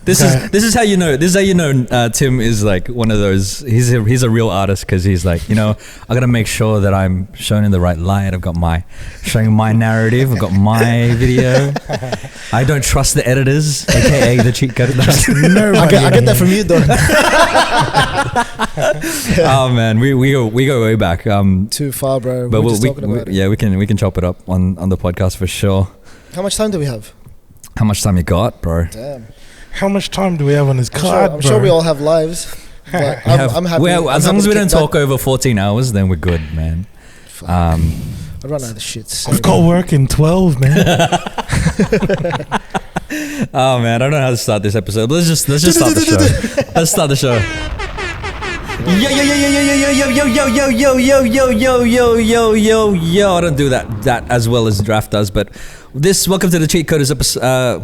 This is how you know. This is how you know. Tim is like one of those. He's a real artist because he's like, I gotta make sure that I'm shown in the right light. I've got showing my narrative. I've got my video. I don't trust the editors, aka the Cheatcoders. I get that from you though. Oh man, we go way back. Too far, bro. But We're just talking about it. Yeah, we can chop it up on the podcast for sure. How much time do we have? How much time you got, bro? Damn. How much time do we have on this card, I'm sure we all have lives. But I'm happy. As long as we don't talk over 14 hours, then we're good, man. I'd run out of shit. I've got work in 12, man. Oh man, I don't know how to start this episode. Let's just start the show. Let's start the show. Yo. I don't do that as well as Draft does, but welcome to the Cheatcoders episode.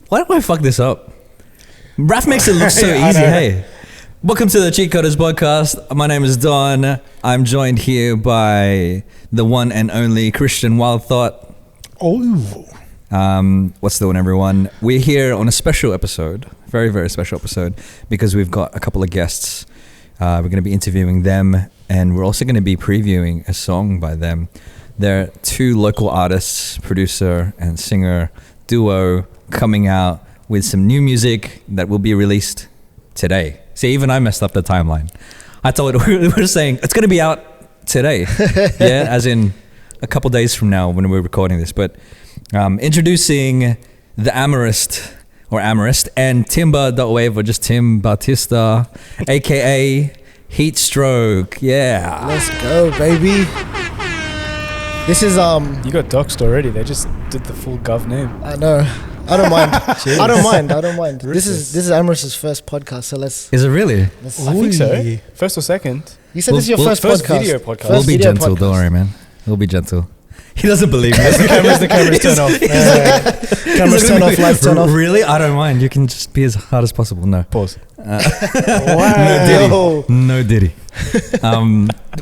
Why do I fuck this up? Raph makes it look so easy, hey. Welcome to the Cheatcoders podcast. My name is Don. I'm joined here by the one and only Christian Wild Thought. Oh. What's the one, everyone? We're here on a special episode, very, very special episode, because we've got a couple of guests. We're going to be interviewing them, and we're also going to be previewing a song by them. They're two local artists, producer and singer duo, coming out with some new music that will be released today. See, even I messed up the timeline. I told we were saying it's going to be out today, yeah, as in a couple days from now when we're recording this. But introducing the Amorist and Timba.wave, or just Tim Bautista, aka Heatstroke. Yeah, let's go, baby. This is You got doxed already. They just did the full gov name. I know. I don't mind. I don't mind. This is Amorist's first podcast, so let's. Is it really? I think so. First or second. You said this is your first podcast. Video podcast. We'll be gentle, don't worry, man. We'll be gentle. He doesn't believe me. The cameras turn off. Cameras turn off, lights turn off. Really? I don't mind. You can just be as hard as possible. No. Pause. Wow. No diddy.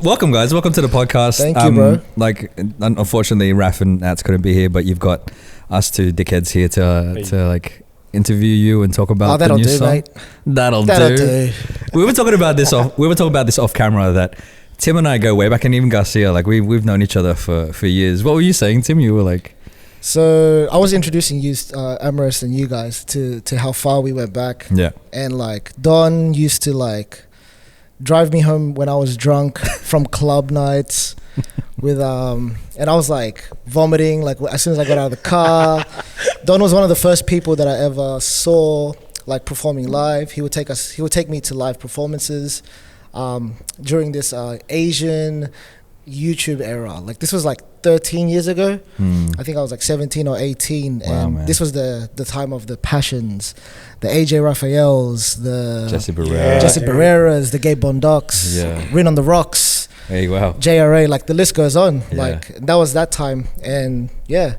Welcome, guys. Welcome to the podcast. Thank you, bro. Like, unfortunately, Raf and Nats couldn't be here, but you've got us two dickheads here to like interview you and talk about the new song. Mate. That'll do. We were talking about this off camera, that Tim and I go way back, and even Garcia, like we've known each other for years. What were you saying, Tim? You were like, so I was introducing you, Amorist, and you guys to how far we went back. Yeah. And like Don used to like drive me home when I was drunk from club nights with and I was like vomiting like as soon as I got out of the car. Don was one of the first people that I ever saw like performing live. He would take me to live performances during this Asian YouTube era. Like this was like 13 years ago. I think I was like 17 or 18. Wow, and man. This was the time of the Passions, the AJ Raphaels, the Jesse Barreras, the Gay Bondocs, Rin on the Rocks, hey, wow, JRA, like the list goes on. Yeah. Like that was that time. And yeah,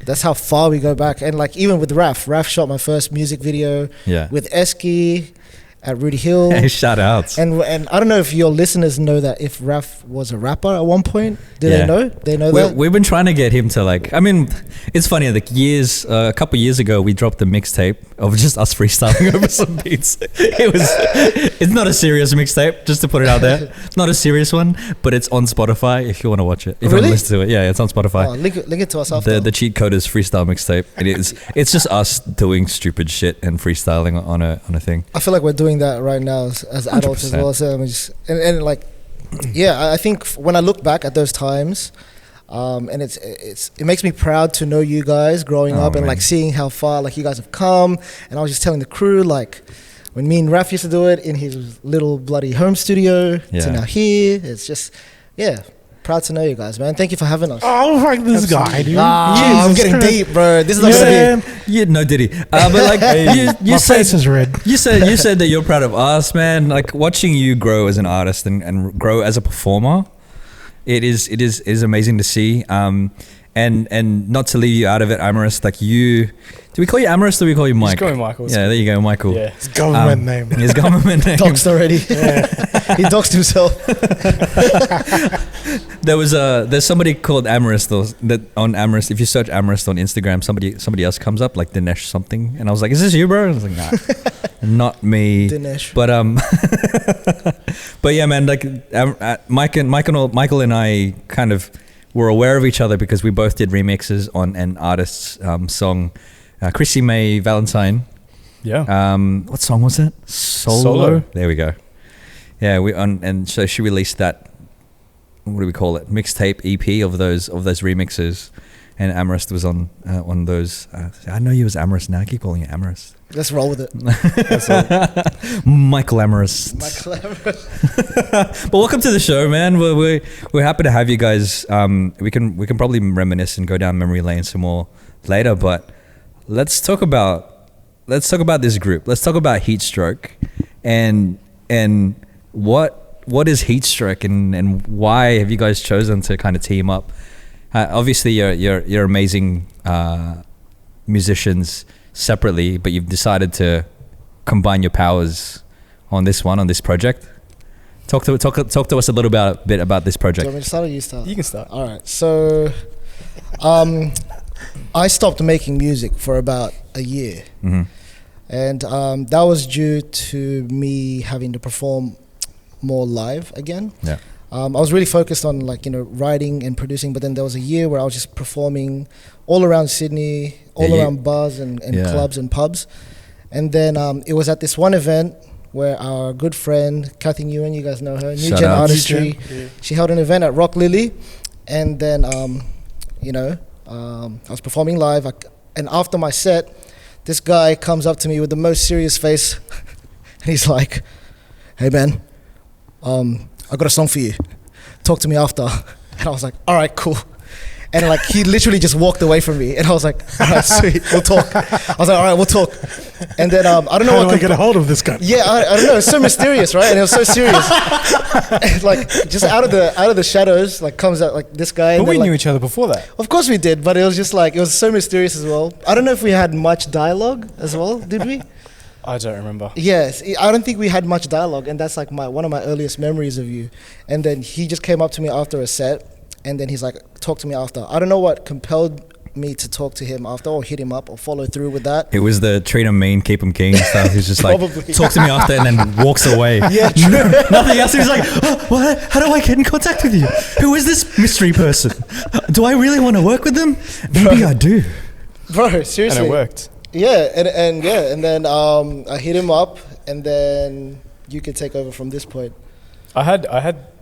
that's how far we go back. And like even with Raf shot my first music video with Eski at Rudy Hill. Hey, shout outs. And I don't know if your listeners know that if Raf was a rapper at one point. Do they know? They know that? We've been trying to get him to like, I mean, it's funny, like a couple years ago, we dropped a mixtape of just us freestyling over some beats. It's not a serious mixtape, just to put it out there. It's not a serious one, but it's on Spotify if you want to watch it. If you want to listen to it. Yeah, it's on Spotify. Oh, link it to us after. The Cheatcoders freestyle mixtape. It's just us doing stupid shit and freestyling on a thing. I feel like we're doing that right now as adults 100%. As well. So and like, yeah, I think when I look back at those times, and it makes me proud to know you guys growing up and like seeing how far like you guys have come. And I was just telling the crew, like when me and Raf used to do it in his little bloody home studio to now here, it's just proud to know you guys, man. Thank you for having us. Oh, fuck this guy, dude. I'm getting deep, bro. This is not gonna be. Yeah, no diddy. But like you my face is red. You said that you're proud of us, man. Like watching you grow as an artist and grow as a performer, it is amazing to see. And not to leave you out of it, Amorist, like you, Do we call you Amorist or do we call you Mike? Just go with Michael. Yeah, there you go, Michael. Yeah. It's government name. His government name. Doxed already. He doxed himself. There's somebody called Amorist that on Amorist. If you search Amorist on Instagram, somebody else comes up like Dinesh something, and I was like, "Is this you, bro?" And I was like, "Nah, not me." Dinesh. But but yeah, man. Like Michael and I kind of were aware of each other because we both did remixes on an artist's song, Chrissy May Valentine. Yeah. What song was it? Solo. There we go. Yeah, and so she released that. What do we call it? Mixtape EP of those remixes, and Amorist was on those. I know you as Amorist now. I keep calling you Amorist. Let's roll with it. Michael Amorist. But welcome to the show, man. We're happy to have you guys. We can probably reminisce and go down memory lane some more later. But let's talk about this group. Let's talk about Heatstroke, and what is Heatstroke and why have you guys chosen to kind of team up? Obviously, you're amazing musicians separately, but you've decided to combine your powers on this project. Talk to us a little bit about this project. Do you want me to start or you start? You can start. All right. So, I stopped making music for about a year, and that was due to me having to perform more live again. Yeah. I was really focused on writing and producing, but then there was a year where I was just performing all around Sydney, around bars and clubs and pubs. And then it was at this one event where our good friend Kathy Nguyen, you guys know her, New Gen Artistry, she held an event at Rock Lily, and then I was performing live, and after my set, this guy comes up to me with the most serious face, and he's like, "Hey man, I got a song for you. Talk to me after." And I was like, "All right, cool." And he literally just walked away from me, and I was like, "All right, sweet, we'll talk." I was like, "All right, we'll talk." And then I don't know How do I get a hold of this guy? Yeah, I don't know. It's so mysterious, right? And it was so serious. And, just out of the shadows, comes out this guy. But and we then, knew each other before that. Of course we did, but it was just it was so mysterious as well. I don't know if we had much dialogue as well. Did we? I don't remember. Yes, I don't think we had much dialogue, and that's one of my earliest memories of you. And then he just came up to me after a set, and then he's like, "Talk to me after." I don't know what compelled me to talk to him after, or hit him up, or follow through with that. It was the treat him mean, keep him keen stuff. He's just like, "Talk to me after," and then walks away. Yeah, true. Nothing else. He's like, "What? How do I get in contact with you? Who is this mystery person? Do I really want to work with them? Maybe I do." Bro, seriously. And it worked. Yeah, and then I hit him up, and then you could take over from this point.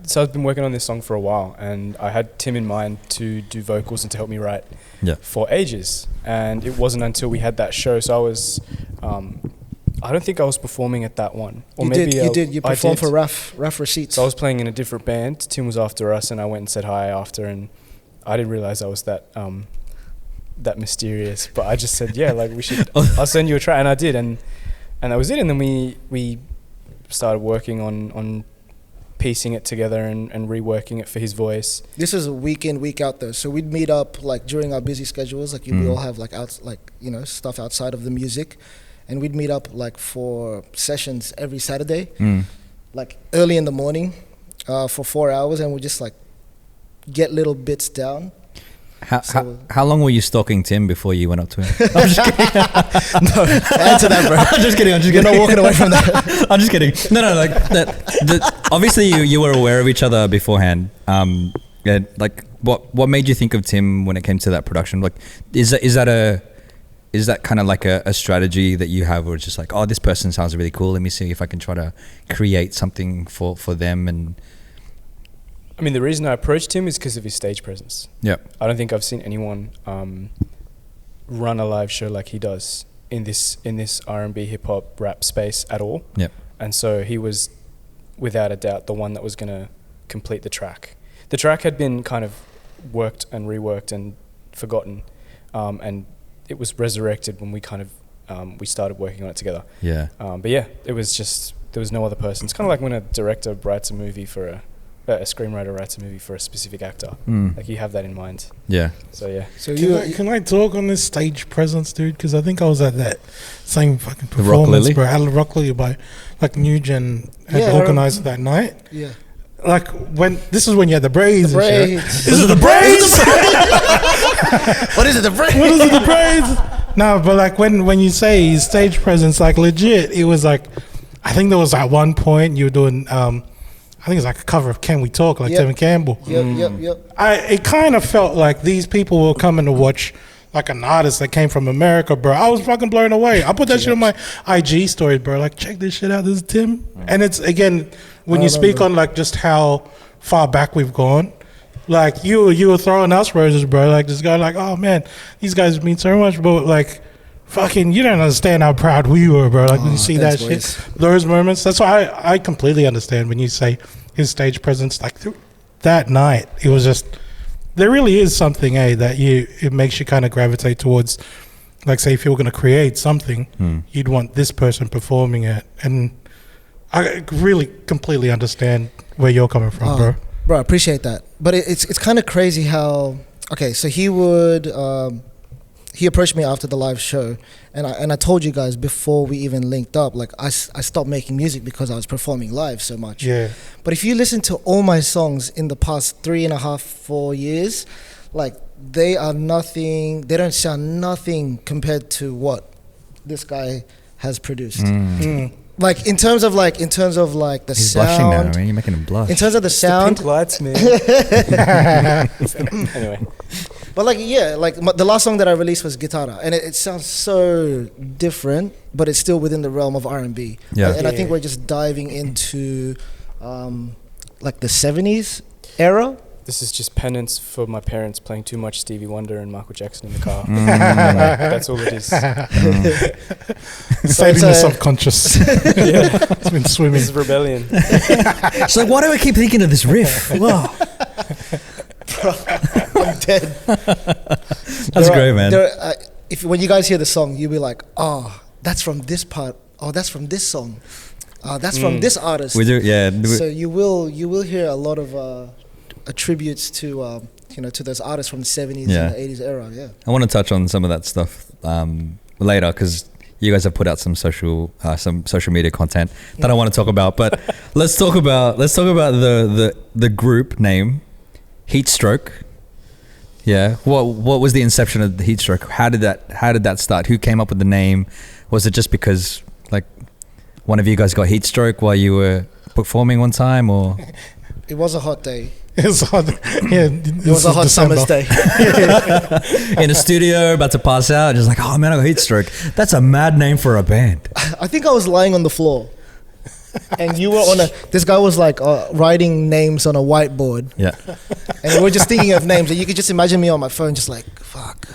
So I've been working on this song for a while, and I had Tim in mind to do vocals and to help me write for ages. And it wasn't until we had that show. So I was, I don't think I was performing at that one. Or you maybe did. You performed for Raf Receipts. So I was playing in a different band. Tim was after us, and I went and said hi after, and I didn't realize I was that mysterious. But I just said, yeah, we should. I'll send you a track, and I did, and that was it. And then we started working on piecing it together and reworking it for his voice. This is a week in, week out though. So we'd meet up during our busy schedules. We all have stuff outside of the music, and we'd meet up for sessions every Saturday, early in the morning, for 4 hours, and we just get little bits down. How long were you stalking Tim before you went up to him? I'm just kidding. No, answer that, bro. I'm just kidding. You're not walking away from that. I'm just kidding. No. Obviously, you were aware of each other beforehand. What made you think of Tim when it came to that production? Is that kind of a strategy that you have, where it's just oh, this person sounds really cool. Let me see if I can try to create something for them. And I mean, the reason I approached him is because of his stage presence. Yeah, I don't think I've seen anyone run a live show like he does in this R&B, hip hop, rap space at all. Yeah, and so he was, without a doubt, the one that was going to complete the track. The track had been kind of worked and reworked and forgotten, and it was resurrected when we kind of we started working on it together. Yeah. But yeah, it was just, there was no other person. It's kind of like when a director writes a movie for a screenwriter writes a movie for a specific actor. Like you have that in mind. Yeah. So yeah. So Can I talk on this stage presence, dude? Because I think I was at that same fucking The Rock performance, Lily? bro. At Rock Lily by like Nugent had Yeah, I organised that night. yeah. Like this is when you had the braids. The and shit. braids. Is it the braids? What is it? The braids? What is it? The braids? No, but like when you say stage presence, like legit, it was like I think there was at one point you were doing. I think it's like a cover of Can We Talk, like Yep. Tim Campbell. Yep. It kind of felt like these people were coming to watch like an artist that came from America, bro. I was fucking blown away. I put that shit on my IG story, bro. Like, check this shit out. This is Tim. And it's, again, when you speak on like just how far back we've gone, like you were throwing us roses, bro. Like this guy, like, oh man, these guys mean so much, but like, fucking, you don't understand how proud we were, bro. Like when you see thanks, that boys. shit, those moments. That's why I completely understand when you say his stage presence. Like that night, it was just there really is something, that it makes you kind of gravitate towards. Like, say, if you were going to create something, you'd want this person performing it, and I really completely understand where you're coming from, bro. Bro, I appreciate that. But it's kind of crazy how, okay, so he would, he approached me after the live show, and I told you guys before we even linked up, like I stopped making music because I was performing live so much. Yeah. But if you listen to all my songs in the past 3.5, 4 years, like they are nothing, they don't sound nothing compared to what this guy has produced. Like in terms of like the He's sound. blushing now, man. You're making him blush. In terms of the sound. Pink lights, man. Anyway. But like, yeah, like the last song that I released was Guitarra, and it sounds so different, but it's still within the realm of R&B. Yeah. And I think we're just diving into like the 70s era. This is just penance for my parents playing too much Stevie Wonder and Michael Jackson in the car. That's all it is. Stayed in the subconscious. It's been swimming. This is rebellion. So why do I keep thinking of this riff? Wow. I'm dead. That's great, man. If when you guys hear the song, you'll be like, oh, that's from this part. Oh, that's from this song. That's from this artist. We do, yeah. So you will hear a lot of attributes to to those artists from the 70s Yeah. and the 80s era. Yeah. I want to touch on some of that stuff later because you guys have put out some social media content that I want to talk about. But let's talk about the group name, Heatstroke. Yeah. What was the inception of the Heatstroke? How did that start? Who came up with the name? Was it just because like one of you guys got heatstroke while you were performing one time, or? It was a hot day. It was hot. Yeah, It was a hot December. summer's day. In a studio, about to pass out, just like, oh man, I got heatstroke. That's a mad name for a band. I think I was lying on the floor, and you were this guy was like writing names on a whiteboard, Yeah. and we were just thinking of names, and you could just imagine me on my phone, just like, fuck,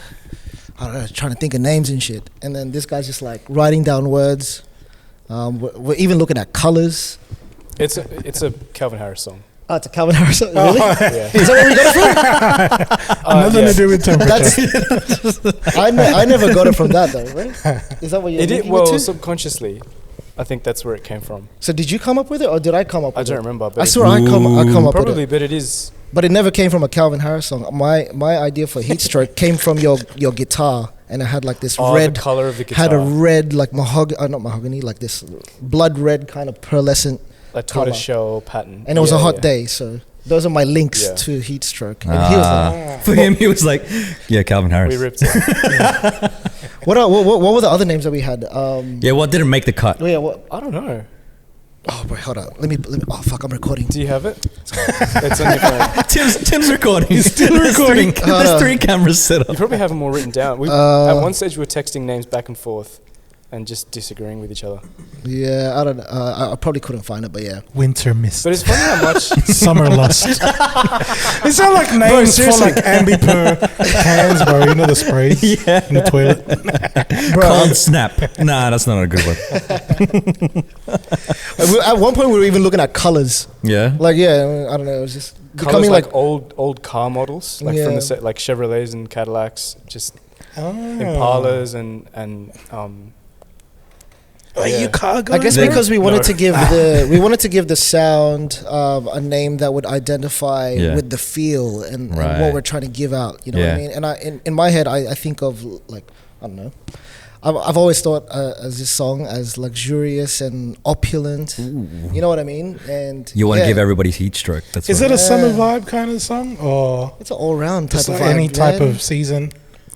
I don't know, trying to think of names and shit. And then this guy's just like writing down words. We're even looking at colors. It's a Calvin Harris song. Oh, it's a Calvin Harris song. Really? Yeah. Is that where we got it from? Nothing to do with temperature. I never got it from that though, right? Is that what you're It did linking well it to? subconsciously. I think that's where it came from. So did you come up with it, or did I come up I with don't it? remember. But I swear I come up probably, with it. but it is. But it never came from a Calvin Harris song. My idea for Heatstroke came from your guitar, and it had like this red the color of the guitar. had a red like not mahogany, like this blood red kind of pearlescent, like color. tortoiseshell pattern. and it was a Yeah, hot yeah. day. So those are my links Yeah. to Heatstroke. And he was like, For him, he was like, yeah, Calvin Harris. We ripped it. what were the other names that we had? Yeah, what didn't make the cut? Oh yeah, what? I don't know. Oh wait, hold up. Let me. Oh fuck, I'm recording. Do you have it? It's on your phone. Tim's recording. He's still recording. There's three cameras set You up. probably have them all written down. At one stage, we were texting names back and forth, and just disagreeing with each other. Yeah, I don't know. I probably couldn't find it, but yeah. Winter mist. But it's funny how much. Summer lust. It sound like names for like Ambipur cans, bro. You know the sprays in the toilet. Cold snap. Nah, that's not a good one. At one point, we were even looking at colors. Yeah. Like, yeah, I don't know. It was just Colours becoming like like old car models, like from Yeah. the set, like Chevrolets and Cadillacs, just Oh. Impalas and Chicago. I guess There- because we wanted to give the sound a name that would identify Yeah. with the feel and Right. what we're trying to give out. You know what I Yeah. mean? And in my head, I think of like, I don't know. I've always thought as this song as luxurious and opulent. You know what I mean? And You want to yeah, give everybody Heatstroke. That's Is what it a summer Yeah. vibe kind of song, or it's an all round type just of like vibe, any type man. of season?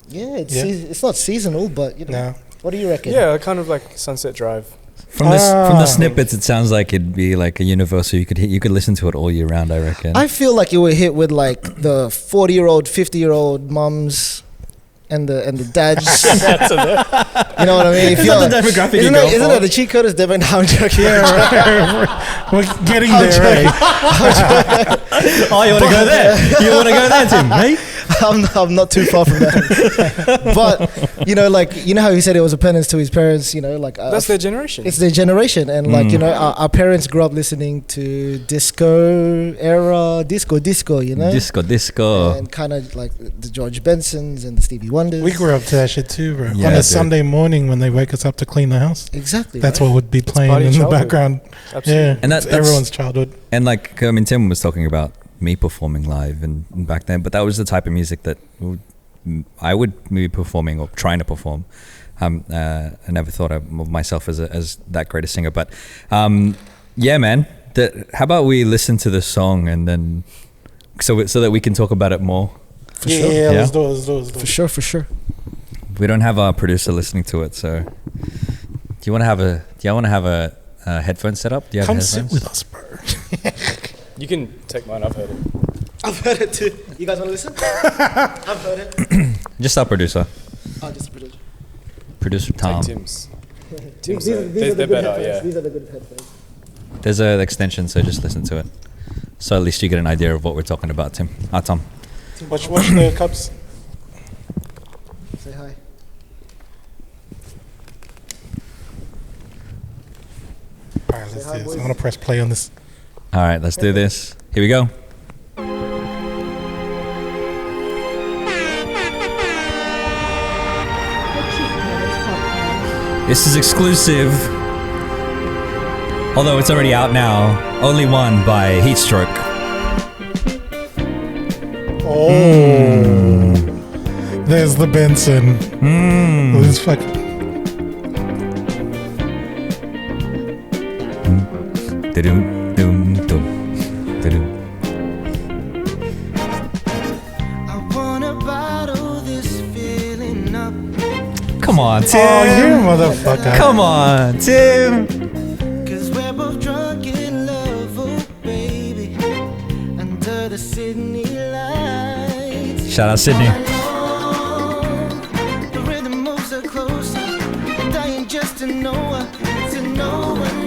Yeah, it's Yeah. it's not seasonal, but you know. No. What do you reckon? Yeah, kind of like Sunset Drive. from the Ah. snippets. It sounds like it'd be like a universal. You could listen to it all year round. I reckon. I feel like it would hit with like the 40-year-old, 50-year-old mums and the dads. You know what I mean? Is that the demographic you Isn't go that for? the Cheatcoders? How I'm joking. We're getting I'm there, joking. right? Oh, you want to go there? You want to go there, Tim? Hey? I'm not too far from that. But, you know how he said it was a penance to his parents, That's their generation. it's their generation. And our parents grew up listening to disco, disco, Disco. And kind of like the George Bensons and the Stevie Wonders. We grew up to that shit too, bro. Yeah, On a dude. Sunday morning when they wake us up to clean the house. Exactly. That's right? what would be playing part of in the childhood. background. Absolutely. Yeah, And it's that's- everyone's childhood. And like, I mean, Tim was talking about me performing live and back then, but that was the type of music that I would be performing or trying to perform. I never thought of myself as that great a singer, but yeah, man. How about we listen to the song and then so that we can talk about it more. For Yeah, sure. yeah, Yeah. let's do it. Let's do it. Let's do it. For sure. We don't have our producer listening to it, so do you want to have a headphone set up? Do you have Come headphones? sit with us, bro. You can take mine. I've heard it. I've heard it too. You guys want to listen? I've heard it. Just our producer, Oh, just a producer. producer Tom. Take Tim's. Tim's. These are They're the good better. headphones. Yeah. These are the good headphones. There's an extension, so just listen to it. So at least you get an idea of what we're talking about, Tim. Tom. Watch the cups. Say hi. All right, let's hi, do this. boys. I'm gonna press play on this. All right, let's do this. Here we go. This is exclusive, although it's already out now. Only one by Heatstroke. Oh, there's the Benson. This fucking. Da-doom, doom, doom, da-doom. I wanna bottle this feeling up. Come on, Tim. Oh, you motherfucker. Come on, Tim. Cause we're both drunk in love, oh baby. Under the Sydney lights. Shout out Sydney. The rhythm moves her closer. Dying just to know her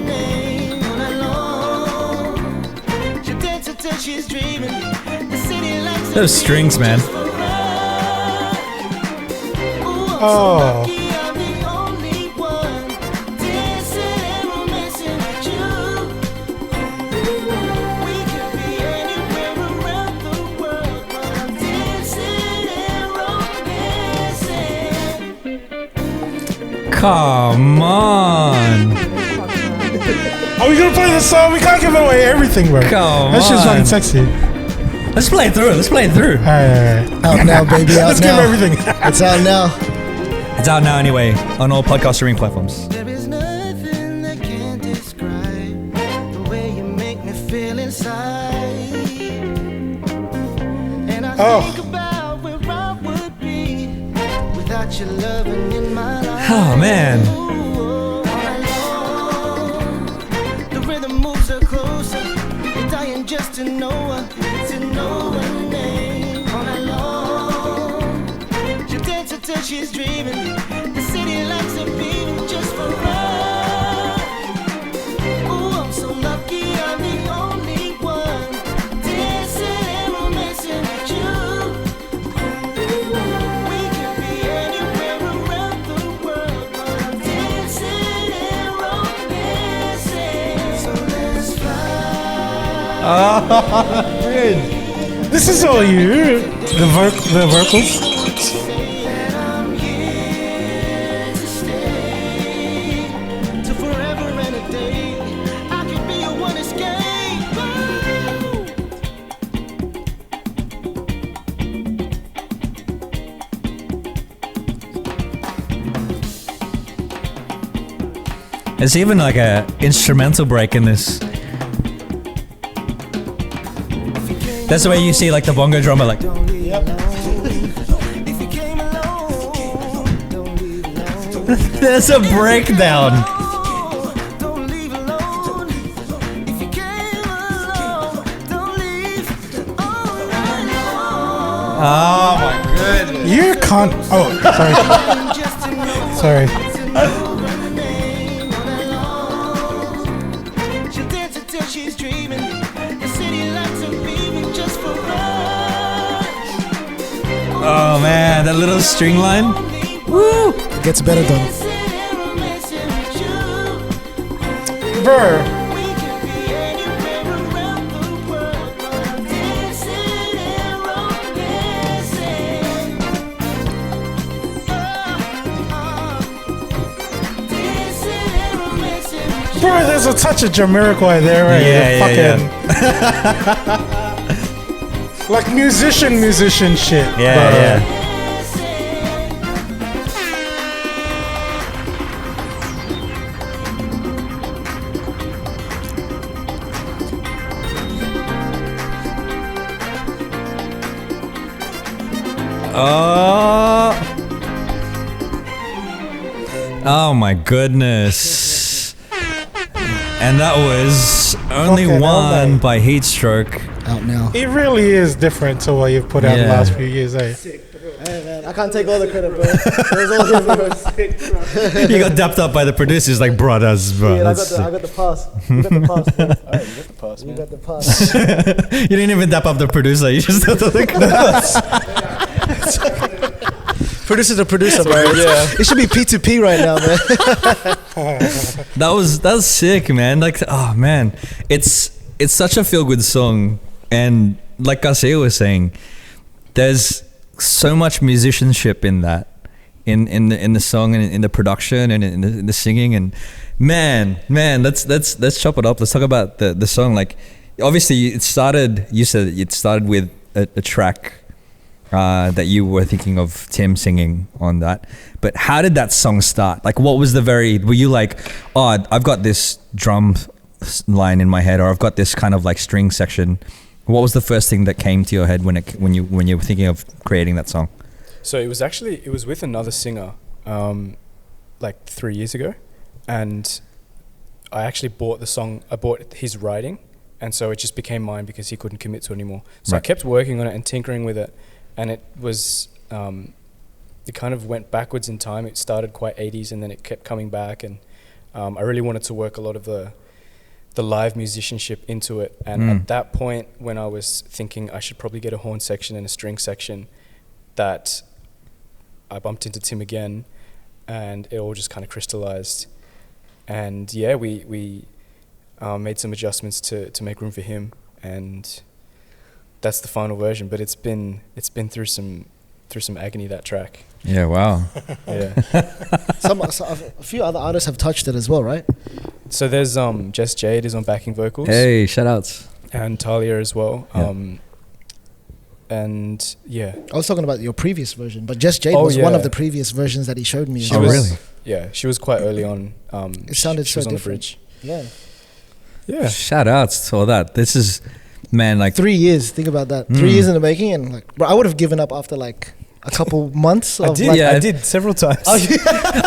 name. All alone. She dances till she's dreaming. The city lights. Those strings, man. Oh. Come on. Are we gonna play this song? We can't give away everything, bro. Come That shit's on. fucking sexy. Let's play it through. All right. Out now, baby. Out Let's now. give everything. It's out now. It's out now anyway on all podcast streaming platforms. There is nothing that can describe the way you make me feel inside. And I Oh. think about where I would be without your loving in my life. Oh man. Ooh, all alone. The rhythm moves her closer. You're dying just to know her name. All alone. She dances till she's dreaming. The city lights are beating just for us. Ooh, I'm so lucky I'm the only one dancing and romancing with you. We could be anywhere around the world, but I'm dancing and romancing. So let's fly. This is all you. The vocals. Say that I'm here to stay, to There's even like a instrumental break in this. That's the way you see like the bongo drummer like. There's a breakdown. Oh my goodness. You can't. Oh, sorry. Sorry. Oh man, that little string line. Woo! It gets better done. Brr. Bro, there's a touch of Jamiroquai there, right? Yeah. Like musician shit. Yeah. Oh my goodness. And that was only Fucking one hell, by Heatstroke. Out now. It really is different to what you've put out the Yeah. last few years, eh? Hey man, I can't take all the credit, bro. There's all him, bro. You got dapped up by the producers like brothers, bro. Yeah, I That's got the pass. You got the pass, bro. Oh, you got the pass, You man. got the pass. sick. You didn't even dap up the producer. You just did the Producer to producer, bro. Yeah. It should be P2P right now, man. That was sick, man. Like, oh man, it's such a feel good song, and like Garcia was saying, there's so much musicianship in that, in the song and in the production and in the singing, and man, let's chop it up. Let's talk about the song. Like, obviously, you said it started with a track. That you were thinking of Tim singing on that, but how did that song start? Like, what was were you like, oh, I've got this drum line in my head, or I've got this kind of like string section? What was the first thing that came to your head when you were thinking of creating that song? So it was with another singer, like 3 years ago, and I actually bought the song. I bought his writing, and so it just became mine because he couldn't commit to it anymore. So I kept working on it and tinkering with it. And it was, it kind of went backwards in time. It started quite 80s and then it kept coming back. And I really wanted to work a lot of the live musicianship into it. And at that point, when I was thinking I should probably get a horn section and a string section, that I bumped into Tim again and it all just kind of crystallized. And yeah, we made some adjustments to make room for him. And that's the final version, but it's been through some agony, that track. Yeah, wow. Yeah. A few other artists have touched it as well, right? So there's Jess Jade is on backing vocals. Hey, shout outs. And Talia as well. Yeah. And yeah. I was talking about your previous version, but Jess Jade Oh, was one yeah. of the previous versions that he showed me. She Oh, was, really? Yeah, she was quite early on. It sounded she so was on different. the bridge. Yeah. Yeah. Shout outs to all that. This is, man, like 3 years. Think about that. 3 years in the making, and like, bro, I would have given up after like a couple months. Of like, yeah. I did several times. I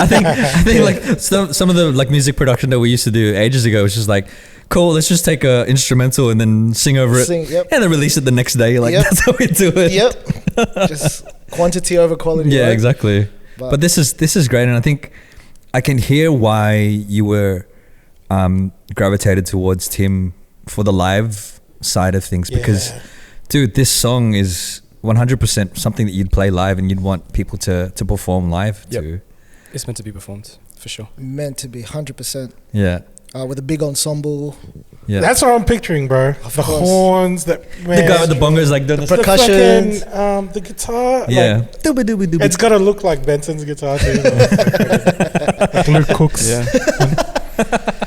think like some of the like music production that we used to do ages ago was just like, cool, let's just take a instrumental and then sing over it, Yep. and then release it the next day. Like Yep. that's how we do it. Yep. Just quantity over quality. Yeah, right? exactly. But this is great, and I think I can hear why you were gravitated towards Tim for the live side of things, because dude, this song is 100% something that you'd play live and you'd want people to perform live to. It's meant to be performed, for sure. Meant to be 100%. Yeah. With a big ensemble. Yeah. That's what I'm picturing, bro. The course. horns, the guy with the bongos like doing the the percussion. fucking, the guitar. yeah. Like, it's gotta look like Benson's guitar too. Like Luke Cook's. Yeah.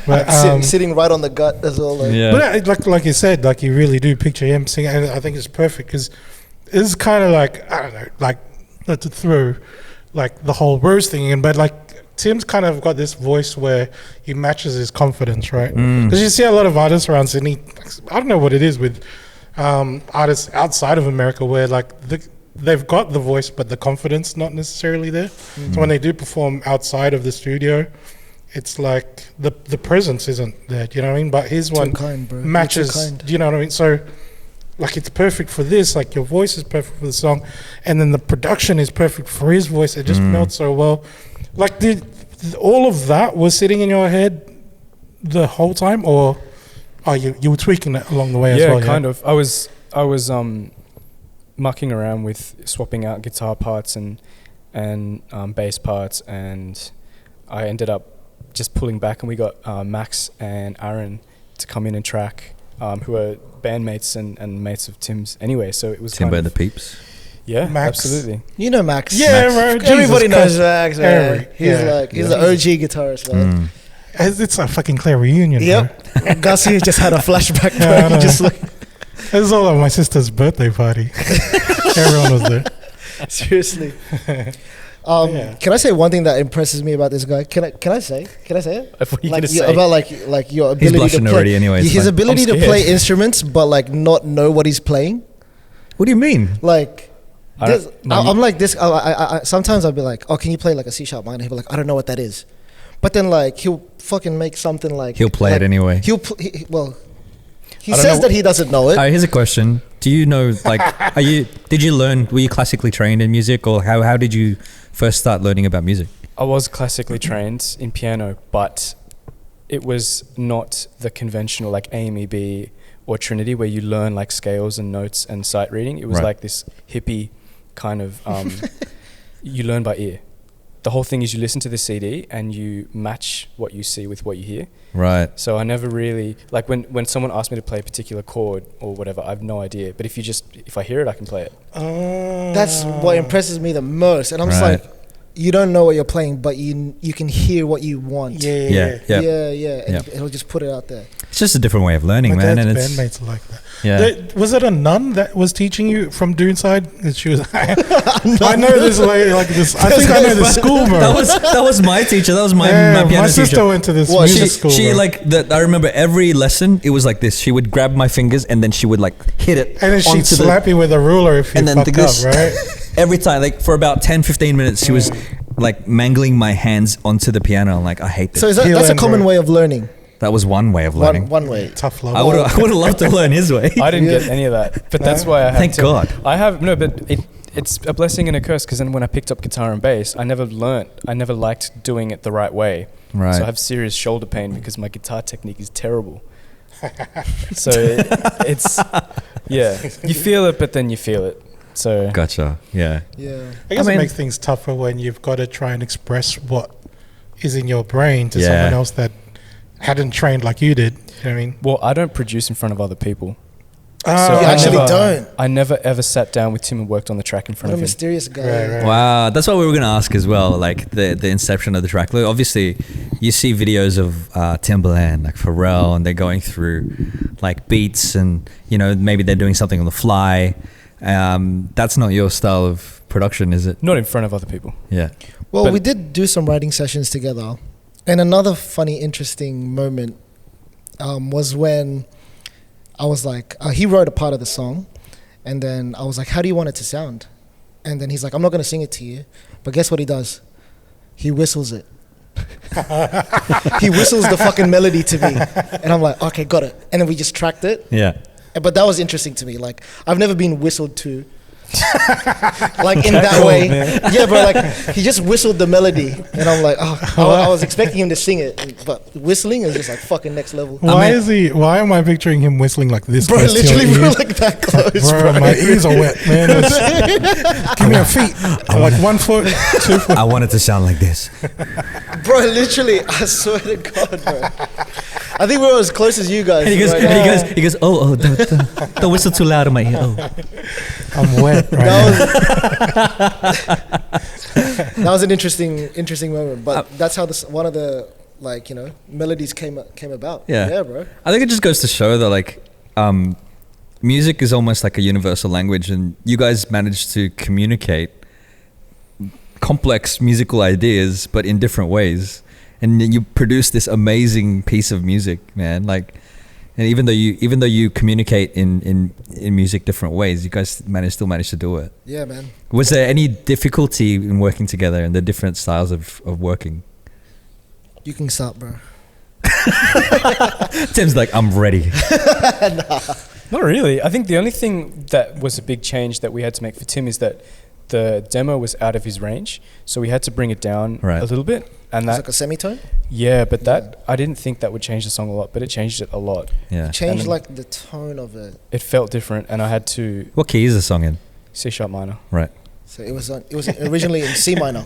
But, Sitting right on the gut as well. Like. Yeah. but like you said, like you really do picture him singing, and I think it's perfect because it's kind of like, I don't know, like not to throw like the whole Rose thing in, but like Tim's kind of got this voice where he matches his confidence, right? Mm. Because you see a lot of artists around Sydney. I don't know what it is with artists outside of America where like they've got the voice, but the confidence not necessarily there. So when they do perform outside of the studio, it's like the presence isn't there. Do you know what I mean? But his one kind, bro. matches. You're too kind. Do you know what I mean? So like it's perfect for this. Like your voice is perfect for the song, and then the production is perfect for his voice. It just melts so well. Like all of that was sitting in your head the whole time, or you were tweaking it along the way as well? Yeah, kind of. I was mucking around with swapping out guitar parts and bass parts, and I ended up just pulling back, and we got Max and Aaron to come in and track, who are bandmates and mates of Tim's anyway. So it was Timba and the Peeps. Yeah, Max. absolutely. You know Max. Yeah, Max. bro. Everybody Jesus knows Christ. Max, man. He's the OG guitarist, man. It's a fucking clear reunion. Yep. Gussie just had a flashback, bro. Yeah, I know. He just like, It was all at my sister's birthday party. Everyone was there. seriously. Yeah. Can I say one thing that impresses me about this guy? Can I say it? What are you Like gonna say? about like your He's ability to blushing play. already anyway. It's His fine. ability I'm to scared. play instruments, but like not know what he's playing. What do you mean? Like, I don't- I'm like this. I sometimes I'll be like, oh, can you play like a C sharp minor? He'll be like, I don't know what that is. But then like he'll fucking make something like He'll play like, it anyway. He I don't says know- that he doesn't know it. Here's a question. Do you know, like, did you learn, were you classically trained in music, or how did you first start learning about music? I was classically trained in piano, but it was not the conventional like AMEB or Trinity where you learn like scales and notes and sight reading. It was Right. like this hippie kind of, you learn by ear. The whole thing is you listen to the CD and you match what you see with what you hear. Right. So I never really, like when someone asked me to play a particular chord or whatever, I have no idea. But if I hear it, I can play it. That's what impresses me the most. And I'm just Right. like, you don't know what you're playing, but you can hear what you want. Yeah. And Yeah. it'll just put it out there. It's just a different way of learning, My man. dad's And it's, bandmates are like that. yeah. Was it a nun that was teaching you from Doonside? She was. I know this lady like this. I think I know the school, bro. that was my teacher. That was my piano my sister teacher. went to this What, music school. She bro. like I remember every lesson. It was like this. She would grab my fingers and then she would like hit it and then she'd onto slap you with a ruler if you and then fucked this- up, right? every time. Like for about 10-15 minutes, she was like mangling my hands onto the piano. I'm like, I hate this. So that's a Healing, common bro. way of learning. That was one way of learning. One way. Tough love. I would have loved to learn his way. I didn't get any of that, but that's why I have Thank to, God. I have no, but it's a blessing and a curse because then when I picked up guitar and bass, I never liked doing it the right way. Right. So I have serious shoulder pain because my guitar technique is terrible. So it's you feel it, but then you feel it. So Gotcha. Yeah. Yeah. I guess I mean- it makes things tougher when you've got to try and express what is in your brain to Yeah. someone else that hadn't trained like you did. You know what I mean? well, I don't produce in front of other people. You I actually never- don't. I never ever sat down with Tim and worked on the track in What front a of him. mysterious guy. Right. Wow, that's what we were going to ask as well. Like the inception of the track. Look, obviously, you see videos of Timbaland, like Pharrell, and they're going through like beats, and maybe they're doing something on the fly. That's not your style of production, is it? Not in front of other people. Yeah. Well, But- we did do some writing sessions together. And another funny, interesting moment was when I was like, he wrote a part of the song. And then I was like, how do you want it to sound? And then he's like, I'm not going to sing it to you. But guess what he does? He whistles it. He whistles the fucking melody to me. And I'm like, okay, got it. And then we just tracked it. Yeah. But that was interesting to me. Like, I've never been whistled to. Like in that Cool, way. man. Yeah, bro, like he just whistled the melody. And I'm like, I was expecting him to sing it. But whistling is just like fucking next level. Why am I picturing him whistling like this? Bro, close to literally, your bro, ears? like that close, Bro, bro. my ears are wet, man. Give me a feet. Like 1 foot, 2 foot. I want it to sound like this. Bro, literally, I swear to God, bro. I think we're as close as you guys. And he goes, right and now. he goes, oh, don't whistle too loud in my ear. Oh. I'm wet right That was an interesting moment. But that's how one of the melodies came about. Yeah. Bro. I think it just goes to show that like music is almost like a universal language, and you guys managed to communicate complex musical ideas, but in different ways, and then you produce this amazing piece of music, man. Like, and even though you communicate in music different ways, you guys still manage to do it. Yeah, man. Was there any difficulty in working together and the different styles of working? You can start, bro. Tim's like, I'm ready. Not really. I think the only thing that was a big change that we had to make for Tim is that the demo was out of his range, so we had to bring it down Right. a little bit. And It's that, like a semitone. yeah, but that I didn't think that would change the song a lot, but it changed it a lot. Yeah. Change then- like the tone of it. It felt different, and I had to What key is the song in? C sharp minor. Right. So it was originally in C minor.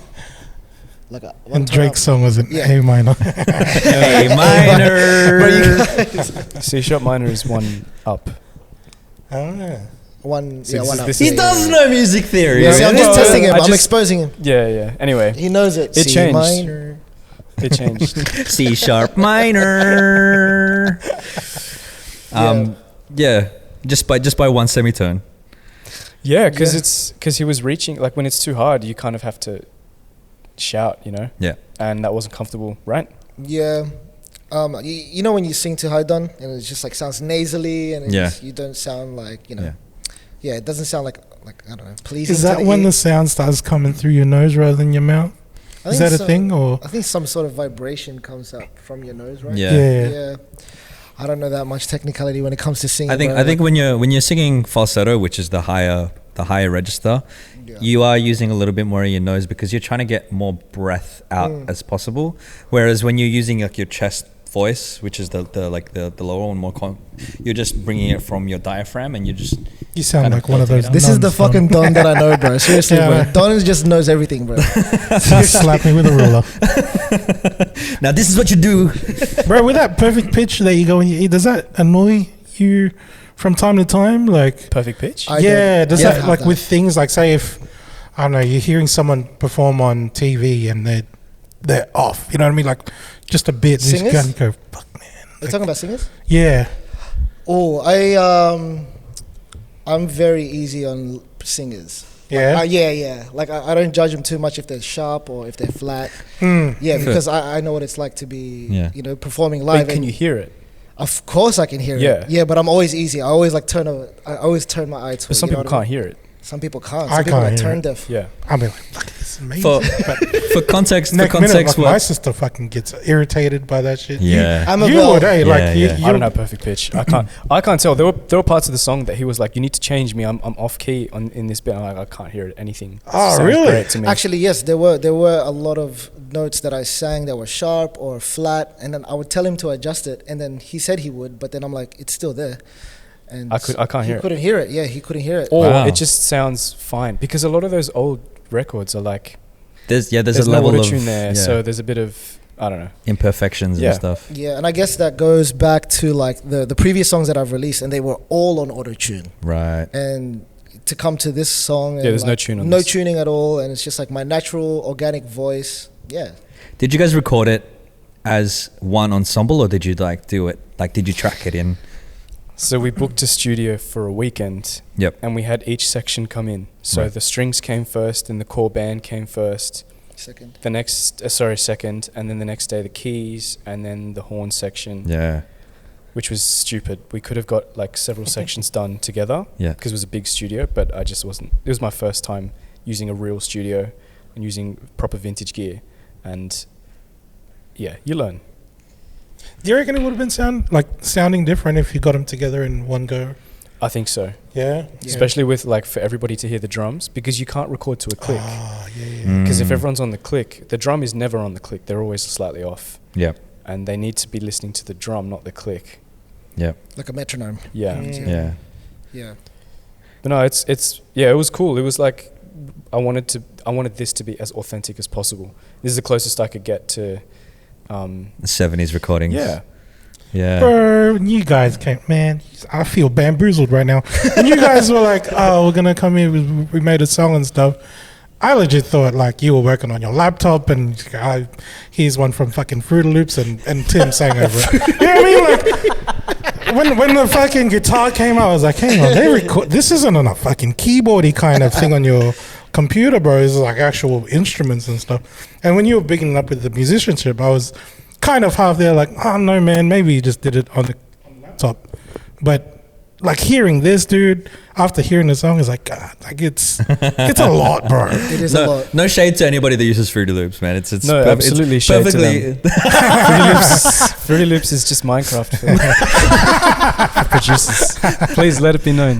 Like a one And tone Drake's song was in Yeah. A minor. A minor. Bro, you guys- C sharp minor is one up. Ah. one, So yeah, this one is- up. this He is- does know music theory. Yeah, see, I'm just Well, testing him. I I'm just- exposing him. Yeah, yeah. Anyway, He knows it. It C changed. minor. it changed. C sharp minor. Yeah. Just by one semitone. Yeah, because Yeah. because he was reaching, like when it's too hard, you kind of have to shout, you know, Yeah. and that wasn't comfortable, right? Yeah. You know when you sing to high done and it just like sounds nasally and Yeah. you don't sound like, you know. Yeah. Yeah, it doesn't sound like I don't know, pleasing. Is to that when ear. the sound starts coming through your nose rather than your mouth? I Is think that a so. thing or? I think some sort of vibration comes up from your nose, right? Yeah. Yeah. I don't know that much technicality when it comes to singing. I think when you're singing falsetto, which is the higher register, you are using a little bit more of your nose because you're trying to get more breath out as possible. Whereas when you're using like your chest voice, which is the lower one, you're just bringing it from your diaphragm, and you just You sound kind of like one of those. floating This is the nuns, Don. fucking Don that I know, bro. Seriously, Yeah. bro. Don just knows everything, bro. Slap me with a ruler. now this is what you do. Bro, with that perfect pitch that you go and you eat, does that annoy you from time to time? Like, Perfect pitch. I yeah, don't does have that, like that. with things like, say if, I don't know, you're hearing someone perform on TV and they're off, you know what I mean? Like, just a bit. This Singers? guy can go, fuck, man. Are you talking about singers? Yeah. Oh, I'm very easy on singers. Yeah. Yeah. Like I don't judge them too much if they're sharp or if they're flat. Mm. Yeah, because I know what it's like to be, Yeah. you know, performing Wait, live. can and you hear it? Of course, I can hear Yeah. it. Yeah, but I'm always easy. I always like I always turn my eye to But it. some you know people what I can't mean? hear it. Some people can't. I Some people can't are hear turn it. deaf. Yeah. I'll be like, fuck, this is amazing. For context, Next minute, like, my what? sister fucking gets irritated by that shit. Yeah. I'm You would, eh? Yeah, Like, yeah. I don't have perfect pitch. I can't tell. There were parts of the song that he was like, "You need to change me. I'm off key in this bit." I'm like, I can't hear anything. Oh, Sounds really? great to me. Actually, yes, there were a lot of notes that I sang that were sharp or flat, and then I would tell him to adjust it, and then he said he would, but then I'm like, it's still there. And I can't hear He it. couldn't hear it. Yeah, he couldn't hear it. Or Wow. it just sounds fine because a lot of those old records are like There's a no level of auto-tune there, yeah, so there's a bit of I don't know. imperfections Yeah. and stuff. Yeah, and I guess that goes back to like the previous songs that I've released, and they were all on auto tune. Right. And to come to this song, and there's no like, tune on no this. tuning at all, and it's just like my natural organic voice. Yeah, Did you guys record it as one ensemble, or did you like do it? Like, did you track it in? So we booked a studio for a weekend. Yep. And we had each section come in. So Right. the strings came first, and the core band came first. second. The next, second, and then the next day the keys, and then the horn section. Yeah. Which was stupid. We could have got like several sections done together. Yeah. Because it was a big studio, but I just wasn't. It was my first time using a real studio and using proper vintage gear, and yeah, you learn. Do you reckon it would have been sounding different if you got them together in one go? I think so. Yeah. Especially with like for everybody to hear the drums, because you can't record to a click. Oh, yeah. Because if Mm. everyone's on the click, the drum is never on the click. They're always slightly off, Yep. and they need to be listening to the drum, not the click. Yep. Like a metronome. Yeah. Mm. Yeah. Yeah. But no, it's yeah, it was cool. It was like I wanted this to be as authentic as possible. This is the closest I could get to. The 70s recordings. Yeah. Yeah. Bro, you guys came, man. I feel bamboozled right now. When you guys were like, "Oh, we're gonna come here. We made a song and stuff," I legit thought like you were working on your laptop and here's one from fucking Fruity Loops and Tim sang over it. You know what I mean? Like when the fucking guitar came out, I was like, "Hang on, this isn't on a fucking keyboardy kind of thing on your computer, bro, is like actual instruments and stuff. And when you were bigging up with the musicianship, I was kind of half there, like, oh no, man, maybe you just did it on the laptop. But like hearing this, dude, after hearing the song, is like, God, like it's a lot, bro. It is a lot. No shade to anybody that uses Fruity Loops, man. It's No, absolutely it's shade to perfectly. Fruity Loops is just Minecraft for producers. Please let it be known.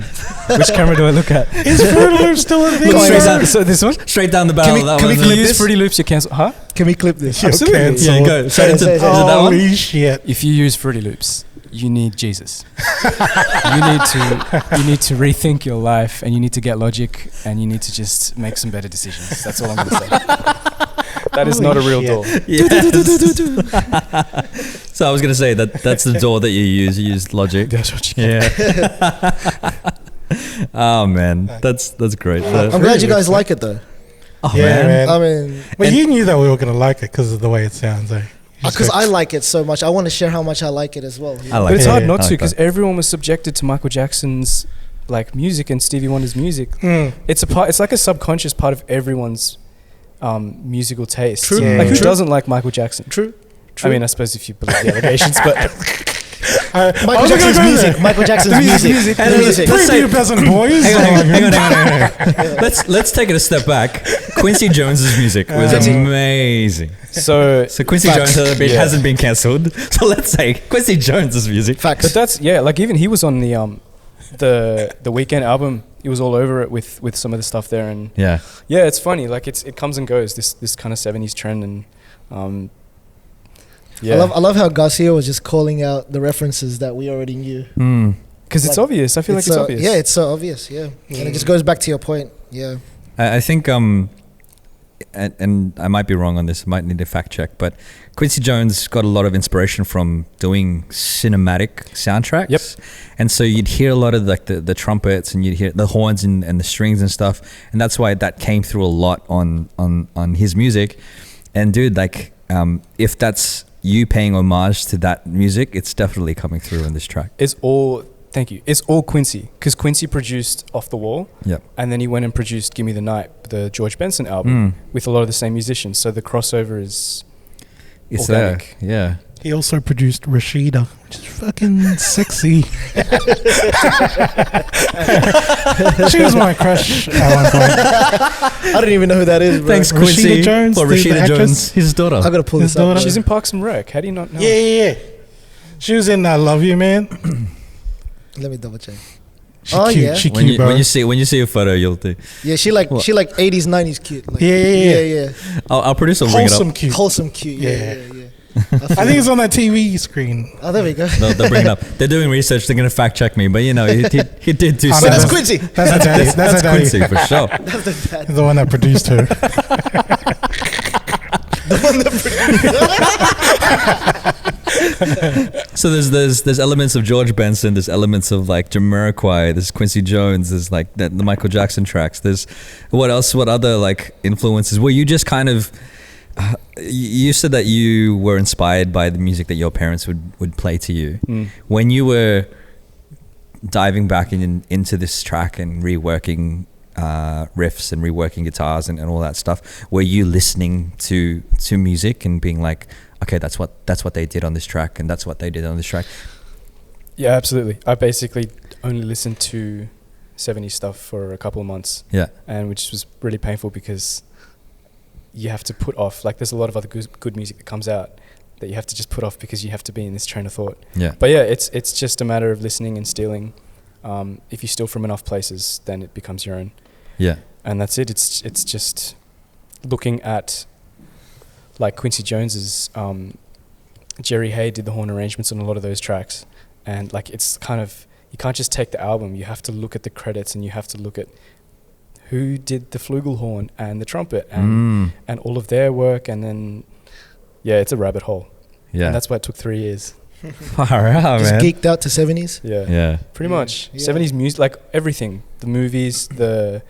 Which camera do I look at? Is Fruity Loops still a thing? Look straight down, So this one? straight down the barrel. we- that can we one. clip If you use this? Fruity Loops, you cancel. Huh? Can we clip this? Absolutely. Yeah, you go. Straight into, Say, is say, it say. that one? Holy shit. If you use Fruity Loops, you need Jesus. you need to rethink your life, and you need to get logic, and you need to just make some better decisions. That's all I'm gonna say. That is not a real door. Yes. So I was gonna say that's the door that you use. You use Logic. Yeah. Oh man, that's great. I'm glad you guys like it though. Oh Yeah, man. I mean, But you knew that we were going to like it because of the way it sounds, eh? because I like it so much, I want to share how much I like it as well. you I know? like But it's it. hard I not like to, because that. everyone was subjected to Michael Jackson's like music and Stevie Wonder's music. It's a part. It's like a subconscious part of everyone's musical taste. True. Yeah. Like who True. doesn't like Michael Jackson? True. I mean, I suppose if you believe the allegations, but Michael Jackson's music. Michael Jackson's music. And The music. let's say- Pubescent boys. hang on. Let's take it a step back. Quincy Jones's music was amazing. so So Quincy Facts. Jones hasn't been cancelled. So let's say Quincy Jones's music. Facts. But that's like even he was on the Weekend album. He was all over it with some of the stuff there, and Yeah. it's funny. Like it comes and goes. This kind of 70s trend, and I love how Garcia was just calling out the references that we already knew. because it's like, obvious. I feel like it's so, obvious. Yeah, it's so obvious. Yeah, and it just goes back to your point. Yeah, I think and I might be wrong on this. I might need a fact check, but Quincy Jones got a lot of inspiration from doing cinematic soundtracks. Yep. And so you'd hear a lot of like the trumpets, and you'd hear the horns and the strings and stuff, and that's why that came through a lot on his music. And dude, like if that's you paying homage to that music, it's definitely coming through in this track. It's all. Thank you. It's all Quincy, because Quincy produced Off the Wall. Yep. And then he went and produced Gimme the Night, the George Benson album, with a lot of the same musicians. So the crossover is It's organic. there. Yeah. He also produced Rashida, which is fucking sexy. She was my crush at one point. I don't even know who that is, bro. Thanks, Rashida Quincy. Jones, For the Rashida actress. Jones, his daughter. I gotta pull His this up. daughter. She's in Parks and Rec. How do you not know? Yeah. She was in I Love You, man. Let me double check. She Oh, cute. yeah. She when cute, you bro. when you see a photo, you'll think. Yeah, she like 80s, 90s cute. Like, Yeah. yeah. Our producer will bring it up. Wholesome cute. Wholesome cute. Yeah, Yeah. yeah. I think it's on that TV screen. Oh, there we go. They'll bring it up. They're doing research. They're gonna fact check me, but you know, he did do. Oh, So that's no. Quincy. That's her daddy. That's her daddy. Quincy for sure. That's the dad. The one that produced her. So there's elements of George Benson. There's elements of like Jamiroquai. There's Quincy Jones. There's like the Michael Jackson tracks. There's what else? What other like influences? Were you just kind of? You said that you were inspired by the music that your parents would play to you. When you were diving back into this track and reworking riffs and reworking guitars and all that stuff, were you listening to music and being like, okay, that's what they did on this track and that's what they did on this track? Yeah, absolutely. I basically only listened to 70s stuff for a couple of months. Yeah. And which was really painful because you have to put off, like there's a lot of other good music that comes out that you have to just put off because you have to be in this train of thought. Yeah. But yeah, it's just a matter of listening and stealing. If you steal from enough places, then it becomes your own. Yeah. And that's it. It's just looking at like Quincy Jones's Jerry Hay did the horn arrangements on a lot of those tracks, and like it's kind of, you can't just take the album, you have to look at the credits and you have to look at who did the flugelhorn and the trumpet and all of their work, and then it's a rabbit hole. Yeah. And that's why it took 3 years. Far out, Just man. geeked out to 70s. Yeah. Pretty Yeah. much. Yeah. 70s music, like everything, the movies, the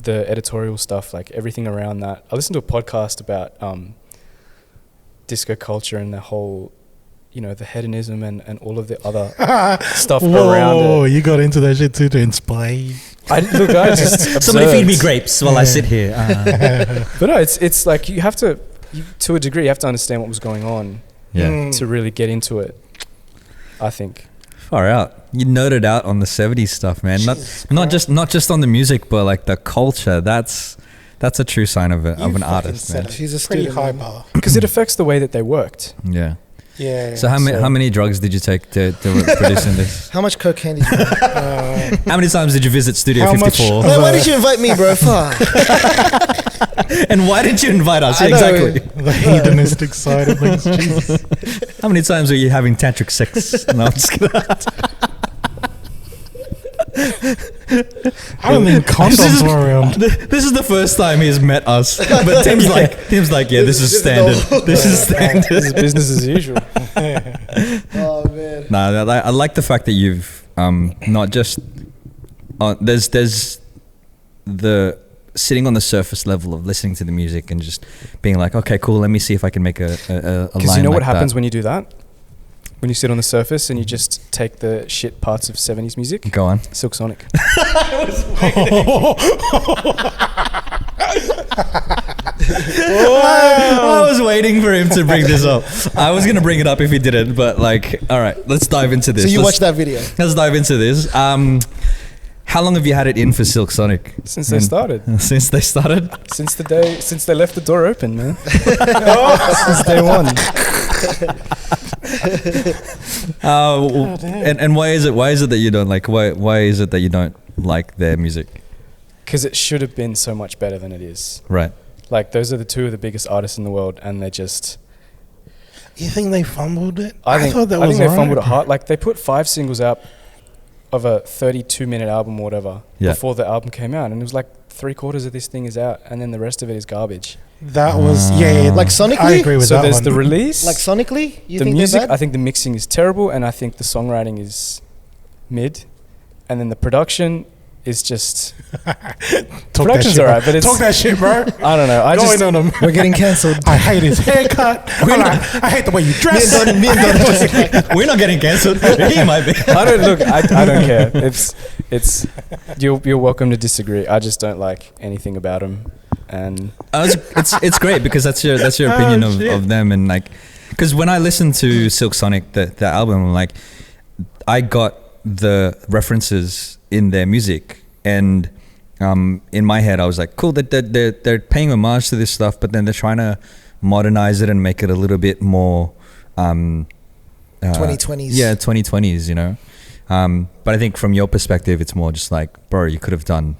editorial stuff, like everything around that. I listened to a podcast about disco culture and the whole, the hedonism and all of the other stuff around Whoa, it. you got into that shit too to inspire you. I just Somebody feed me observed. grapes while I sit here. But no, it's like you have to, to a degree, you have to understand what was going on Yeah. to really get into it. I think. Far out. You nerded out on the 70s stuff, man. Not just on the music, but like the culture. That's a true sign of an artist, man. She's a Pretty student. high man. bar. Because it affects the way that they worked. Yeah. Yeah. So how many drugs did you take to produce in this? How much cocaine did you drink? How many times did you visit Studio How much- 54? Man, why did you invite me, bro? Fuck. And why did you invite us? I know. Exactly. the hedonistic side of things. Jesus. How many times were you having tantric sex? No, I'm just kidding. I don't think condoms were around. This is the first time he's met us. But Tim's like, yeah, this is standard. This is standard. This is business as usual. Oh man. No, I like the fact that you've not just there's the sitting on the surface level of listening to the music and just being like, okay, cool, let me see if I can make a line. Because you know what like happens that. when you do that? When you sit on the surface and you just take the shit parts of 70s music? Go on. Silk Sonic. I was waiting for him to bring this up. I was gonna bring it up if he didn't, but like, all right, let's dive into this. So you let's, watched that video? Let's dive into this. How long have you had it in for Silk Sonic? Since they started. Since they started? Since they left the door open, man. Since day one. And why is it that you don't like? Why is it that you don't like their music? Because it should have been so much better than it is. Right. Like, those are the two of the biggest artists in the world, and they just... You think they fumbled it? I think thought that they was fumbled it alright. hard. Like, they put 5 singles out of a 32-minute album or whatever before the album came out, and it was like 3/4 of this thing is out, and then the rest of it is garbage. That was yeah. Like sonically? I agree with So that there's one. the release, Like sonically? You the think music. they're bad? I think the mixing is terrible, and I think the songwriting is mid, and then the production is just Talk that production's shit, alright, bro. but it's Talk that shit, bro. I don't know. I Going just on them. We're getting cancelled. I hate his haircut. I hate the way you dress. Me and Don We're not getting cancelled. He might be. I don't look. I don't care. It's you're welcome to disagree. I just don't like anything about him, and It's great because that's your opinion of them, and like, because when I listened to Silk Sonic, the album, I'm like, I got the references in their music, and in my head I was like, cool, that they're paying homage to this stuff, but then they're trying to modernize it and make it a little bit more 2020s. Yeah, 2020s, you know. But I think from your perspective, it's more just like, bro, you could have done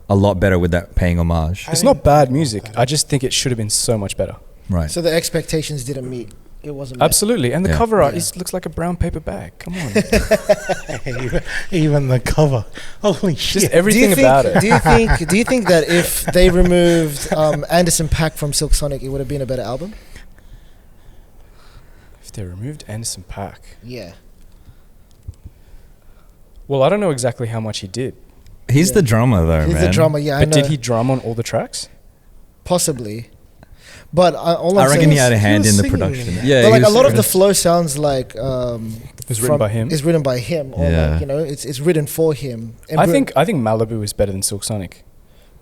a lot better with that paying homage. it's not bad music. I just think it should have been so much better. Right. So the expectations didn't meet. It wasn't met. Absolutely, and the Yeah. cover art Yeah. looks like a brown paper bag. Come on, Even the cover. Holy shit. just everything about it. Do you think that if they removed Anderson .Paak from Silk Sonic, it would have been a better album? If they removed Anderson .Paak, Yeah. well, I don't know exactly how much he did, He's Yeah. the drummer though, He's man. the drummer, yeah. I but know. did he drum on all the tracks? Possibly. But all I I'm reckon saying he is, had a hand was in the singing. production. But Yeah, but he like a was- lot of the flow sounds like It was written by him. Is written by him, or Yeah. like, you know, it's written for him. And I think Malibu is better than Silk Sonic.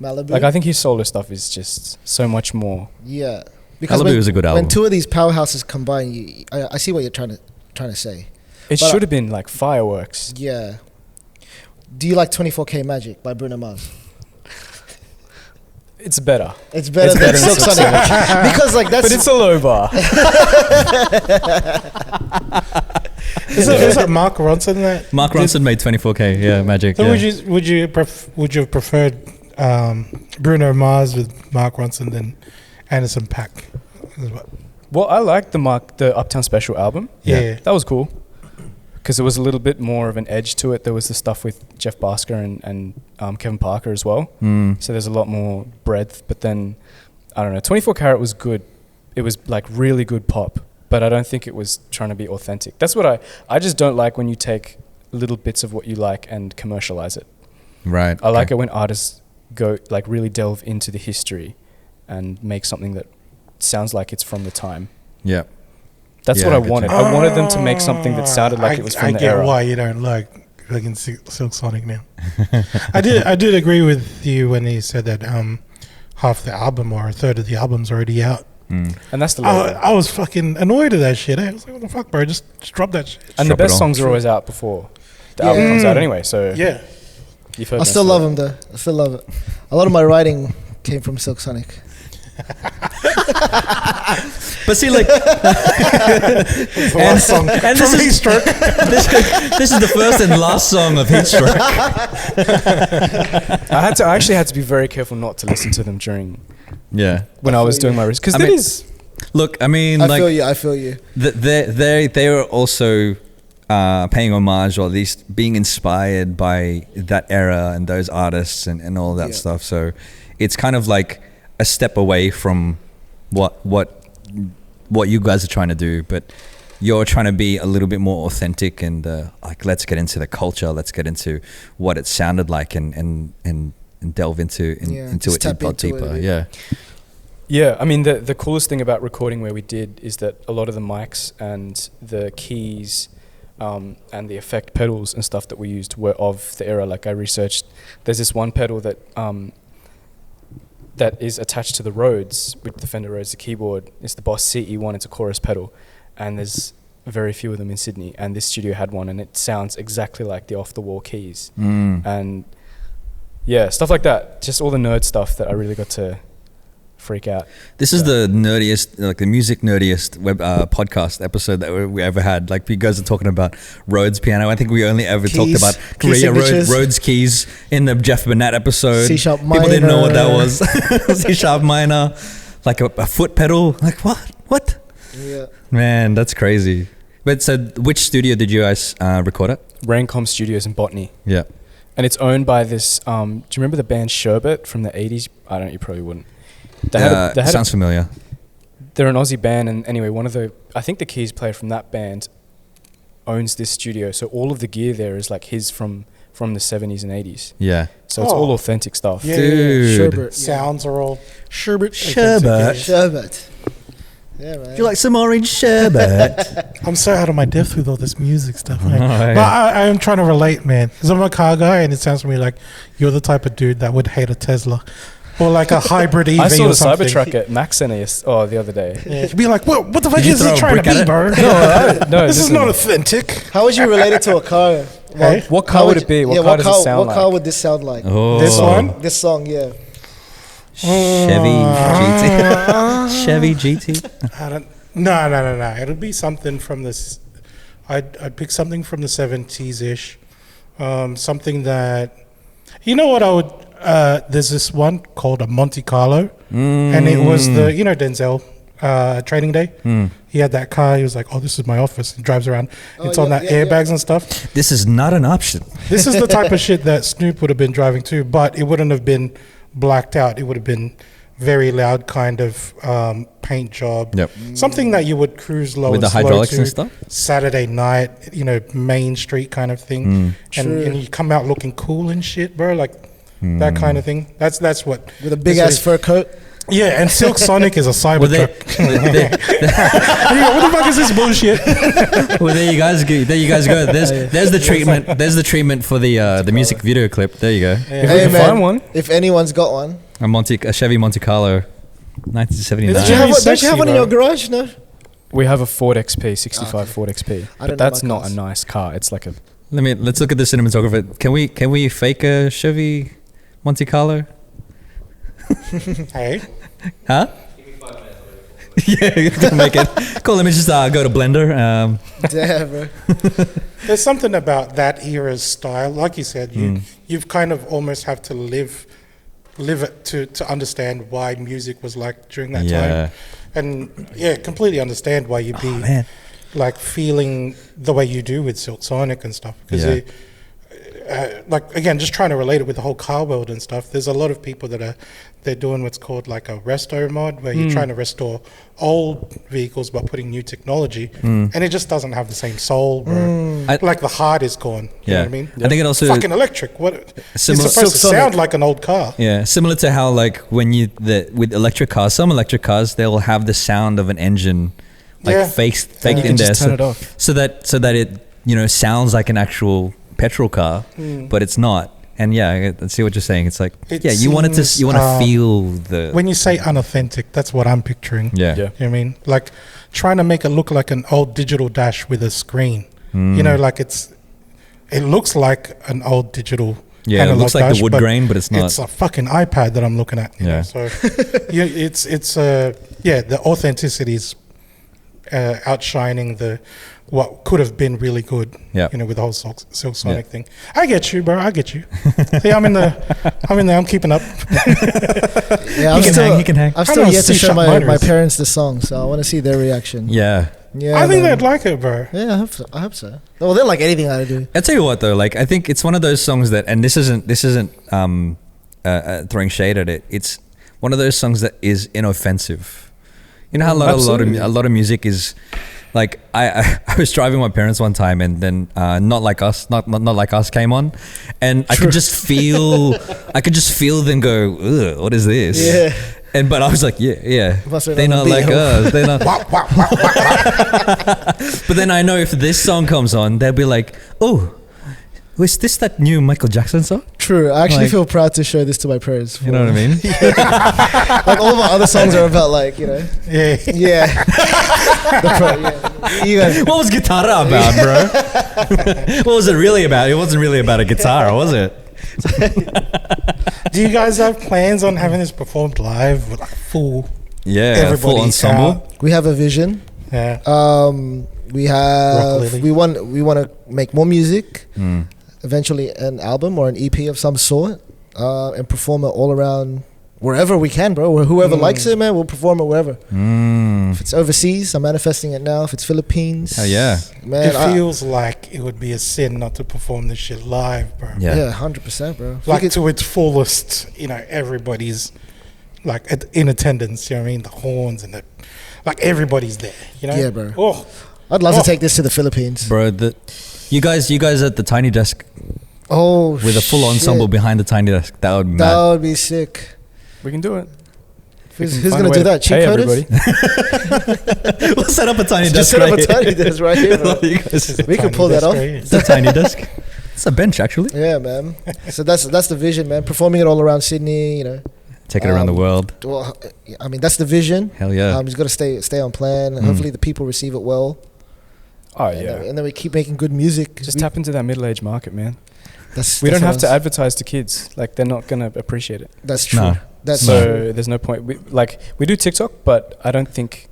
Malibu. Like, I think his solo stuff is just so much more. Yeah, because Malibu was a good album. when two of these powerhouses combine, I see what you're trying to say. It But should have been like fireworks. Yeah. Do you like 24K Magic by Bruno Mars? It's better, It's better It's than better than Silk Sonic because like that's but it's a low bar. Is that Mark Ronson that? Mark Ronson made 24K. Yeah, Magic. So Yeah. would you have preferred Bruno Mars with Mark Ronson than Anderson .Paak? Well, I liked the Uptown Special album. Yeah. That was cool because it was a little bit more of an edge to it. There was the stuff with Jeff Bhasker and Kevin Parker as well. So there's a lot more breadth. But then, I don't know, 24 Karat was good. It was like really good pop, but I don't think it was trying to be authentic. That's what I just don't like when you take little bits of what you like and commercialize it. Right. I like it when artists go like really delve into the history and make something that sounds like it's from the time. Yeah. That's Yeah, what I I get wanted. you. I wanted them to make something that sounded like it was from I the get era. why you don't like fucking Silk Sonic now. I did agree with you when he said that half the album or a third of the album's already out. And that's the logo. I was fucking annoyed at that shit. I was like, what the fuck, bro? Just drop that shit. And the Drop it best on. songs are always out before the album comes out anyway. So Yeah. you've heard I still love him though. I still love it. A lot of my writing came from Silk Sonic. But see, like, It's the last song and from this is- Heatstroke. this is the first and last song of Heatstroke. I actually had to be very careful not to listen to them during Yeah. when I was doing my research because I it mean, is. Look, I mean, I like, feel you. they were also paying homage, or at least being inspired by that era and those artists and all that Yeah. stuff. So it's kind of like a step away from what you guys are trying to do, but you're trying to be a little bit more authentic and like, let's get into the culture, let's get into what it sounded like and delve into just it tap a lot into it a deeper. bit. Yeah. Yeah, I mean the coolest thing about recording where we did is that a lot of the mics and the keys and the effect pedals and stuff that we used were of the era. Like I researched, there's this one pedal that that is attached to the Rhodes, with the Fender Rhodes, the keyboard. It's the Boss CE1. It's a chorus pedal, and there's very few of them in Sydney. And this studio had one, and it sounds exactly like the off-the-wall keys. And yeah, stuff like that. Just all the nerd stuff that I really got to freak out. This is the nerdiest, like the music nerdiest web podcast episode that we ever had. Like, you guys are talking about Rhodes piano. I think we only ever talked Keys, about key signatures. Rhodes keys in the Jeff Burnett episode. C-sharp People didn't know what that minor. was. C-sharp minor, like a foot pedal. Like, what? Yeah. Man, that's crazy. But so, which studio did you guys record at? Raincom Studios in Botany. Yeah. And it's owned by this. Do you remember the band Sherbet from the 80s? I don't know, you probably wouldn't. They had Sounds familiar. they're an Aussie band, and anyway, I think the keys player from that band owns this studio. So all of the gear there is like his from the 70s and 80s. Yeah. So it's all authentic stuff. Yeah. Dude. Sherbet. Sounds are all Sherbet. Sherbet. Yeah, man. Do you like some orange sherbet? I'm so out of my depth with all this music stuff. Oh, Like. yeah. But I am trying to relate, man. Because I'm a car guy, and it sounds to me like you're the type of dude that would hate a Tesla. Or like a hybrid EV I saw or the something. Cybertruck at Mac Center the other day. Yeah, you'd be like, what the fuck you is throw this a trying to brick at be, it? bro? No, This is listen. not authentic. How would you relate it to a car? Hey? What car would it be? What car does it sound What car like? would this sound like? Oh. This one? This song, yeah. Chevy GT. Chevy GT. I don't. No. It'll be something from this. I'd pick something from the 70s ish. Something that, you know what I would. There's this one called a Monte Carlo, and it was the Denzel Training Day. He had that car. He was like, "Oh, this is my office." He drives around. It's on that airbags and stuff. This is not an option. This is the type of shit that Snoop would have been driving too, but it wouldn't have been blacked out. It would have been very loud kind of paint job. Yep. Something that you would cruise low With the and slow hydraulics to, and stuff? Saturday night, Main Street kind of thing. And you come out looking cool and shit, bro. Like that kind of thing. That's what. With a big ass fur coat. Yeah, and Silk Sonic is a cyber Well, truck. What the fuck is this bullshit? well, there you guys go. There's the treatment. There's the treatment for the music video clip. There you go. If we Hey, can man. find one. If anyone's got one. A Chevy Monte Carlo, 1979. It's Don't you have, Very don't you have sexy, one in bro. your garage? No? We have a Ford XP, 65 Ford XP. I don't But know that's my not cars. a nice car. It's like a... Let's look at the cinematographer. Can we fake a Chevy Monte Carlo? Hey, Huh? Yeah, gonna make it. Cool. Let me just go to Blender. Damn, bro. there's something about that era's style. Like you said, you've kind of almost have to live it to understand why music was like during that Yeah. time. And yeah, completely understand why you'd be Man. like feeling the way you do with Silk Sonic and stuff. Because Yeah. like again, just trying to relate it with the whole car world and stuff. There's a lot of people they're doing what's called like a resto mod, where you're trying to restore old vehicles by putting new technology, and it just doesn't have the same soul, bro. Like the heart is gone. You know what I mean? I think it also Fucking electric. What? It's Similar- supposed to Silk Sonic. sound like an old car. Yeah, similar to how like when with electric cars, some electric cars they'll have the sound of an engine, like Yeah. faked you in can there, just turn it off. so that it sounds like an actual petrol car, but it's not. And yeah, I see what you're saying. It's like, It you want to seems, feel the. When you say unauthentic, that's what I'm picturing. Yeah. Yeah. You know what I mean? Like trying to make it look like an old digital dash with a screen. You know, like it looks like an old digital. Yeah, it analog looks like dash, the wood but grain, but it's not. It's a fucking iPad that I'm looking at. You Yeah. know? So yeah, it's the authenticity is outshining the what could have been really good. Yeah. You know, with the whole Silk Sonic thing. I get you, bro. I get you. See, I'm in there. I'm keeping up. Yeah, He can hang. I'm I still know yet to show C-sharp my minors. parents the song, so I want to see their reaction. Yeah. Yeah, I think man. they'd like it, bro. Yeah, I hope so. Well, they like anything I do. I'll tell you what though, like I think it's one of those songs that, and this isn't throwing shade at it. It's one of those songs that is inoffensive. You know how a lot of music is like I was driving my parents one time and then not like us came on, and I could just feel them go, ugh, what is this? Yeah. But I was like, yeah, Must have they're been not on like the us. They're not. But then I know if this song comes on, they'll be like, oh, was this that new Michael Jackson song? True. I actually Like- feel proud to show this to my parents. You know what I mean? Like all my other songs are about like, you know. Yeah. Yeah. You guys, What was Guitarra about, bro? What was it really about? It wasn't really about a guitar, was it? Do you guys have plans on having this performed live with like full? Yeah, Everybody full ensemble. we have a vision. Yeah. We have Lily. we want to make more music. Mm. Eventually an album or an EP of some sort, and perform it all around wherever we can, bro. Or whoever likes it, man, we'll perform it wherever. Mm. If it's overseas, I'm manifesting it now. If it's Philippines, Hell yeah. man, It feels like it would be a sin not to perform this shit live, bro. Yeah. 100%, bro. If we Like could- to its fullest, you know, everybody's like in attendance, you know what I mean? The horns and like everybody's there, you know? Yeah, bro. Oh, I'd love Oh. to take this to the Philippines. Bro, you guys at the tiny desk Oh, with a full ensemble shit. behind the tiny desk. That would be That mad. would be sick. We can do it. Who's We can going find to a do way that? pay Cheatcoders? everybody. We'll set up a tiny Just desk set up right a tiny here. desk right here, bro. You guys- it's a We could tiny pull that desk off. right here. It's a tiny desk. It's a bench, actually. Yeah, man. So that's the vision, man. Performing it all around Sydney, you know. Take it around the world. Well, I mean, that's the vision. Hell yeah. He's got to stay on plan. And hopefully the people receive it well. Oh And, yeah. and then we keep making good music. Just tap into that middle-aged market, man. That's, We that's don't what have to I was- advertise to kids. Like they're not gonna appreciate it. That's true. No. That's So true. there's no point. We do TikTok, but I don't think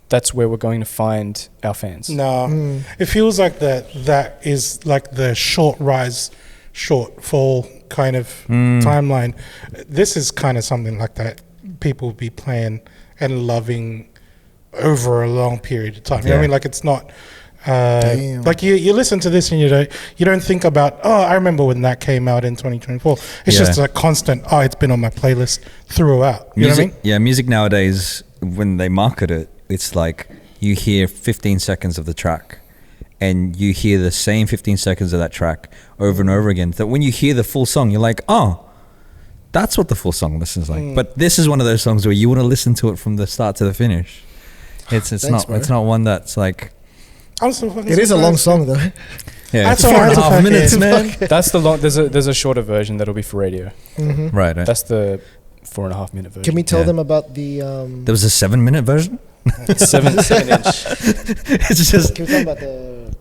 that's where we're going to find our fans. No, Mm. it feels like that is like the short rise, short fall kind of timeline. This is kind of something like that people will be playing and loving over a long period of time. You know what I Yeah. mean? Like it's not Damn. like you listen to this and you don't think about, oh, I remember when that came out in 2024. It's Yeah. just a constant, oh, it's been on my playlist throughout. You know what I mean? Yeah, music nowadays, when they market it, it's like you hear 15 seconds of the track and you hear the same 15 seconds of that track over and over again. That when you hear the full song, you're like, oh, that's what the full song listens like. But this is one of those songs where you want to listen to it from the start to the finish. It's Thanks, not bro. it's not one that's like, I'm so fucking It is a long surprised. song, though. yeah, That's it's all 4.5 right to minutes, fucking- man. That's the long. There's a shorter version that'll be for radio. Mm-hmm. Right. That's the 4.5 minute version. Can we tell Yeah. them about the? There was a 7-minute version. 7 inch? It's just Can we talk about the?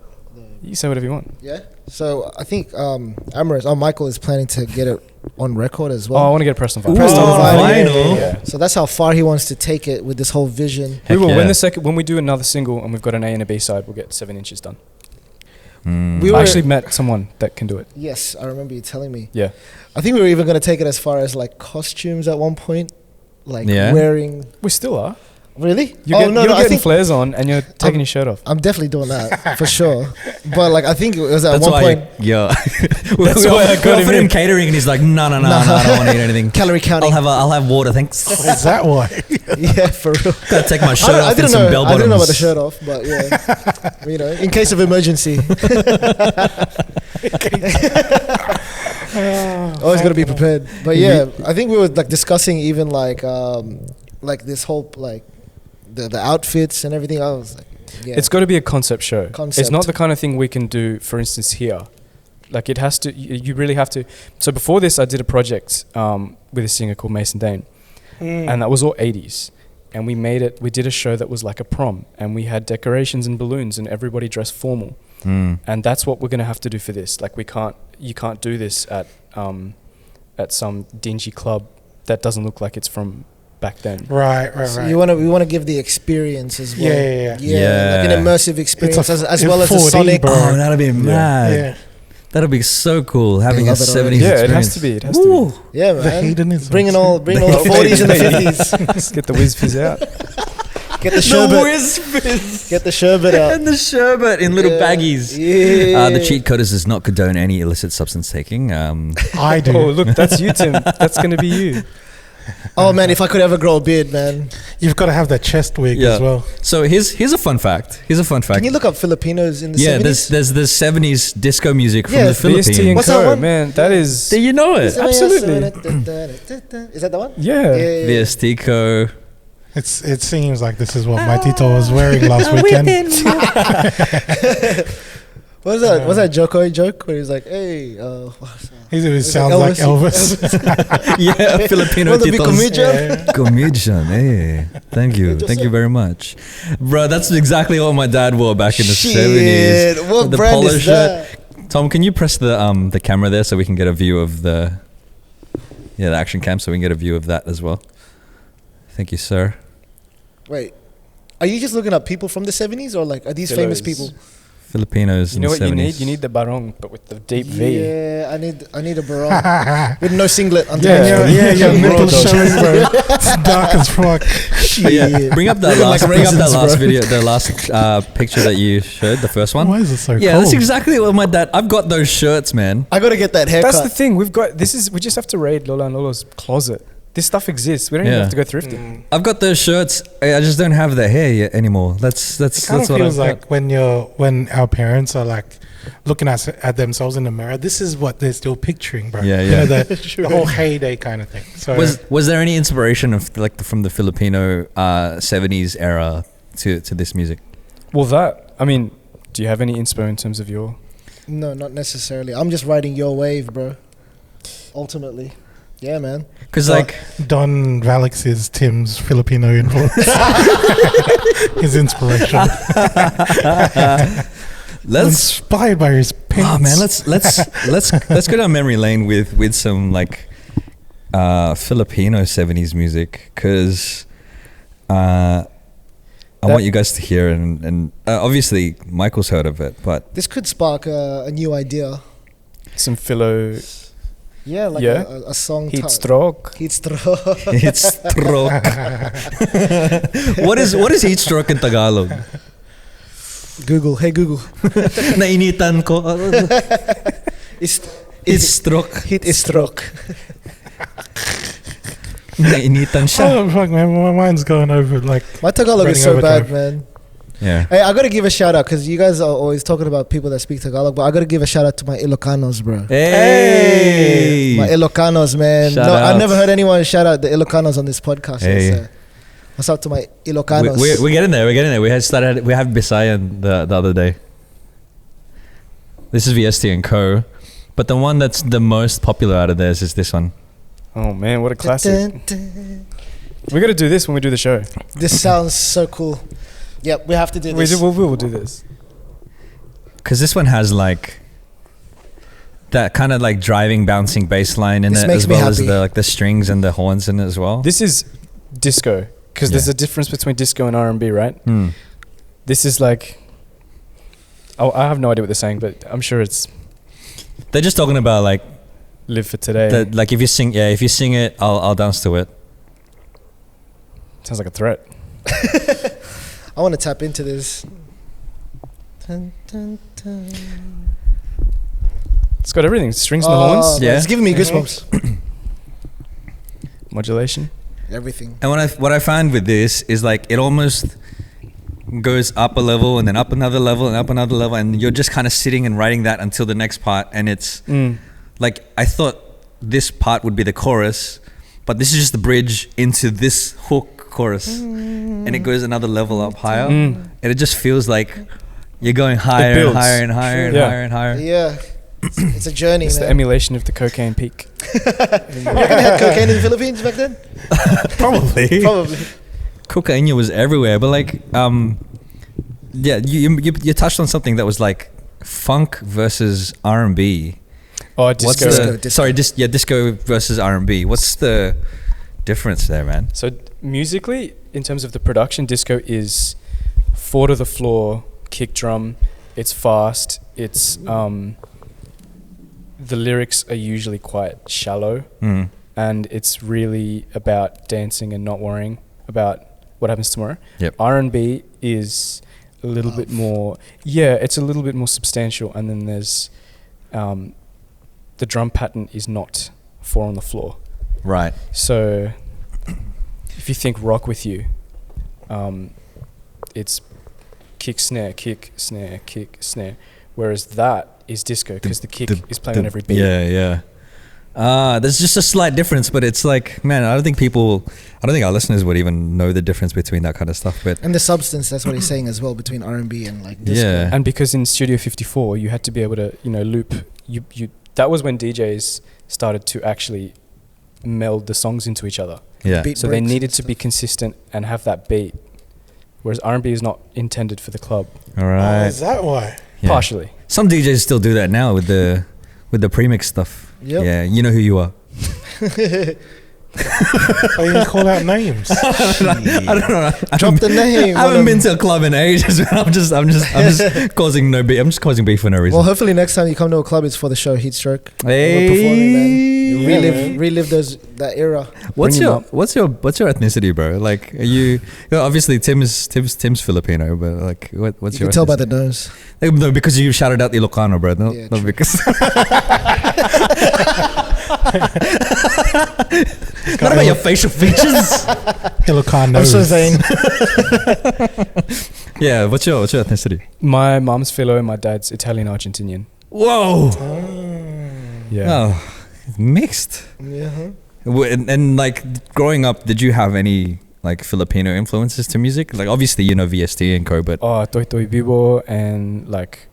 You say whatever you want. Yeah. So I think Amorist, Michael is planning to get it on record as Oh, I well. want to get a pressed on vinyl. Pressed on vinyl. Yeah. So that's how far he wants to take it with this whole vision. We will. yeah. When we do another single and we've got an A and a B side, we'll get 7 inches done. We I were actually met someone that can do it. yes, I remember you telling me. Yeah. I think we were even going to take it as far as like costumes at one point, like Yeah. wearing. We still are. Really? You're I getting think flares on and you're taking your shirt off. I'm definitely doing that for sure. But like I think it was at that's one why, point yeah. That's we why I got him offered him in. catering, and he's like, no, I don't want to eat anything. calorie counting. I'll have water, thanks. Is that why? Yeah, for real. Gotta take my shirt I off and didn't some know. bell I bottoms. didn't know about the shirt off, but yeah, you know, in case of emergency. Always gotta be prepared. But yeah, I think we were like discussing even like this whole like the outfits and everything. I was like, yeah, It's got to be a concept show. Concept. It's not the kind of thing we can do, for instance, here, Like it has to. You really have to. So before this, I did a project with a singer called Mason Dane, and that was all 80s. And we made it. We did a show that was like a prom, and we had decorations and balloons, and everybody dressed formal. And that's what we're gonna have to do for this. Like you can't do this at some dingy club that doesn't look like it's from back then. Right. So we want to give the experience as well. Yeah. Like an immersive experience as well as a 4D, sonic. bro. Oh, that'd be mad. Yeah. That'd be so cool having a love it 70s already. Yeah, experience. it has to be. It has to be. Yeah, The man. hedonism. Bring all the 40s and the 50s. Let's get the whiz fizz out. Get the The sherbet. whiz fizz. Get the sherbet out. And the sherbet in little baggies. Yeah. The Cheatcoders does not condone any illicit substance taking. I do. Oh, look, that's you, Tim. That's going to be you. Oh man, if I could ever grow a beard, man. You've got to have that chest wig as well. So here's a fun fact. Can you look up Filipinos in the 70s? there's the 70s disco music from Yeah, the VST Philippines. VST and What's that Co, one? man. That is... Do you know it? Absolutely. Is that the one? Yeah. VST Co. It seems like this is what my Tito was wearing last weekend. What was that? Was that Joko joke where he was like, "Hey, It sounds like Elvis. Yeah, Filipino want to be titos. comedian?" Comedian, hey. Thank you very much. Bro, that's exactly what my dad wore back in the 70s. Shit, what The brand polo is shirt. that? Tom, can you press the camera there so we can get a view of the action cam so we can get a view of that as well? Thank you, sir. Wait, are you just looking up people from the 70s or like are these famous Philos. people? Filipinos You know in what the you 70s. need? You need the barong, but with the deep V. Yeah, I need a barong with no singlet under Yeah. the Your Yeah. nipples showing, bro. It's dark as fuck. Yeah, bring up that Looking last, like raisins, bro. video, the last picture that you showed, the first one. Why is it so Yeah, cold? that's exactly what my dad. I've got those shirts, man. I gotta get that haircut. That's the thing. We just have to raid Lola and Lolo's closet. This stuff exists. We don't even Yeah. have to go thrifting. I've got those shirts. I just don't have the hair yet anymore. That's It kind what of feels I've like when our parents are like looking at themselves in the mirror. This is what they're still picturing, bro. Yeah, You yeah. know, the whole heyday kind of thing. So Was there any inspiration of from the Filipino 70s era to this music? Well, I mean, do you have any inspo in terms of your... No, not necessarily. I'm just riding your wave, bro. Ultimately. Yeah, man. Because like Don Valix is Tim's Filipino influence. His inspiration. Inspired by his pants. Oh man, let's go down memory lane with some like Filipino 70s music because I want you guys to hear and obviously Michael's heard of it, but This could spark a new idea. Some philo... Yeah, like Yeah. a song. Heatstroke. Heatstroke. Heatstroke. What is heatstroke in Tagalog? Google. Hey Google. Nainitan ko. Heatstroke. Heat is stroke. Nainitan siya. Oh fuck, man, my mind's going over like. My Tagalog is Running so bad, overdrive. man. Yeah. Hey, I gotta give a shout out because you guys are always talking about people that speak Tagalog, but I gotta give a shout out to my Ilocanos, bro. Hey. My Ilocanos, man. Shout no, out. I've never heard anyone shout out the Ilocanos on this podcast. Hey. So, what's up to my Ilocanos? We're getting there. We're getting there. We have Bisayan the other day. This is VST and Co. But the one that's the most popular out of theirs is this one. Oh, man, what a classic. We got to do this when we do the show. This sounds so cool. Yep, we have to do this. We will do this. Because this one has like that kind of like driving, bouncing bass line in This it, makes as me well as happy. the strings and the horns in it as well. This is disco because there's Yeah. a difference between disco and R&B, right? Hmm. This is like... Oh, I have no idea what they're saying, but I'm sure it's They're just talking about like live for today. like if you sing it, I'll dance to it. Sounds like a threat. I want to tap into this. Dun, dun, dun. It's got everything. Strings and the Oh, horns. man, Yeah. It's giving me goosebumps. Modulation. Everything. And what I find with this is like it almost goes up a level and then up another level and up another level, and you're just kind of sitting and writing that until the next part. And it's like I thought this part would be the chorus, but this is just the bridge into this hook chorus, and it goes another level up higher, and it just feels like you're going higher and builds. higher and higher and Yeah. higher and higher. Yeah. It's a journey, It's the man. emulation of the cocaine peak. You reckon they had cocaine in the Philippines back then? Probably. Probably. Cocaine was everywhere, but like, yeah, you touched on something that was like funk versus R&B. Oh, disco. Disco versus R&B. What's the difference there, man? So musically, in terms of the production, disco is 4 to the floor, kick drum. It's fast. It's the lyrics are usually quite shallow, and it's really about dancing and not worrying about what happens tomorrow. Yep. R&B is a little bit more. Yeah, it's a little bit more substantial, and then there's the drum pattern is not 4 on the floor. Right. So if you think rock with you, it's kick, snare, kick, snare, kick, snare. Whereas that is disco because the kick is playing on every beat. Yeah. There's just a slight difference, but it's like, man, I don't think our listeners would even know the difference between that kind of stuff. But And the substance, that's what he's saying as well, between R&B and like disco. Yeah. And because in Studio 54, you had to be able to, loop. That was when DJs started to actually meld the songs into each other. yeah, Beat So they breaks needed and to be stuff. consistent and have that beat. Whereas R&B is not intended for the club. all Oh, right. is that why? Yeah. Partially. Some DJs still do that now with the premix stuff. Yep. Yeah, you know who you are. Why you call out names? I don't know. Drop the name. I haven't been to a club in ages. I'm just causing no beef. I'm just causing beef for no reason. Well, hopefully next time you come to a club, it's for the show Heatstroke. Hey. We're performing, man. Yeah, Relive that era. What's Bring him your up. what's your ethnicity, bro? Like, are you obviously Tim's Filipino, but like, what's You your can tell by the ethnicity? nose. Like, no, because you shouted out Ilocano, bro. Yeah, Not true. because. Not about your facial features. Ilocano. I'm so vain. Yeah, what's your ethnicity? My mom's Philo and my dad's Italian Argentinian. Whoa. Yeah. Oh, mixed. Yeah. And like growing up, did you have any like Filipino influences to music? Like obviously you know VST and co, but Oh, Toy Toy Bibo and like,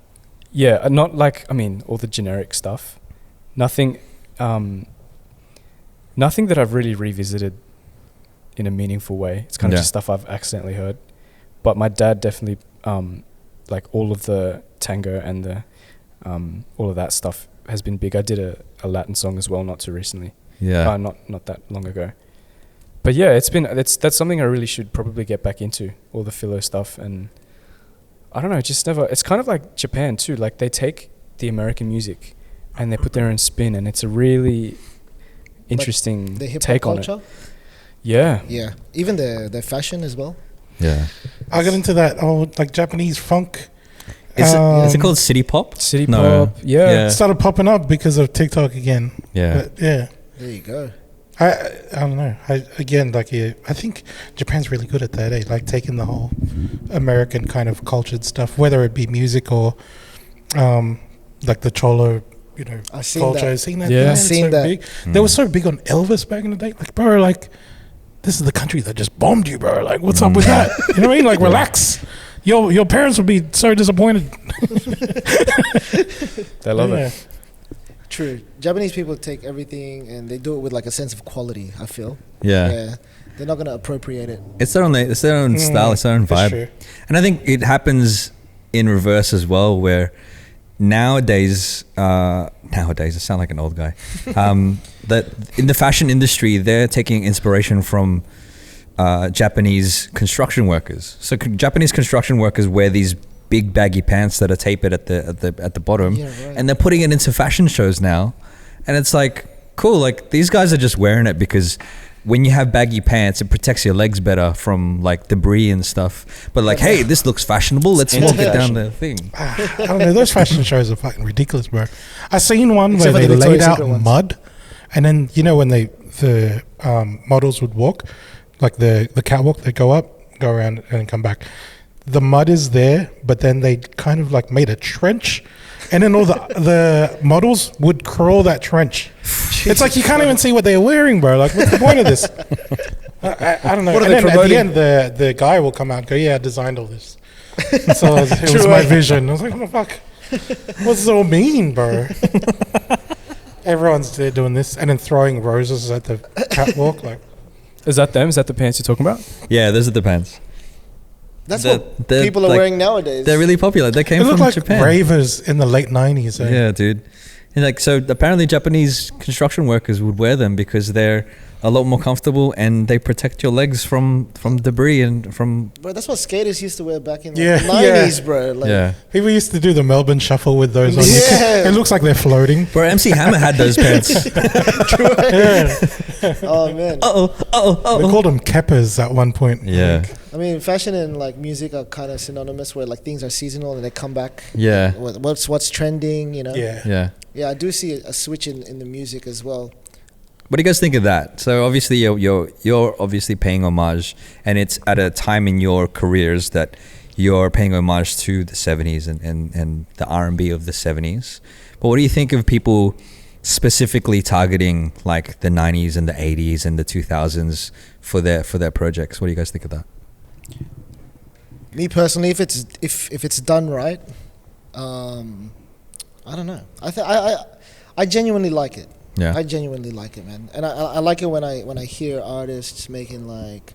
yeah, not like, I mean, all the generic stuff. Nothing that I've really revisited in a meaningful way. It's kind of Yeah. just stuff I've accidentally heard. But my dad definitely, like all of the tango and the, all of that stuff has been big. I did a Latin song as well, not too recently. yeah. Not that long ago. But yeah, that's something I really should probably get back into, all the philo stuff. And I don't know, it's kind of like Japan too. Like they take the American music and they put their own spin, and it's a really interesting The hip hop take on culture. it. Yeah. Yeah. Even the fashion as well. Yeah. I got into that like Japanese funk. Is it Um, called city pop? City No. pop. Yeah. Yeah. It started popping up because of TikTok again. Yeah. But yeah. There you go. I don't know. I think Japan's really good at that. Like taking the whole American kind of cultured stuff, whether it be music or like the cholo, I've seen culture. that. I've seen that. Yeah. man. I've It's seen so that. big. Mm. They were so big on Elvis back in the day. Like, bro, like this is the country that just bombed you, bro. Like, what's up with that? You know what I mean? Like, relax. Your parents would be so disappointed. They love Yeah. it. True. Japanese people take everything and they do it with like a sense of quality, I feel. Yeah. They're not going to appropriate it. It's their own style, it's their own That's vibe. true. And I think it happens in reverse as well, where nowadays, I sound like an old guy, that in the fashion industry, they're taking inspiration from Japanese construction workers. So Japanese construction workers wear these big baggy pants that are tapered at the bottom, Yeah, right. and they're putting it into fashion shows now. And it's like, cool, like these guys are just wearing it because when you have baggy pants, it protects your legs better from like debris and stuff. But like, hey, this looks fashionable. Let's It's walk it down fashion. the thing. I don't know. Those fashion shows are fucking ridiculous, bro. I seen one Except where for they the laid Victoria's out Secret ones. mud, and then when the models would walk, like the catwalk, they go around, and come back. The mud is there, but then they kind of like made a trench, and then all the models would crawl that trench. It's like you can't even see what they're wearing, bro. Like, what's the point of this? I don't know. What are And they then at promoting? the end, the guy will come out and go, "Yeah, I designed all this." So it was my vision. I was like, "What the fuck?" What's it all mean, bro? Everyone's there doing this and then throwing roses at the catwalk. Like, Is that them? Is that the pants you're talking about? Yeah, those are the pants. That's The- what the, people are like, wearing nowadays. They're really popular. They came it looked from like Japan. ravers in the late 90s. Eh? Yeah, dude. And like, so apparently Japanese construction workers would wear them because they're a lot more comfortable and they protect your legs from debris and from Bro, that's what skaters used to wear back in Yeah, the 90s, bro. Like, yeah. People used to do the Melbourne Shuffle with those on. Yeah. It looks like they're floating. Bro, MC Hammer had those pants. Yeah. Oh, man. They called them keppers at one point. Yeah. I mean, fashion and like music are kind of synonymous, where like things are seasonal and they come back. Yeah. What's trending, you know? Yeah. Yeah. Yeah, I do see a switch in the music as well. What do you guys think of that? So obviously you're obviously paying homage, and it's at a time in your careers that you're paying homage to the 70s and the R&B of the 70s. But what do you think of people specifically targeting like the 90s and the 80s and the 2000s for their projects? What do you guys think of that? Me personally, if it's done right, I don't know. I genuinely like it. Yeah. I genuinely like it, man, and I like it when I hear artists making like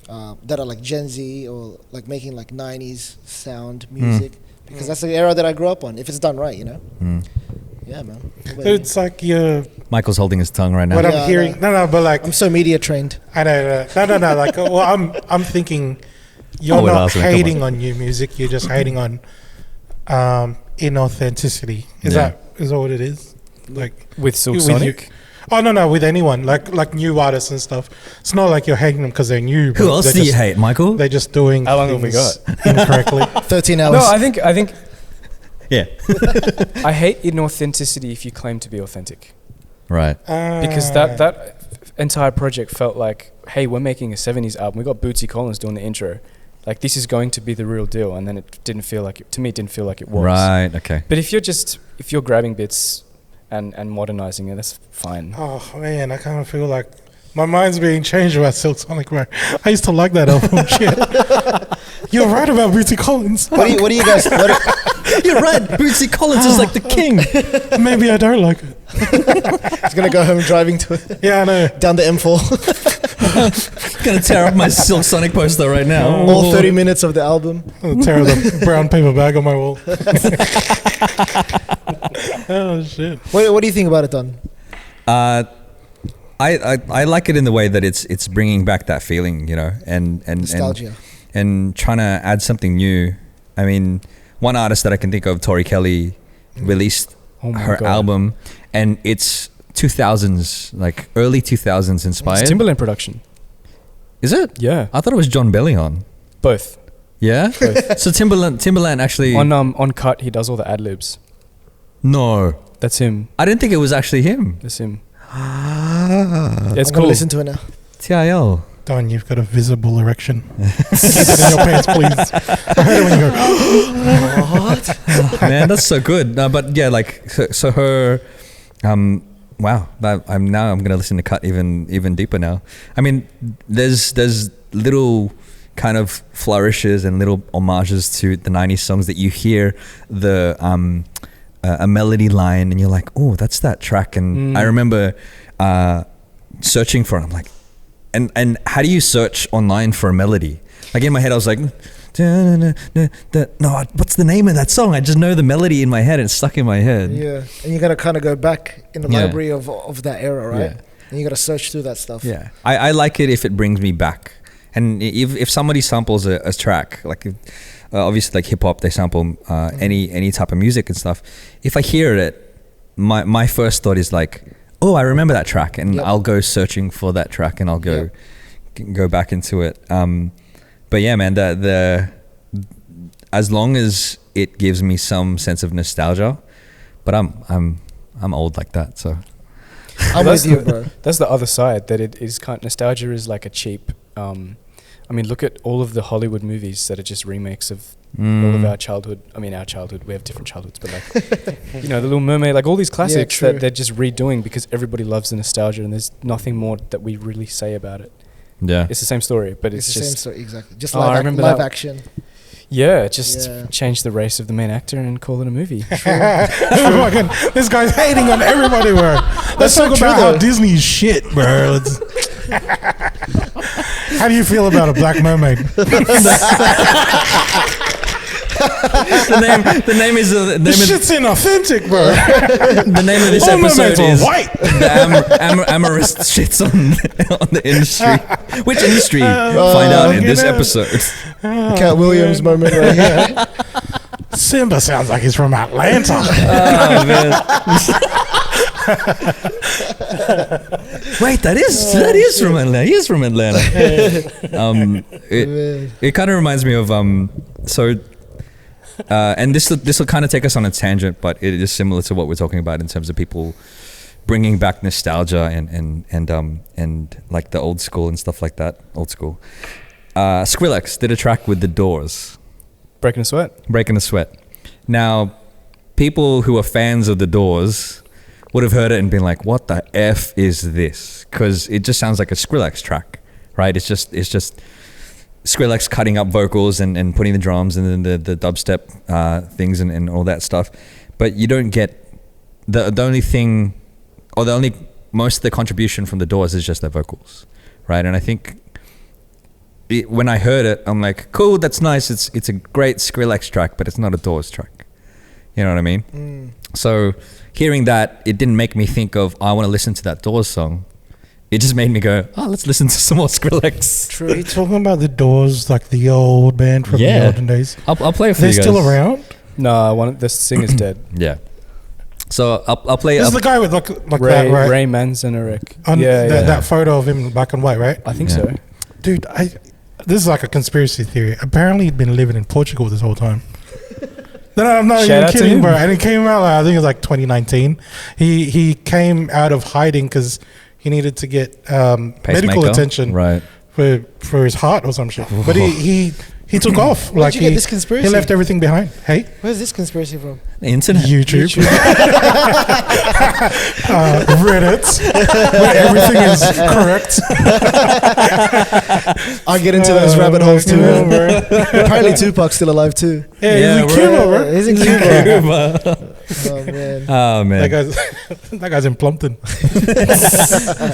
that are like Gen Z or like making like 90s sound music, because that's the era that I grew up on. If it's done right, you know. Yeah, man. What about you? It's like you're. Michael's holding his tongue right now. What Yeah, I'm hearing. No, but like. I'm so media trained. I know. No. Like, well, I'm thinking you're Oh, well, not Austin, come hating on new music. You're just hating on inauthenticity. Is that what it is? Like With Silk with Sonic? Oh no, with anyone like new artists and stuff. It's not like you're hating them because they're new. Who but else they're do you just- hate, Michael? They're just doing. How long have we things incorrectly? 13 hours. No, I think Yeah. I hate inauthenticity if you claim to be authentic. Right. Because that entire project felt like, hey, we're making a 70s album. We got Bootsy Collins doing the intro. Like, this is going to be the real deal. And then it didn't feel like it, to me, it didn't feel like it was. Right. Okay. But if you're grabbing bits and modernizing it, that's fine. Oh man, I kind of feel like my mind's being changed about Silk Sonic, bro. I used to like that album. Shit. You're right about Bootsy Collins. what do you guys? You're right. Bootsy Collins is like the king. Maybe I don't like it. He's gonna go home driving to Yeah, I know. down the M4. Gonna tear up my Silk Sonic poster right now. All 30 minutes of the album. I'll tear the brown paper bag on my wall. Oh shit. What do you think about it, Don? I like it in the way that it's bringing back that feeling, you know, and Nostalgia. and trying to add something new. I mean, one artist that I can think of, Tori Kelly, released Oh my her God. album, and it's 2000s, like early 2000s inspired. It's Timbaland production. Is it? Yeah. I thought it was John Bellion. Both. Yeah. So Timbaland actually. On Cut, he does all the ad-libs. No, That's him. I didn't think it was actually him. That's him. Ah, It's I'm cool. gonna listen to it now. TIL. Don, you've got a visible erection. Keep it in your pants, please. I heard it when you go. Man, that's so good. No, but yeah, like so her, wow. I'm gonna listen to Cut even deeper now. I mean, there's little kind of flourishes and little homages to the 90s songs that you hear the a melody line and you're like, oh, that's that track. And I remember searching for it. I'm like, and how do you search online for a melody? Like in my head, I was like, no, what's the name of that song? I just know the melody in my head. It's stuck in my head. Yeah, and you gotta kind of go back in the Yeah. library of that era, right? Yeah. And you gotta search through that stuff. Yeah, I like it if it brings me back. And if somebody samples a track, like obviously like hip hop, they sample any type of music and stuff. If I hear it, my first thought is like, oh, I remember that track, and Yep. I'll go searching for that track, and I'll go back into it. But yeah, man, the as long as it gives me some sense of nostalgia, but I'm old like that, so I'm That's with you, bro. That's the other side, that it is kind of, nostalgia is like a cheap, I mean, look at all of the Hollywood movies that are just remakes of all of our childhood. I mean, our childhood, we have different childhoods, but like, you know, The Little Mermaid, like all these classics true. that they're just redoing because everybody loves the nostalgia and there's nothing more that we really say about it. yeah. It's the same story, but It's it's the same just, story, exactly. Just Oh, I live, remember live that. action. Yeah, just Yeah. change the race of the main actor and call it a movie. Fucking, this guy's hating on everybody, bro. Let's so talk true, about how though. Disney is shit, bro. How do you feel about a black mermaid? The name is This shit's inauthentic, bro. the name of this All episode mermaids are is white. the Amorist shits on the industry. Which industry? Find out in this episode. Cat Williams moment right here. Simba sounds like he's from Atlanta. Oh, man. Wait, that is from Atlanta. He is from Atlanta. It kind of reminds me of and this will kind of take us on a tangent, but it is similar to what we're talking about in terms of people bringing back nostalgia and like the old school and stuff like that. Old school. Skrillex did a track with The Doors, Breaking a Sweat. Breaking the Sweat. Now, people who are fans of The Doors would have heard it and been like, "What the f is this?" Because it just sounds like a Skrillex track, right? It's just Skrillex cutting up vocals and putting the drums and then the dubstep things and all that stuff. But you don't get the only thing, or the only most of the contribution from The Doors is just their vocals, right? And I think when I heard it, I'm like, cool, that's nice. It's a great Skrillex track, but it's not a Doors track. You know what I mean? So hearing that, it didn't make me think of, I want to listen to that Doors song. It just made me go, let's listen to some more Skrillex. True. Are you talking about the Doors, like the old band from the olden days? I'll play it for They're you guys. still around? No, the singer's dead. Yeah. So I'll play. This is the guy with like that, Ray, right? Ray Manzarek. On Yeah, that photo of him in black and white, right? I think Yeah. so. Dude, this is like a conspiracy theory. Apparently, he'd been living in Portugal this whole time. No, I'm not Shout even out to kidding, him. bro. And it came out, I think it was like 2019. He came out of hiding because he needed to get medical Pacemaker? attention Right. for his heart or some shit. But he took off. Where'd Like you get this conspiracy? he left everything behind. Hey, Where's this conspiracy from? The internet. YouTube. Reddit, where everything is correct. I get into those rabbit holes too. Yeah, Man. Apparently Tupac's still alive too. Yeah, he's in Cuba, bro. He's in Cuba. Oh man. Oh man. That guy's in Plumpton.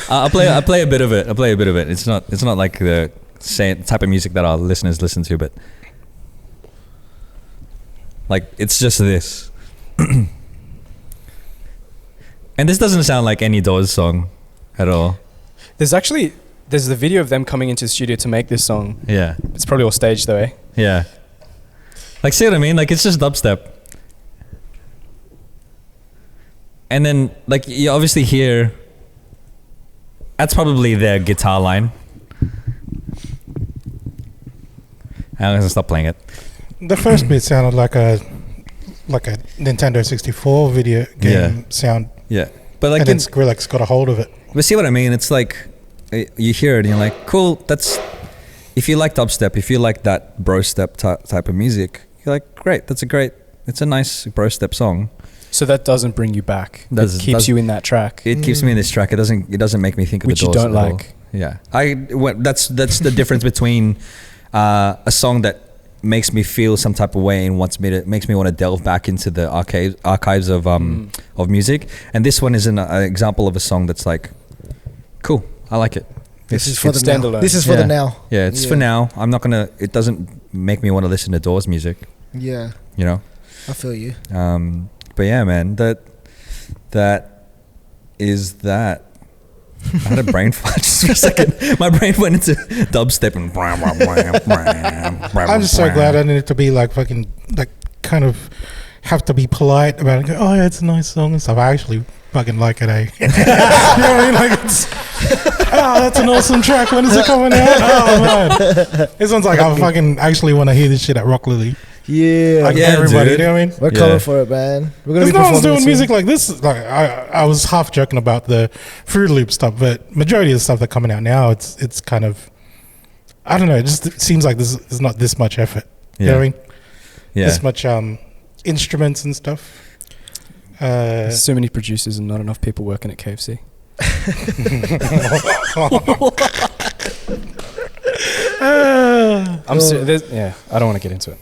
I'll play a bit of it. It's not like the same type of music that our listeners listen to, but like it's just this. And this doesn't sound like any Doors song at all. There's the video of them coming into the studio to make this song. Yeah. It's probably all staged though, eh? Yeah. Like, see what I mean? Like, it's just dubstep. And then, like, you obviously hear, that's probably their guitar line. I'm gonna stop playing it. The first bit sounded like a Nintendo 64 video game sound, Yeah. But like, and then Skrillex got a hold of it. but see what I mean? It's like, you hear it and you're like, cool, that's, if you like dubstep, if you like that bro step type of music, you're like, great, it's a nice bro step song. So that doesn't bring you back. Does- It keeps does- you in that track. It keeps me in this track. It doesn't make me think of Which the you Doors don't at all. like. Yeah. That's the difference between a song that makes me feel some type of way and makes me want to delve back into the archives of music, and this one is an example of a song that's like, cool, I like it. This is for the standalone. now. This is for the now. Yeah, it's for now. I'm not gonna. It doesn't make me want to listen to Doors music. Yeah, You know. I feel you. But yeah, man, that is that. I had a brain fart just for a second. My brain went into dubstep and. I'm just so glad I didn't to be like fucking like kind of have to be polite about it. Go, oh yeah, it's a nice song and stuff. I actually fucking like it, eh? You know what I mean? Like it's that's an awesome track. When is it coming out? Oh man, it sounds like I fucking actually want to hear this shit at Rock Lily. Yeah, Like Yeah, everybody, dude. you know what I mean? we're coming for it, man. We're gonna Because be no one's performing doing soon. music like this. Like I was half joking about the Fruit Loop stuff, but majority of the stuff that's coming out now, it's kind of, I don't know. It just seems like there's not this much effort. You know what I mean? Yeah. This much instruments and stuff. There's so many producers and not enough people working at KFC. I don't want to get into it.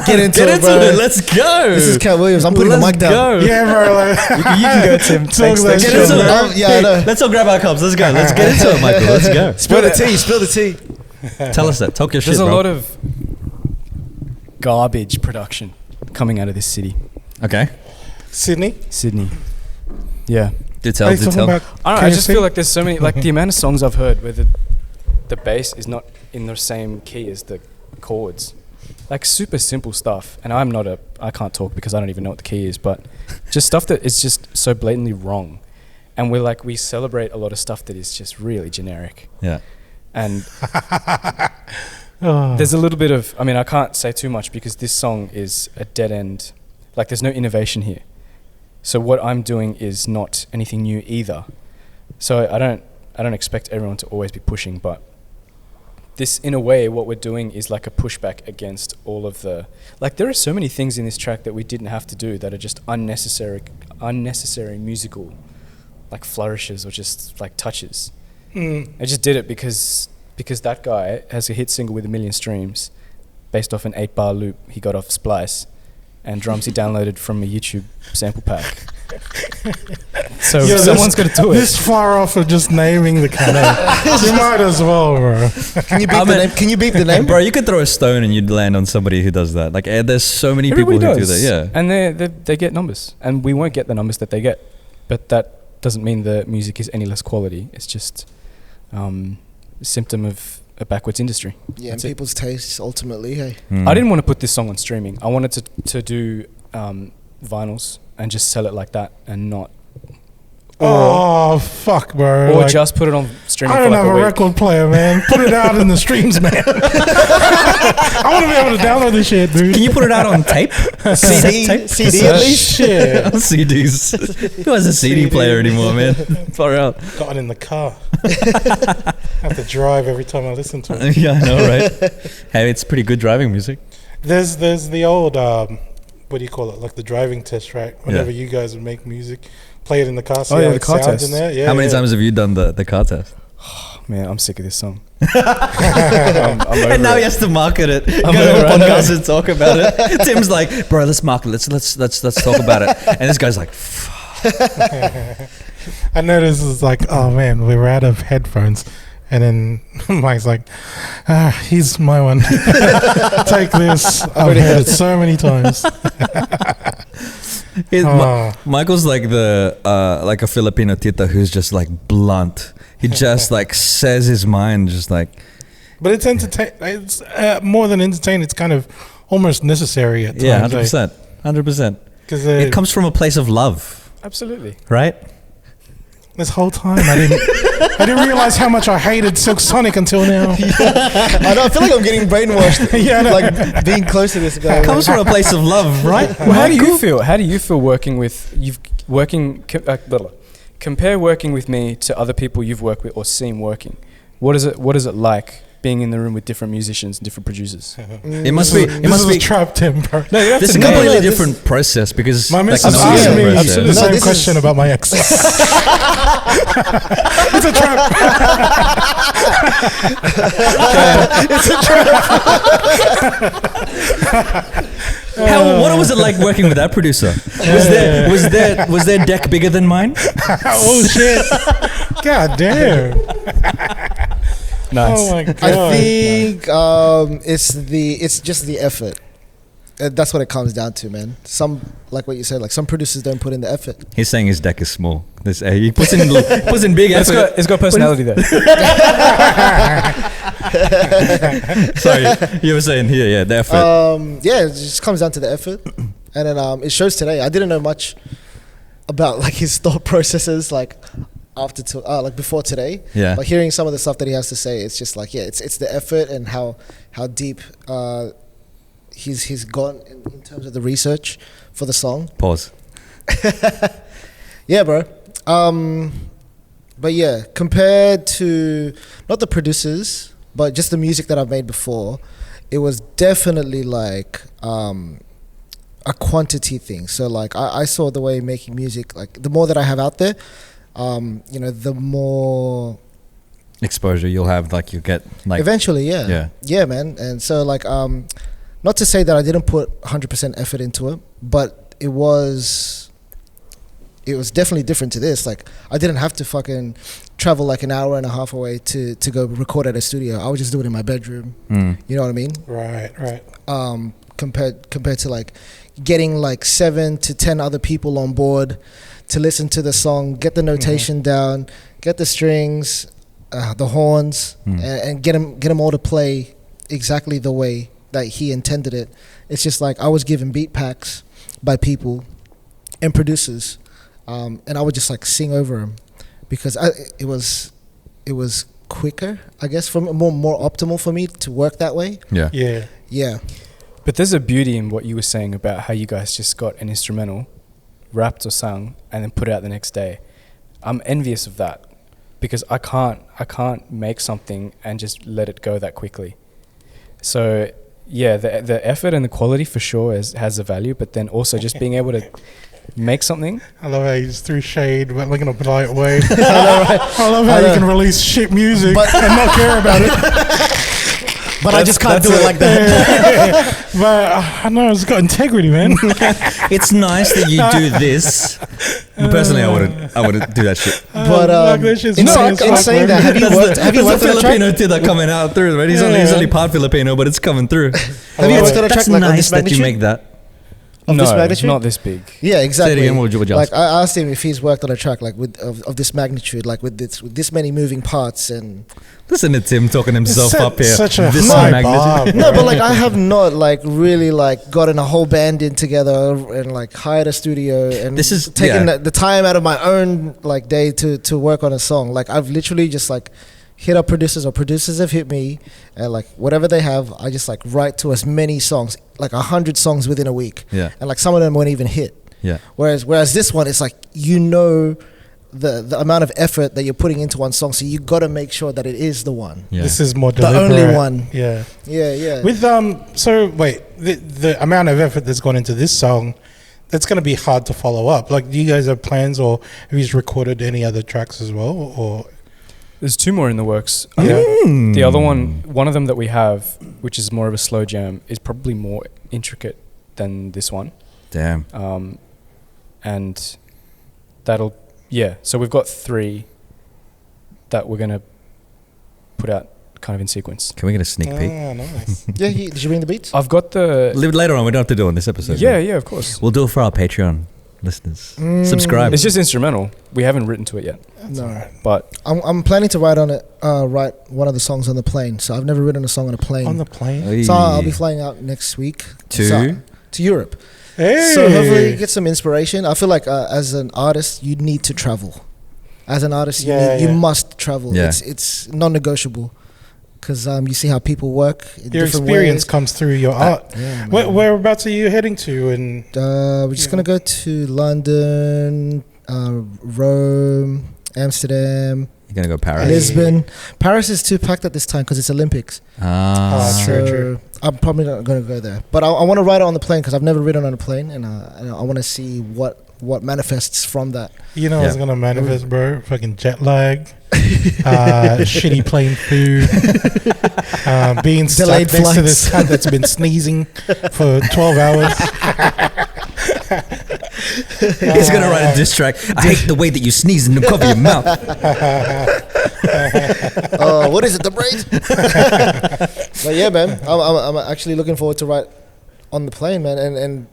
Get into it, bro. Let's go. This is Cat Williams. I'm putting the mic down. Yeah, bro. Like, You can go, Tim. Thanks, that thanks, shit, Get into bro. it. Yeah, I know. Let's all grab our cups. Let's go. Let's get into it, Michael. Let's go. Spill the tea. Spill the tea. Tell us that. Talk your shit, There's a bro. lot of garbage production coming out of this city, Okay. Sydney. Sydney. Yeah. Do tell. Hey, Do talking tell. about I don't know, I just KFC? feel like there's so many, like the amount of songs I've heard where the bass is not in the same key as the chords. Like super simple stuff. And I can't talk because I don't even know what the key is, but just stuff that is just so blatantly wrong. And we celebrate a lot of stuff that is just really generic. Yeah. And Oh. there's a little bit of, I mean, I can't say too much because this song is a dead end. Like there's no innovation here. So what I'm doing is not anything new either. So I don't expect everyone to always be pushing, but this, in a way, what we're doing is like a pushback against all of the, like there are so many things in this track that we didn't have to do that are just unnecessary musical, like flourishes or just like touches. I just did it because that guy has a hit single with 1 million streams based off an 8-bar loop he got off Splice and drums he downloaded from a YouTube sample pack. So Yeah, someone's got to do it. This far off of just naming the kind of. You might as well, bro. Can you beep the name? Can you beep the name? Bro, you could throw a stone and you'd land on somebody who does that. Like, there's so many Everybody people who does. do that. Yeah. And they get numbers. And we won't get the numbers that they get. But that doesn't mean the music is any less quality. It's just a symptom of a backwards industry. Yeah, and That's it. people's tastes ultimately. Hey, Mm. I didn't want to put this song on streaming. I wanted to do vinyls and just sell it like that and not... Oh, fuck, bro. Or Like, just put it on streaming I for don't like have a a week. record player, man. Put it out in the streams, man. I want to be able to download this shit, dude. Can you put it out on tape? CD, Tape? CD at least. Shit. On CDs. Who has a CD player anymore, man? Far out. Got it in the car. I have to drive every time I listen to it. Yeah, I know, right? Hey, it's pretty good driving music. There's the old what do you call it? Like the driving test track. Whenever you guys would make music, play it in the car. See Oh, yeah, how the it car sounds test. in there. Yeah. How many yeah. times have you done the car test? Man, I'm sick of this song. And now he has to market it. Go over to a it, I know. podcast and talk about it. Tim's like, bro, let's market it. Let's talk about it. And this guy's like, I noticed it's like, oh man, we were out of headphones. And then Mike's like, here's my one. Take this. I've heard it so many times. Michael's like like a Filipino tita who's just like blunt. He just like says his mind, just like. But it's It's more than entertaining. It's kind of almost necessary at times. Yeah, 100%. 100%. Because It comes from a place of love, Absolutely. right? this whole time I didn't realize how much I hated Silk Sonic until now. I know. I feel like I'm getting brainwashed. Yeah, I know. Like being close to this guy. It comes from a place of love, right? Well, how do you feel? How do you feel working with compare working with me to other people you've worked with or seen working? What is it like being in the room with different musicians and different producers? It must be. It This must is a be. trap, Tim, bro. No, you have This is to a nail completely it. different process because My like, missus no asked other me process. the No, same this question is- about my ex. It's a trap. What was it like working with that producer? Was their deck bigger than mine? Oh shit! God damn! Nice. Oh my god! I think it's just the effort. That's what it comes down to, man. Some, like what you said, like some producers don't put in the effort. He's saying his deck is small. He puts in big It's effort. got personality there. Sorry, you were saying here, yeah, the effort. Yeah, it just comes down to the effort, and then it shows today. I didn't know much about like his thought processes, like like before today. Yeah. But hearing some of the stuff that he has to say, it's just like it's the effort and how deep he's gone in terms of the research for the song. Pause. Yeah, bro. But yeah, compared to not the producers, but just the music that I've made before, it was definitely like a quantity thing. So like I saw the way making music, like the more that I have out there, the more exposure you'll have, like you'll get like Eventually, Yeah. yeah, man. And so like not to say that I didn't put 100% effort into it, but it was definitely different to this. Like I didn't have to fucking travel like an hour and a half away to go record at a studio. I would just do it in my bedroom. You know what I mean? Right. Compared to like getting like 7 to 10 other people on board to listen to the song, get the notation down, get the strings, the horns, and get them all to play exactly the way that he intended it. It's just like I was given beat packs by people and producers, and I would just like sing over them because it was quicker, I guess, for more optimal for me to work that way. Yeah. But there's a beauty in what you were saying about how you guys just got an instrumental, rapped or sung, and then put it out the next day. I'm envious of that because I can't make something and just let it go that quickly. So yeah, the effort and the quality for sure has a value, but then also just being able to make something. I love how you just threw shade, but like in a polite way. I love how you can release shit music and not care about it. But I just can't do it like that. But I know it's got integrity, man. It's nice that you do this. But personally, I wouldn't do that shit. But in saying that, have you worked on a Filipino track? too that coming out through, right? He's only part Filipino, but it's coming through. Have you worked on a track That's like of nice this that you magnitude? make that. Of No, this magnitude? not this big. Yeah, exactly. Say it again, what would you Like ask? I asked him if he's worked on a track like of this magnitude, like with this many moving parts and. Listen to Tim talking himself up here. Such a This high magnitude. bar, bro. No, but like I have not like really like gotten a whole band in together and like hired a studio and This is- taken yeah. the time out of my own like day to work on a song. Like I've literally just like hit up producers or producers have hit me and like whatever they have, I just like write to as many songs, like 100 songs within a week. Yeah. And like some of them won't even hit. Yeah. Whereas this one, it's like the amount of effort that you're putting into one song, so you got to make sure that it is the one. Yeah. This is more The deliberate. only one. Yeah. Yeah. With so wait, the amount of effort that's gone into this song, that's going to be hard to follow up. Like, do you guys have plans, or have you recorded any other tracks as well, or? There's 2 more in the works. Yeah. The other one of them that we have, which is more of a slow jam, is probably more intricate than this one. Damn. And that'll, so we've got 3 that we're going to put out kind of in sequence. Can we get a sneak peek? Ah, nice. Yeah, did you bring the beats? I've got the... Later on, we don't have to do it on this episode. Yeah, of course. We'll do it for our Patreon listeners. Subscribe. It's just instrumental. We haven't written to it yet. No. But I'm planning to write one of the songs on the plane. So I've never written a song on a plane. On the plane. Hey. So I'll be flying out next week To Europe. Hey. So hopefully get some inspiration. I feel like as an artist, you need to travel. As an artist, you must travel. Yeah. It's non-negotiable because you see how people work. In Your different experience ways. comes through your art. Yeah, man. Whereabouts are you heading to? And We're just gonna go to London, Rome, Amsterdam, You're gonna go Paris. Lisbon. Paris is too packed at this time because it's Olympics. True. I'm probably not going to go there. But I want to ride it on the plane because I've never ridden on a plane, and I want to see what manifests from that. you know what's gonna manifest, bro? Fucking jet lag, shitty plane food, being stuck Delayed next to this flights. cunt that's been sneezing for 12 hours. He's gonna write a diss track. I hate the way that you sneeze and cover your mouth. What is it, the braid? But yeah, man, I'm actually looking forward to ride on the plane, man, and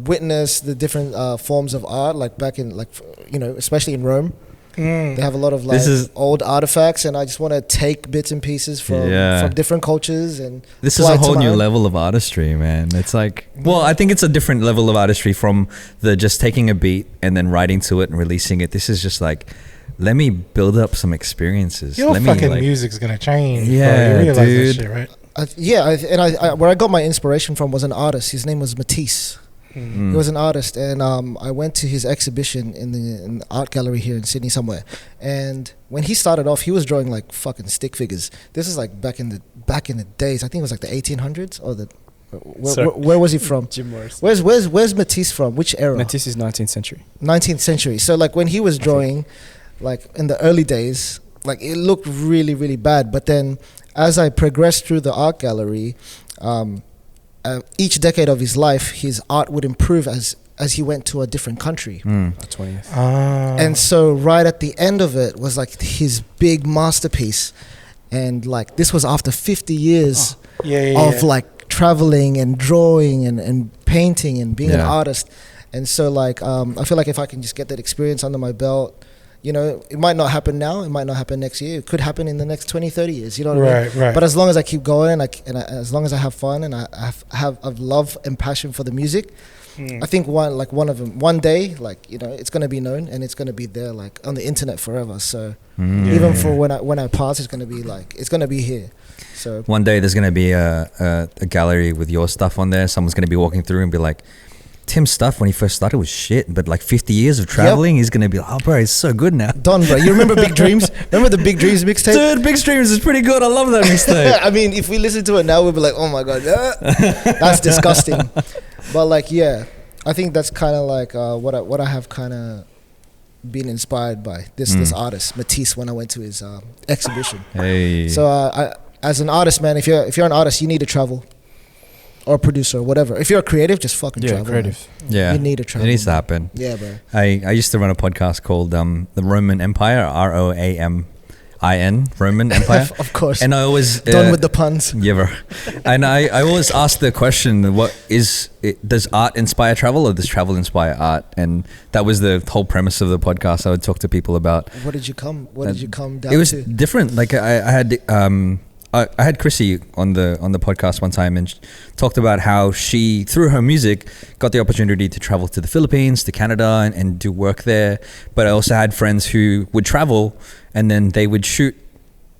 witness the different forms of art, like back in, like, especially in Rome. They have a lot of like old artifacts, and I just want to take bits and pieces from different cultures. And This is a whole new level of artistry, man. It's like, well, I think it's a different level of artistry from the just taking a beat and then writing to it and releasing it. This is just like, let me build up some experiences. Your let fucking me, music's gonna change. Yeah, bro. You realize dude. that shit, right? I where I got my inspiration from was an artist. His name was Matisse. He was an artist, and I went to his exhibition in the art gallery here in Sydney somewhere. And when he started off, he was drawing like fucking stick figures. This is like back in the days. I think it was like the 1800s or the. Where was he from? Jim Morris. Where's Matisse from? Which era? Matisse is 19th century. 19th century. So like when he was drawing, like in the early days, like it looked really, really bad. But then as I progressed through the art gallery, each decade of his life, his art would improve as he went to a different country. 20th. And so right at the end of it was like his big masterpiece. And like this was after 50 years of like traveling and drawing and painting and being an artist. And so like I feel like if I can just get that experience under my belt, you know, it might not happen now, it might not happen next year, it could happen in the next 20, 30 years, you know what I mean? Right. But as long as I keep going as long as I have fun and I have love and passion for the music, I think one day, like, you know, it's going to be known and it's going to be there like on the internet forever. So even for when I pass, it's going to be like, it's going to be here. So one day there's going to be a gallery with your stuff on there. Someone's going to be walking through and be like, Tim's stuff when he first started was shit, but like 50 years of traveling, he's going to be like, oh bro, it's so good now. Done, bro. You remember Big Dreams? Remember the Big Dreams mixtape? Dude, Big Dreams is pretty good. I love that mixtape. I mean, if we listen to it now, we'll be like, oh my God, that's disgusting. But like, yeah, I think that's kind of like what I have kind of been inspired by, this artist, Matisse, when I went to his exhibition. Hey. So I, as an artist, man, if you're an artist, you need to travel. Or producer, or whatever. If you're a creative, just fucking travel. Creative. Man. Yeah, you need to travel. It needs to happen. Yeah, bro. I used to run a podcast called the Roman Empire, ROAMIN, Roman Empire. Of course. And I always done with the puns. Yeah, bro. And I always ask the question: what is it? Does art inspire travel, or does travel inspire art? And that was the whole premise of the podcast. I would talk to people about. What did you come down to? It was different. Like I had Chrissy on the podcast one time, and she talked about how she, through her music, got the opportunity to travel to the Philippines, to Canada, and do work there. But I also had friends who would travel, and then they would shoot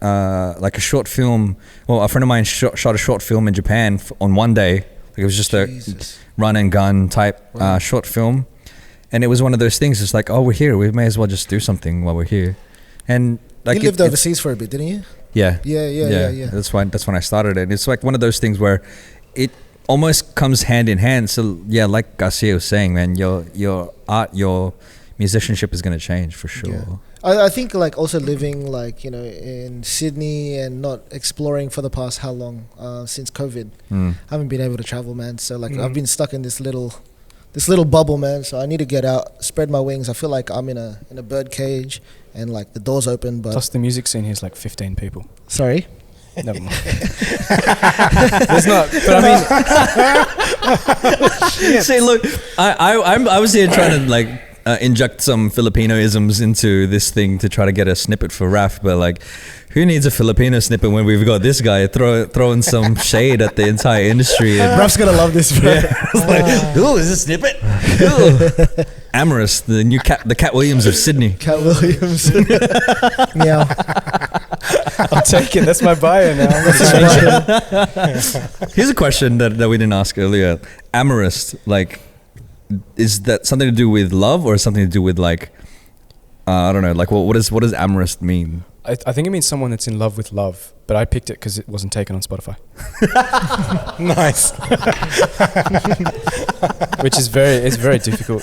like a short film. Well, a friend of mine shot a short film in Japan on one day. Like it was just a run and gun type short film, and it was one of those things. It's like, oh, we're here. We may as well just do something while we're here. And like you lived overseas for a bit, didn't you? Yeah. That's when I started it. It's like one of those things where it almost comes hand in hand. So yeah, like Garcia was saying, man, your art, your musicianship is going to change for sure. Yeah. I think like also living like, you know, in Sydney and not exploring for the past how long since COVID. I haven't been able to travel, man. So like I've been stuck in this little bubble, man. So I need to get out, spread my wings. I feel like I'm in a bird cage and like the door's open, but plus the music scene here is like 15 people. Sorry. Never mind. There's not, but I mean, see, look, I was here trying to like inject some Filipinoisms into this thing to try to get a snippet for Raf, but like, who needs a Filipino snippet when we've got this guy throwing some shade at the entire industry? Raf's gonna love this, bro. Yeah. Like, ooh, is this a snippet? Ooh. Amorist, the Cat Williams of Sydney. Cat Williams. Meow. I'll take it. That's my bio now. Here's a question that we didn't ask earlier. Amorist, like, is that something to do with love or something to do with like, I don't know, like what does amorist mean? I think it means someone that's in love with love, but I picked it because it wasn't taken on Spotify. Nice. Which is very difficult.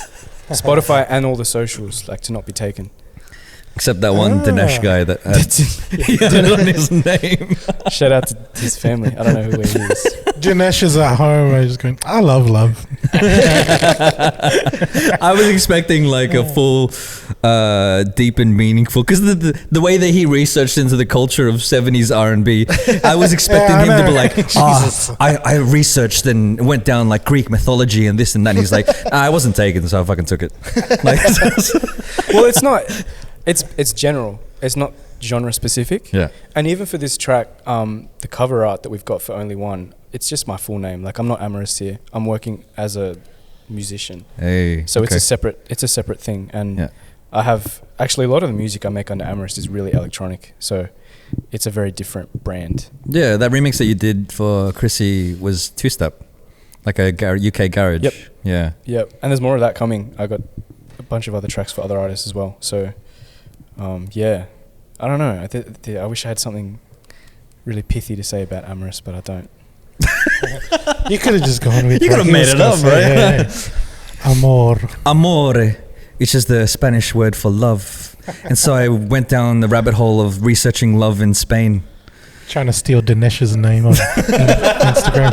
Spotify and all the socials, like, to not be taken. Except that one Dinesh guy that had on his name. Shout out to his family. I don't know who he is. Dinesh is at home and just going, I love love. I was expecting like a full deep and meaningful, because the way that he researched into the culture of 70s R&B, I was expecting him to be like, I researched and went down like Greek mythology and this and that, and he's like, I wasn't taken, so I fucking took it. Like, well, it's not. It's general. It's not genre specific. Yeah. And even for this track, the cover art that we've got for Only One, it's just my full name. Like, I'm not Amorist here. I'm working as a musician. Hey. So it's a separate thing. And I have actually a lot of the music I make under Amorist is really electronic. So it's a very different brand. Yeah, that remix that you did for Chrissy was two-step, like a UK garage. Yep. Yeah. Yep. And there's more of that coming. I got a bunch of other tracks for other artists as well. So yeah, I don't know. I wish I had something really pithy to say about Amorist, but I don't. You could have just gone with. You could have made it up, right? Amor. Amore, which is the Spanish word for love. And so I went down the rabbit hole of researching love in Spain. Trying to steal Dinesh's name on Instagram.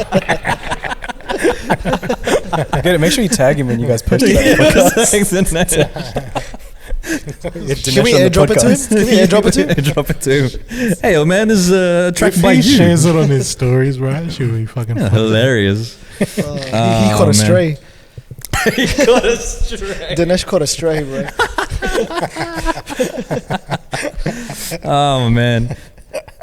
Get it. Make sure you tag him when you guys post it. Can we airdrop it to him? Can we airdrop it to him? Airdrop it to him. Hey, oh man, there's a track If by he you. shares it on his stories, right? Should be fucking Yeah, fun. hilarious. He caught man. a stray. He got a stray. Dinesh caught a stray, bro. Oh man,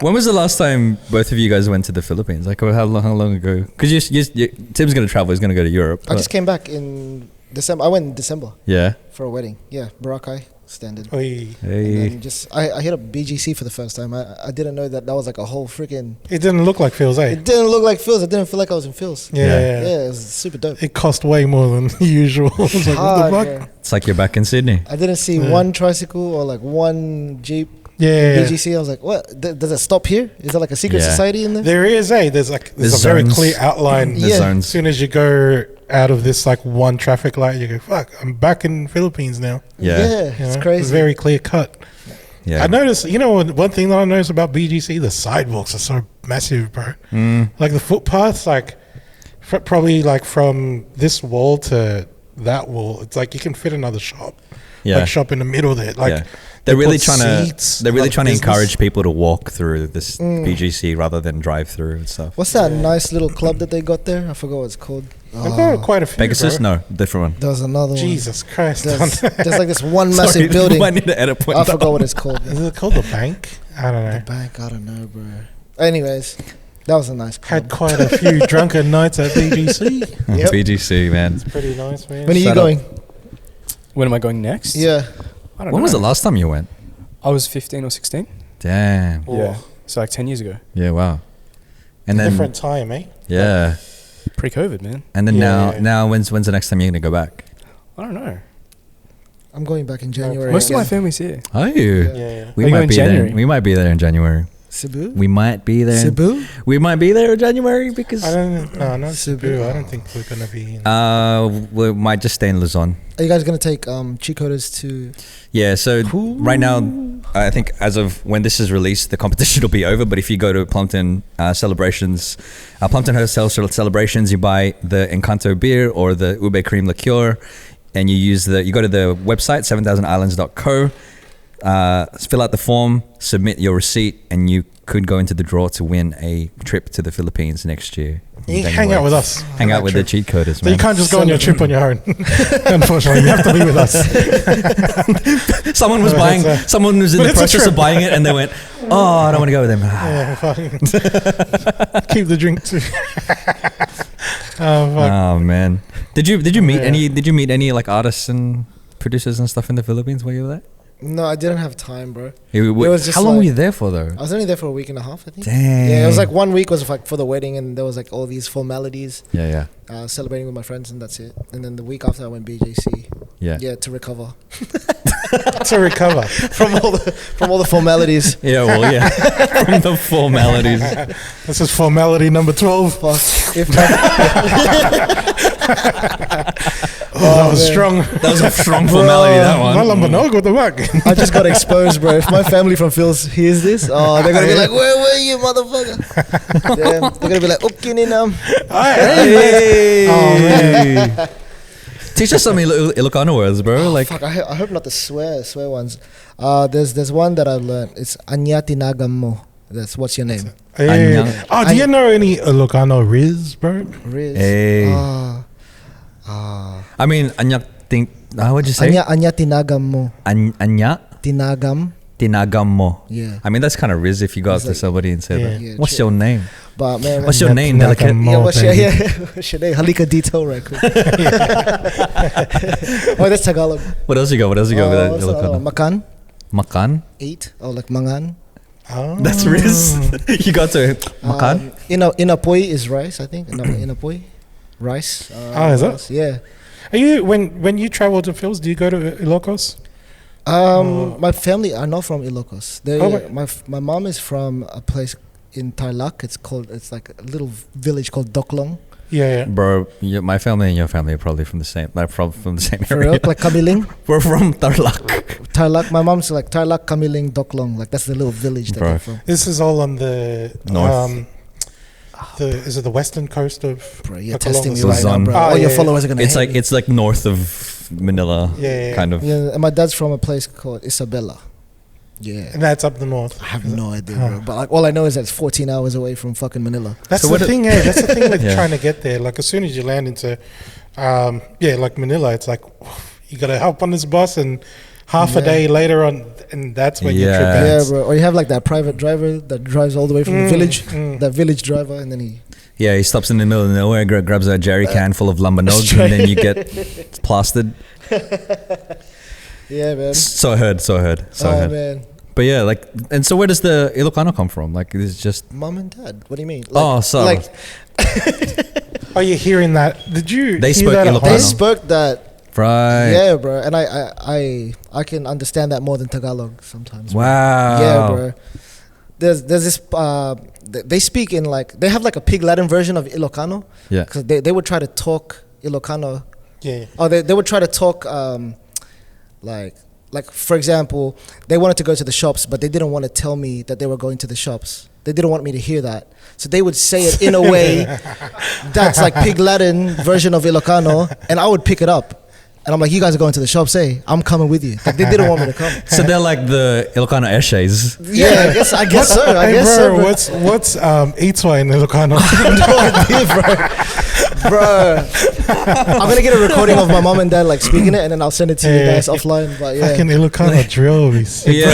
when was the last time both of you guys went to the Philippines? Like how long ago? Because Tim's gonna travel. He's gonna go to Europe. I just came back in December. I went in December Yeah. for a wedding. Yeah, Boracay, standard. Oi. And Hey. then I hit up BGC for the first time. I didn't know that was like a whole freaking. It didn't look like Phil's, eh? It didn't look like Phil's. I didn't feel like I was in Phil's. Yeah. Yeah, it was super dope. It cost way more than usual. I was like, what Hard, the fuck? bro. It's like you're back in Sydney. I didn't see Yeah. one tricycle or like one Jeep. Yeah. BGC. I was like, what? Does it stop here? Is there like a secret Yeah. society in there? There is, eh? There's a There's very zones. clear outline. The Yeah. As zones. soon as you go out of this like one traffic light, you go, fuck, I'm back in Philippines now. Yeah. It's You know? crazy. Very clear cut. Yeah. I noticed, one thing that I noticed about BGC, the sidewalks are so massive, bro. Mm. Like the footpaths, like probably like from this wall to that wall, it's like you can fit another shop. Yeah. Like shop in the middle there. Like Yeah. They're they really put trying to. seats, They're really like trying to business. encourage people to walk through this BGC rather than drive through and stuff. What's that nice little club that they got there? I forgot what it's called. They've got quite a few. Pegasus? bro. No, different one. There was another Jesus Christ. one. There's like this one Sorry, massive we building. might need to edit point I that forgot one. what it's called. Is it called the bank? I don't know. The bank, I don't know, bro. Anyways, that was a nice club. Had quite a few drunken nights at BGC. Yep. BGC, man. Pretty nice, man. When are you Shut up. going? When am I going next? Yeah. I don't When know. was the last time you went? I was 15 or 16. Damn. Yeah. So like 10 years ago. Yeah, wow. And then Different time, eh? yeah, Pre-COVID, man. and then Yeah. now when's the next time you're gonna go back? I don't know. I'm going back in January. Most of my again. family's here. Are you? Yeah. We Are you might going be January? there. We might be there in January. Cebu? We might be there. Cebu? We might be there in January because Not Cebu. Cebu. I don't think we're gonna be. we might just stay in Luzon. Are you guys going to take Cheatcoders to... Yeah, so right now, I think as of when this is released, the competition will be over. But if you go to Plumpton celebrations, Plumpton Hotel Celebrations, you buy the Encanto beer or the ube cream liqueur, and you go to the website 7000islands.co, fill out the form, submit your receipt, and you could go into the draw to win a trip to the Philippines next year. You hang out with us. Hang on out that with trip. the Cheatcoders, So you man. can't just go on your trip on your own. Unfortunately, you have to be with us. Someone was But buying. it's a- Someone was in but the it's a process of trip. buying it, and they went, "Oh, I don't want to go with them." Yeah, fucking keep the drink too. Oh fuck. Oh man, did you meet Yeah. any like artists and producers and stuff in the Philippines while you were there? No, I didn't have time, bro. Was just how long were like- you there for though? I was only there for a week and a half, I think. Damn. Yeah, it was like 1 week was like for the wedding, and there was like all these formalities, Yeah. celebrating with my friends, and that's it. And then the week after, I went BJC. Yeah. Yeah, to recover To recover. from all the formalities. Yeah. Well, yeah. From the formalities. This is formality number 12. Fuck. If That was man. strong. That was a strong formality. That one. Malambanog, what the fuck? I just got exposed, bro. If my family from Phil's hears this, they're gonna be like, "Where were you, motherfucker?" Damn, they're gonna be like, "Ukininam." Hey. Oh, man. Teach us some Ilocano words, bro. Like, Fuck, I hope not the swear ones. There's one that I've learned. It's Anyati Nagamo. That's what's your name? Hey. Anyang. Oh, do you know any Ilocano Riz, bro? Riz. Hey. I mean, anya think. How would you say? Anya Tinagam mo. Anya Tinagam. tinagam mo. Yeah. I mean, that's kind of riz if you go up It's to like- somebody and say, Yeah. that. Yeah, "What's true. your name? But man, What's your Tinagam name, mo, delicate?" mo, yeah, what's your, baby. what's your name? Halika detail record. Oh, that's Tagalog. What else you got? What else you got with that What's another one? Ilocano? Makan. Makan. Eat. Oh, like mangan. Oh. That's riz. You got to makan. Inapoy is rice, I think. Inapoy. Rice. Oh, is it? rice, yeah. Are you when you travel to Phil's, do you go to Ilocos? My family are not from Ilocos. They, Oh, wait. my mom is from a place in Tarlac. It's like a little village called Doklong. Yeah. Bro, my family and your family are probably from the same, like from the same For area. real, like Kamiling. We're from Tarlac. Tarlac. My mom's like Tarlac, Kamiling, Doklong. Like that's the little village that Bro. they're from. This is all on the North. Is it the western coast of? Bro, you're like testing me along the right now, Luzon. bro. Oh, All your yeah, followers are gonna. It's hate like me. it's like north of Manila, Yeah. kind of. Yeah, and my dad's from a place called Isabela. Yeah. And that's up the north. I have no idea, bro. But like, all I know is that it's 14 hours away from fucking Manila. That's So the what thing, eh? That's the thing with Yeah. trying to get there. Like as soon as you land into, like Manila, it's like you gotta hop on this bus and half a Yeah. day later on, and that's when your trip Yeah. Yeah, ends. bro. Or you have like that private driver that drives all the way from the village. That village driver, and then he. Yeah, he stops in the middle of nowhere, grabs a jerry can full of lumbanog, and then you get plastered. Yeah, man. So I heard. Oh man, But yeah, like, and so where does the Ilocano come from? Like, it's just mom and dad. What do you mean? so Are you hearing that? Did you? They hear spoke that at Ilocano. they home? spoke that. right. Yeah, bro. And I can understand that more than Tagalog sometimes. bro. Wow. Yeah, bro. There's this they speak in like they have like a Pig Latin version of Ilocano Yeah. because they would try to talk Ilocano. Yeah. Or they would try to talk like for example, they wanted to go to the shops, but they didn't want to tell me that they were going to the shops. They didn't want me to hear that. So they would say it in a way that's like Pig Latin version of Ilocano, and I would pick it up. And I'm like, you guys are going to the shops, hey, I'm coming with you. Like, they didn't want me to come. So they're like the Ilocano Eshays. Yeah, I guess so. I Hey, guess bro, so, bro. what's Itwa in Ilocano? No idea, bro. I'm gonna get a recording of my mom and dad like speaking it, and then I'll send it to you Yeah. guys offline. But yeah, Fucking Ilocano drill will be sick. Yeah.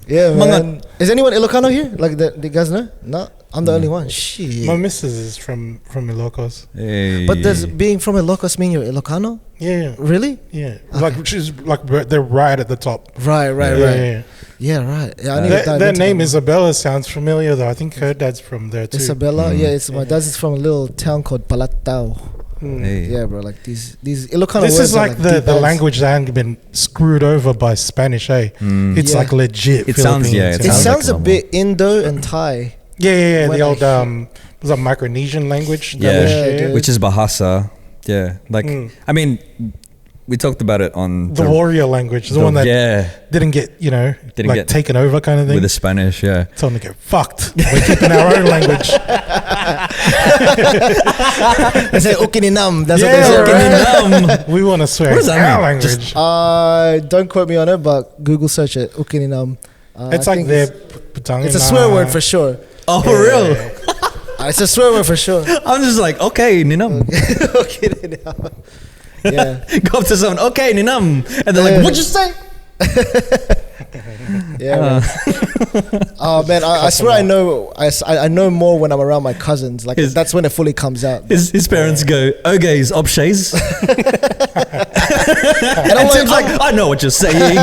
yeah, Mga- man. Is anyone Ilocano here? Like, the guys know? No, I'm the only one. Shit. My missus is from Ilocos. Hey. But does being from Ilocos mean you're Ilocano? Yeah. Really? Yeah. Like which is like they're right at the top. Right, right, Yeah, right. yeah. Yeah, right. Yeah, I need to That, dive that into name that more. Isabella sounds familiar though. I think her dad's from there too. Isabella. Yeah, it's my dad's is from a little town called Palatao. Mm. Hey. Yeah, bro. Like these Ilocano This words is are like deep the adds. language that hasn't been screwed over by Spanish, eh? It's Yeah. like legit. It sounds- Philippines, yeah, you it It know? sounds sounds like a bit Indo and Thai. Yeah. when The I old hear- was that Micronesian language? That Yeah, we Yeah, share? dude. which is Bahasa. Yeah. Like, I mean, we talked about it on The warrior language, the one that yeah, didn't get Didn't like get- taken over kind of thing. with the Spanish. Yeah. It's on to get fucked. We're keeping our own language. They say Ukininam. That's Yeah, what they say. right. We want to swear What does it's that our mean? language. Don't quote me on it, but Google search it. Ukininam. It's I like think their it's a swear word for sure. Oh, for real? It's a swear word for sure. I'm just like, okay, Ninam. Ukininam. Yeah, Go up to someone, okay, Ninam. And they're like, what'd you say? yeah. Man. Oh man, I swear I know. I know more when I'm around my cousins. Like His- that's when it fully comes out. His parents go, okay, Obshays. And I'm And Tim's like, I know what you're saying.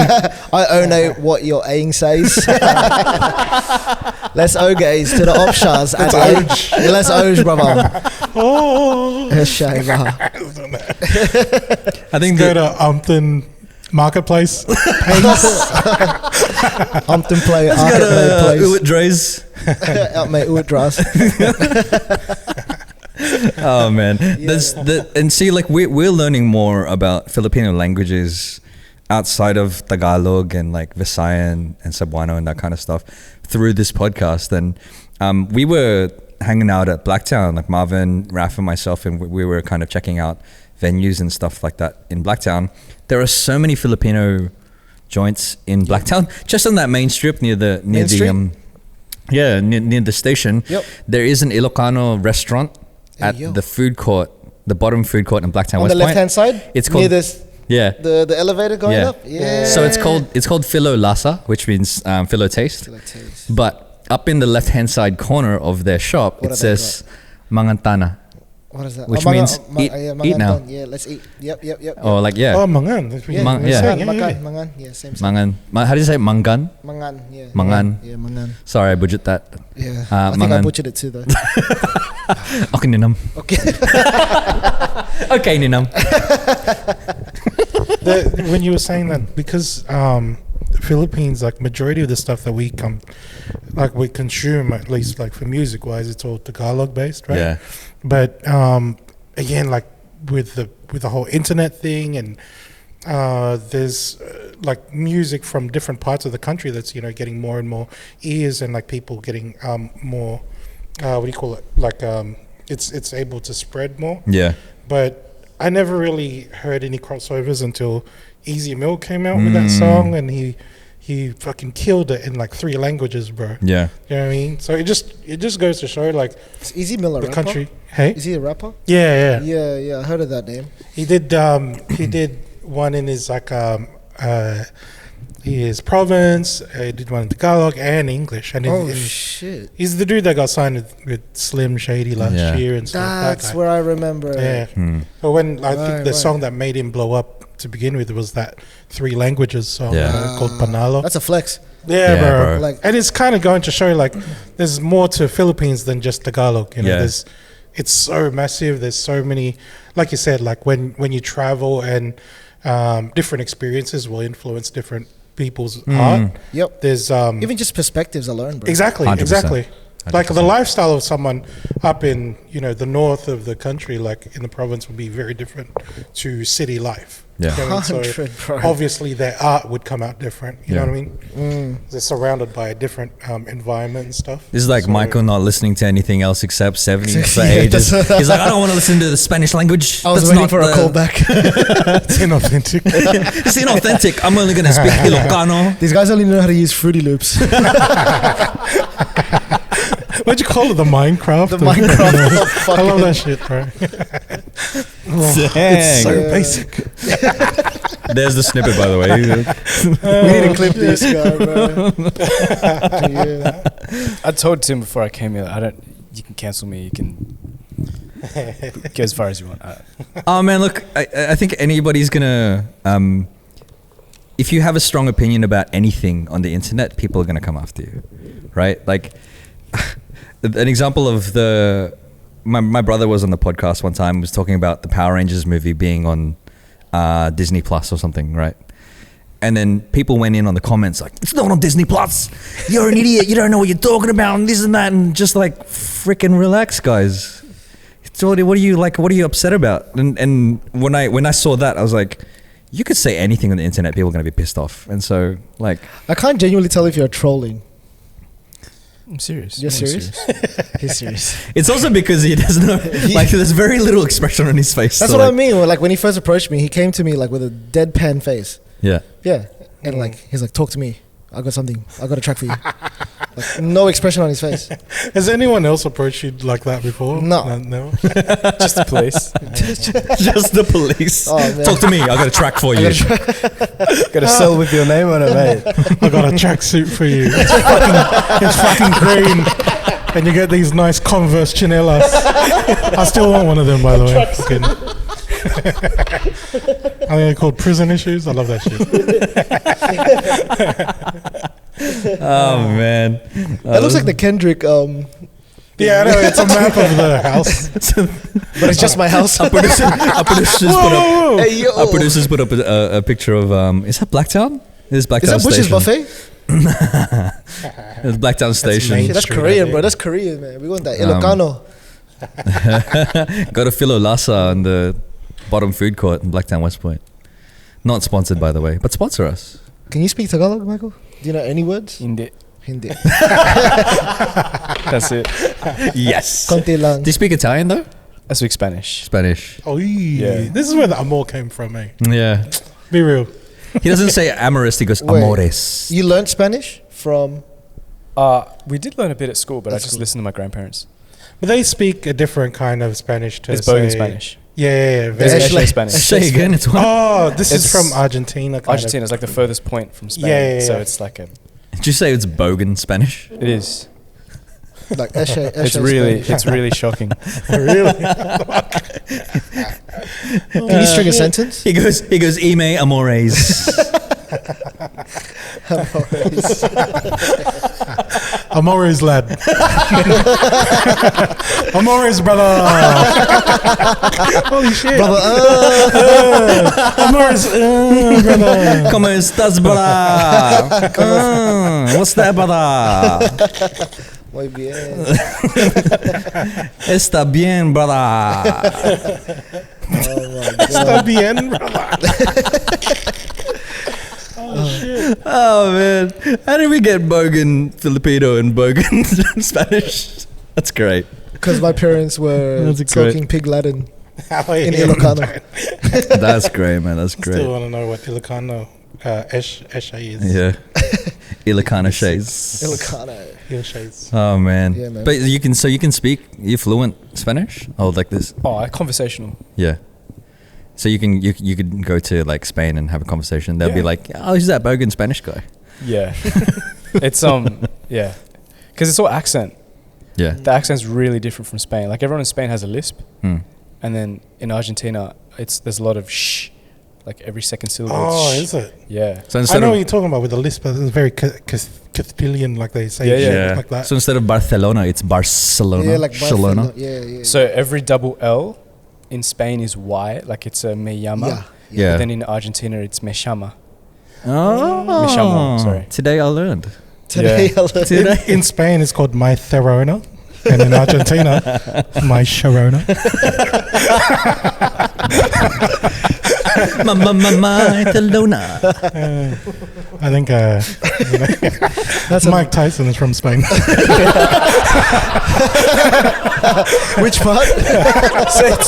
I own what your aing says. Let's ogaze to the opshas. Let's oj, brother. Oh, Eshays, brother. I think go that to Umpton Marketplace. Umpton play, got arcade Uwit place. Dre's. Out mate, Uwit Dras. Oh man, and see, like we're learning more about Filipino languages outside of Tagalog and like Visayan and Cebuano and that kind of stuff through this podcast. And we were hanging out at Blacktown, like Marvin, Raf, and myself, and we were kind of checking out venues and stuff like that in Blacktown. There are so many Filipino joints in Blacktown, just on that main strip near the Main street? near the station. Yep. There is an Ilocano restaurant at yo. the food court, the bottom food court in Blacktown, On West the Point. left hand side, It's near called- this Yeah. the elevator going Yeah. up. Yeah. So it's called Philo Lasa, which means Philo Taste. But up in the left hand side corner of their shop, What it have they says Mangantana. What is that? which Oh, means eat- yeah, eat now. Yeah, let's eat. Yep. Or like, yeah. Oh, mangan. That's what Yeah, you Mang- were yeah. saying, Makan, mangan. Yeah, same. Mangan. How do you say mangan? Mangan. Yeah. Mangan. Yeah, mangan. Sorry, I budget that. Yeah. I think I mangan. butchered it too though. Okay, Ninam. Okay. Okay, Ninam. When you were saying that, because the Philippines, like majority of the stuff that we consume, at least like for music wise, it's all Tagalog based, right? Yeah. But again, like with the whole internet thing, and there's like music from different parts of the country that's getting more and more ears, and like people getting more what do you call it, like it's able to spread more. Yeah. But I never really heard any crossovers until Easy Mill came out with that song, and he fucking killed it in like 3 languages, bro. Yeah. You know what I mean? So it just goes to show like Is Easy Mill a the rapper? country. Hey, Is he a rapper? yeah. Yeah, I heard of that name. He did one in his like his province. He did one in Tagalog and English. And Shit. he's the dude that got signed with Slim Shady last year and stuff. That's where I remember. Yeah. But when I think the song that made him blow up to begin with was that 3 languages song called Panalo. That's a flex. Yeah, bro. Like, And it's kind of going to show like there's more to Philippines than just Tagalog. It's so massive. There's so many, like you said, like when you travel and different experiences will influence different people's art. Yep. There's even just perspectives alone, bro. exactly 100%. like the lifestyle of someone up in the north of the country, like in the province, would be very different to city life. Yeah. You know what I mean? 100, So bro. obviously their art would come out different. You know what I mean? They're surrounded by a different environment and stuff. This is like So- Michael not listening to anything else except 70s for ages. He's like, I don't want to listen to the Spanish language. I was That's waiting not for a the- callback. It's inauthentic. It's inauthentic. I'm only going to speak Ilocano. These guys only know how to use Fruity Loops. What'd you call it? The Minecraft? The Minecraft. I love that shit, bro. It's so Yeah. basic. There's the snippet, by the way. We need to clip this guy, bro. Yeah. I told Tim before I came here, you can cancel me, you can go as far as you want. Oh man, look, I think anybody's gonna if you have a strong opinion about anything on the internet, people are gonna come after you, right? Like an example of my brother was on the podcast one time, was talking about the Power Rangers movie being on Disney Plus or something, right? And then people went in on the comments like, it's not on Disney Plus. You're an idiot. You don't know what you're talking about and this and that. And just like, freaking relax, guys. So what are you upset about? And when I saw that, I was like, you could say anything on the internet, people are going to be pissed off. And so like, I can't genuinely tell if you're trolling. I'm serious. You're I'm serious? He's serious. it's also because he doesn't know, like there's very little expression on his face. That's so what I like, mean. Like when he first approached me, he came to me like with a deadpan face. Yeah. Yeah. And like he's like, talk to me. I got something. I got a track for you. Like no expression on his face. Has anyone else approached you like that before? No. No. Just the police. Just the police. Oh, man. Talk to me. I got a track for you. Got to sell with your name on it, mate. I got a tracksuit for you. It's fucking green. And you get these nice Converse chinelas. I still want one of them, by the way. Fucking. I think they're called prison issues. I love that shit. Oh man. That looks like the Kendrick. Yeah, I know. It's a map of the house. But it's just my house. Our producers put up. Whoa. Hey yo. Our producers put up a picture of is that Blacktown? It is Blacktown Is that Bush's Station. buffet? It's Blacktown Station. Main Shit, that's Street, I Korean, think. bro. That's Korean, man. We want that Ilocano. Go to Philo Lassa on the bottom food court in Blacktown West Point. Not sponsored, by the way, but sponsor us. Can you speak Tagalog, Michael? Do you know any words? Hindi. Hindi. That's it. Yes. Konti lang. Do you speak Italian though? I speak Spanish. Spanish. Oh, Yeah. This is where the amor came from, eh? Yeah. Be real. He doesn't say Amorist. He goes Wait. Amores. You learned Spanish from? We did learn a bit at school, but I That's just cool. listened to my grandparents. But they speak a different kind of Spanish to It's Bogan say- Spanish. Yeah. It's very- Eshays Spanish. Say again. It's what? Oh, this is It's from Argentina. Kind Argentina is like the furthest point from Spain. Yeah. So it's like Did you say it's Bogan Spanish? it is. Like Eshays. It's really shocking. Of. Really? Can you string a sentence? He goes Ime Amores. Amores lad. Amores brother. Holy shit. Brother, Amores brother. ¿Cómo estás, brother? What's that, brother? muy bien. Está bien, brother. Oh my Está god. bien, brother. Oh shit. Oh man, how did we get Bogan Filipino and Bogan Spanish? That's great. Because my parents were That's great. talking pig Latin How in you? Ilocano. That's great, man. That's Still great. want to know what Ilocano Eshays is. Yeah, Ilocano Shays. Ilocano. Eshays. Oh man. Yeah, man. But you can speak. You fluent Spanish? Oh, like this. Oh, conversational. Yeah. So you could go to like Spain and have a conversation. They'll be Yeah. like, "Oh, who's that Bogan Spanish guy?" Yeah. It's yeah, because it's all accent. Yeah. The accent's really different from Spain. Like everyone in Spain has a lisp, Hmm. and then in Argentina, there's a lot of shh, like every second syllable. Oh, it's is it? Yeah. So I instead know of what you're talking about with the lisp, but it's very Castilian, like they say. Yeah, shit yeah. like that. So instead of Barcelona, it's Barcelona. Yeah, like Barcelona. Barcelona. Yeah, yeah. So every double L in Spain is Y, like it's a me llama. yeah. Yeah. But then in Argentina, it's me llama. Oh, Me llamo, sorry. Today I learned. Today I learned. Today. In Spain, it's called my Therona. And in Argentina, my Sharona. My Barcelona. I think That's a- Mike Tyson is from Spain. Which part? Say it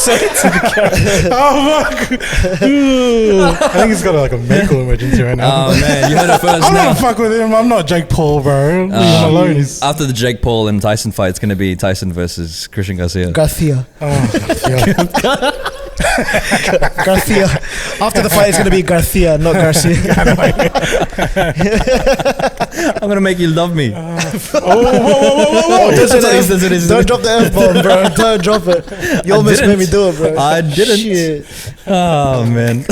to the camera. Oh, fuck. Ooh. I think he's got like a medical emergency right now. Oh man, you heard it first I'm now. not fuck with him. I'm not Jake Paul, bro. Leave him alone. He's, After the Jake Paul and Tyson fight, it's going to be Tyson versus Christian Garcia. Garcia. oh, yeah. Garcia. After the fight, it's going to be Garcia, not Garcia. I'm going to make you love me. Oh, whoa. That's what it is, that's what it is. Don't drop the F-bomb, bro. Don't drop it. You almost made me do it, bro. I didn't. Shit. Oh man.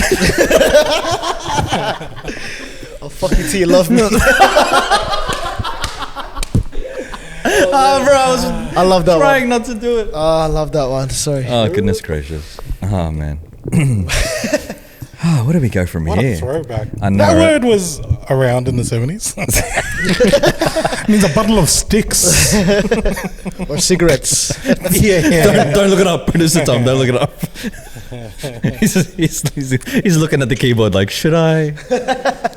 I'll fuck you till you love me. Oh, bro, I was I love that trying one. not to do it. Oh, I love that one. Sorry. Oh, goodness gracious. Oh, man. Where do we go from What here? a throwback. I know, That right? word was around in the 70s. It means a bundle of sticks. Or cigarettes. yeah. Don't look it up. Producer Tom, don't look it up. he's looking at the keyboard like, should I?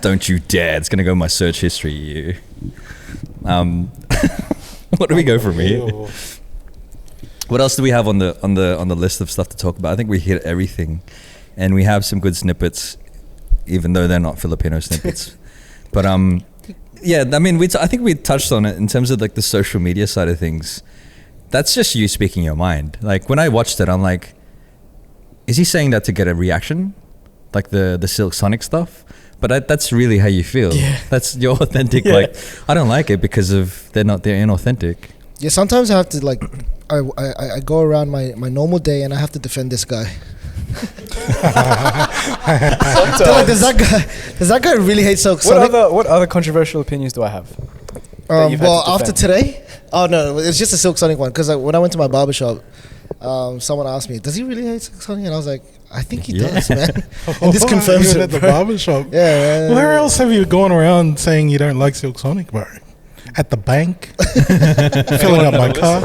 Don't you dare. It's going to go in my search history, you. Where do we go from here? What else do we have on the list of stuff to talk about? I think we hit everything, and we have some good snippets, even though they're not Filipino snippets. But yeah, I mean, I think we touched on it in terms of like the social media side of things. That's just you speaking your mind. Like when I watched it, I'm like, is he saying that to get a reaction, like the Silk Sonic stuff? But that's really how you feel. Yeah. That's your authentic. Yeah. Like I don't like it because they're inauthentic. Yeah, sometimes I have to like, I go around my normal day and I have to defend this guy. They're like, does that guy really hate Silk Sonic? What other controversial opinions do I have? that you've had Well, to after defend? today, oh no, it's just a Silk Sonic one. Because when I went to my barbershop, someone asked me, "Does he really hate Silk Sonic?" And I was like, "I think he does, man." And this confirms Even it, at the bro. barbershop. Yeah, man. Where else have you gone around saying you don't like Silk Sonic, bro? At the bank, filling up my car.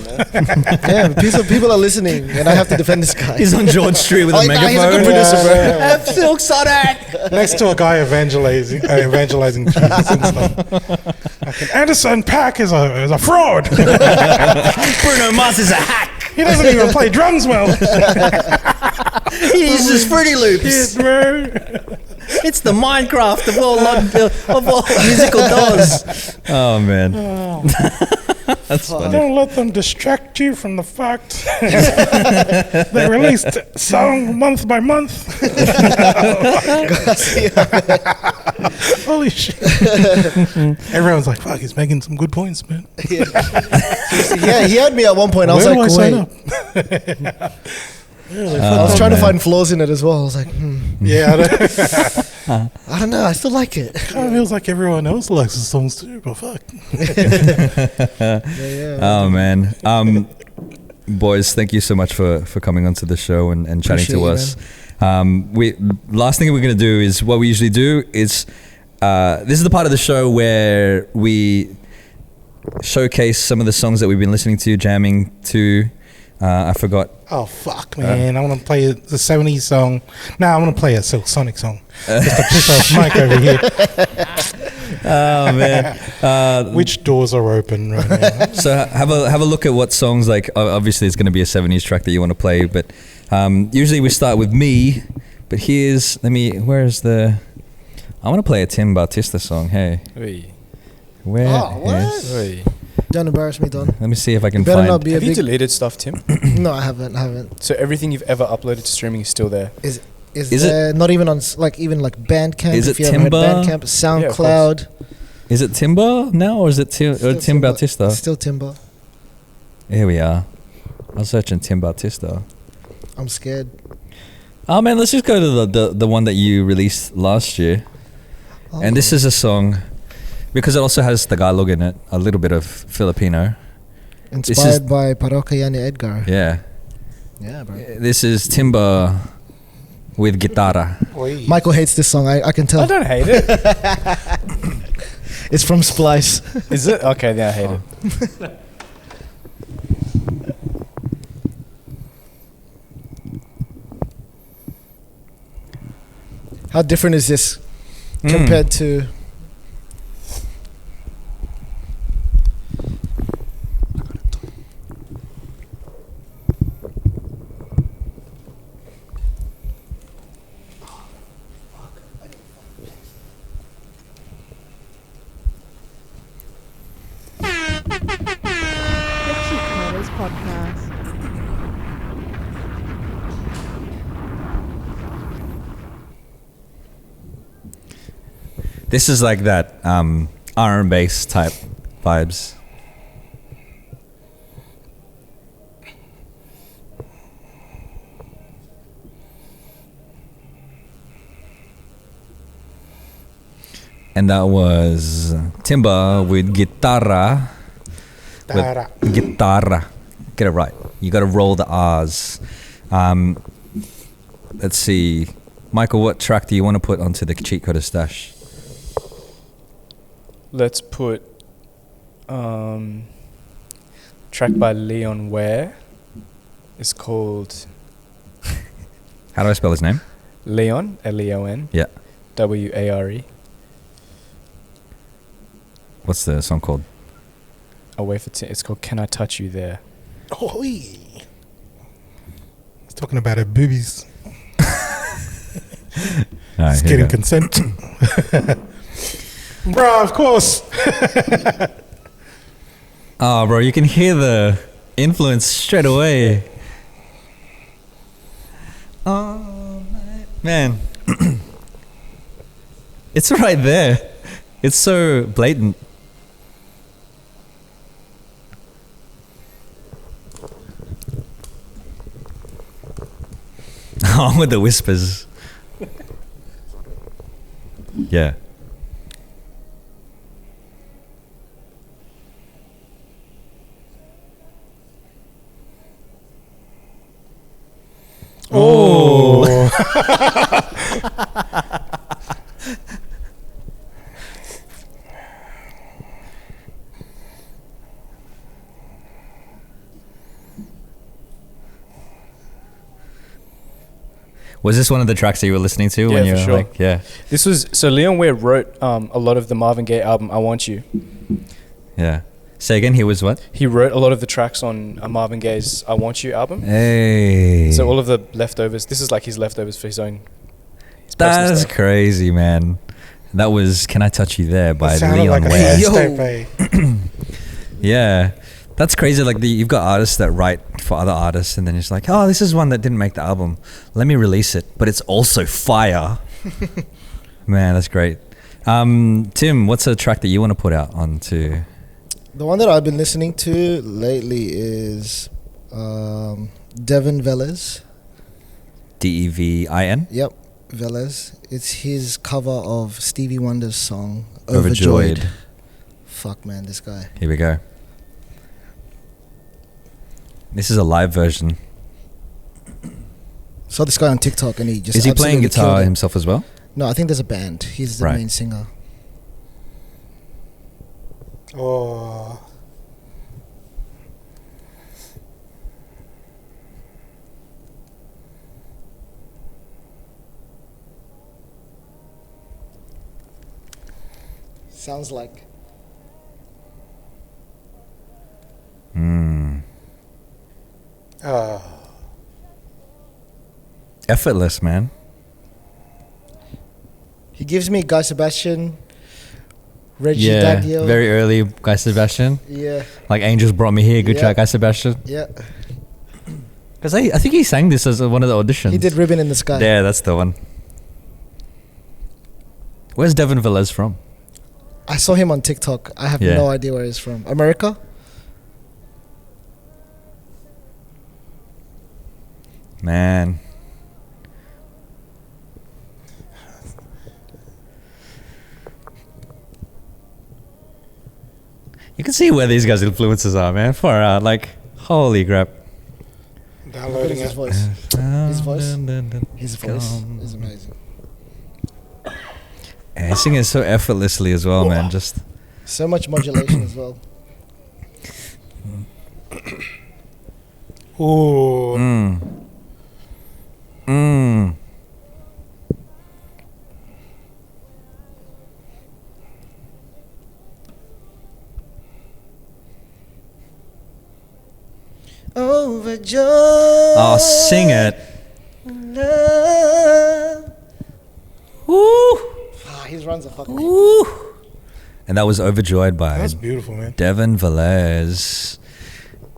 Yeah, people are listening, and I have to defend this guy. He's on George Street with a He's a good megaphone. producer, bro. F Silk Sonic. Next to a guy evangelizing Jesus and stuff. Like, Anderson Paak is a fraud. Bruno Mars is a hack. He doesn't even play drums well. He uses Fruity Loops. Shit, bro. It's the Minecraft of all musical doors. Oh man, that's funny. Don't let them distract you from the fact they released song month by month. Holy shit. Everyone's like, fuck, he's making some good points, man. Yeah, he had me at one point. I was Where do like, I sign wait. up? I was trying to find flaws in it as well. I was like, Yeah, I don't know. I still like it. kind of feels like everyone else likes the songs too, but fuck. Yeah. Oh man, boys, thank you so much for coming onto the show and chatting Appreciate to you, us. Last thing we're gonna do is what we usually do is this is the part of the show where we showcase some of the songs that we've been listening to, jamming to I forgot. Oh fuck, man! I want to play the '70s song. Nah, I want to play a Silk Sonic song. Just to piss off Mike over here. Oh man! Which doors are open right now? So have a look at what songs, like obviously it's going to be a 70s track that you want to play, but usually we start with me. But where's the? I want to play a Tim Bautista song. Hey, Oi. where? Oh, what? is- Oi. Don't embarrass me, Don. Let me see if I can Better find. not be a Have you big. deleted stuff, Tim? No, I haven't. So everything you've ever uploaded to streaming is still there. Is Is there not even on even like Bandcamp? Is if it you haven't heard Timba? Bandcamp, Yeah, of SoundCloud. Is it Timba now, or is it Tim Still Bautista? Still Timba. Here we are. I was searching Tim Bautista. I'm scared. Oh man, let's just go to the one that you released last year. Oh. And this is a song, because it also has Tagalog in it, a little bit of Filipino. Inspired by Parokya Yani Edgar. Yeah. Yeah, bro. This is Timba with guitarra. Oi. Michael hates this song. I can tell. I don't hate it. It's from Splice. Is it? Okay, then I hate it. How different is this compared to? The Cheatcoders podcast. This is like that R&B bass type vibes. And that was Timba with guitarra. Tara. With guitarra. Get it right. You got to roll the R's. Let's see. Michael, what track do you want to put onto the Cheatcoders stash? Let's put track by Leon Ware. It's called How do I spell his name? Leon, Leon, Yeah. Ware. What's the song called? Away for it's called Can I Touch You There? Oi. He's talking about her boobies. Alright, He's here we getting go. consent. Bruh, of course. Oh, bro, you can hear the influence straight away. Oh, man. It's right there. It's so blatant. Oh, with the whispers. Yeah. Oh. Was this one of the tracks that you were listening to Yeah, when you for were sure. like, yeah, This was so Leon Ware wrote a lot of the Marvin Gaye album I Want You. yeah. Say again, he was what? He wrote a lot of the tracks on Marvin Gaye's I Want You album. Hey. So all of the leftovers. This is like his leftovers for his own. His personal That's stuff. crazy, man. That was "Can I Touch You There" by That sounded Leon like a Ware. mixtape, Yeah, that's crazy. Like you've got artists that write for other artists, and then it's like, oh, this is one that didn't make the album. Let me release it, but it's also fire. Man, that's great. Tim, what's a track that you want to put out onto? The one that I've been listening to lately is Devin Velez. Devin. Yep, Velez. It's his cover of Stevie Wonder's song Overjoyed. Overjoyed. Fuck, man, this guy. Here we go. This is a live version. Saw this guy on TikTok and he just Is he playing absolutely guitar killed it. himself as well? No, I think there's a band. He's the Right. main singer. Oh. sounds like. Effortless, man. He gives me Guy Sebastian, Reggie Yeah, Daniel. very early Guy Sebastian. Yeah, Like Angels Brought Me Here, good Yeah. track, Guy Sebastian. yeah. Because I think he sang this as one of the auditions. He did Ribbon in the Sky. Yeah, that's the one. Where's Devin Velez from? I saw him on TikTok. I have Yeah. no idea where he's from. America? Man. You can see where these guys' influences are, man. Far out. Like, holy crap. Look at Downloading his it. voice. His voice? Dun, dun, dun. His voice is amazing. Yeah, he's singing so effortlessly as well, man. Just So much modulation as well. Ooh. Mm. Overjoyed. Oh, sing it. Love. Woo. His runs are fucking. Woo. And that was Overjoyed by That's beautiful, man. Devin Velez.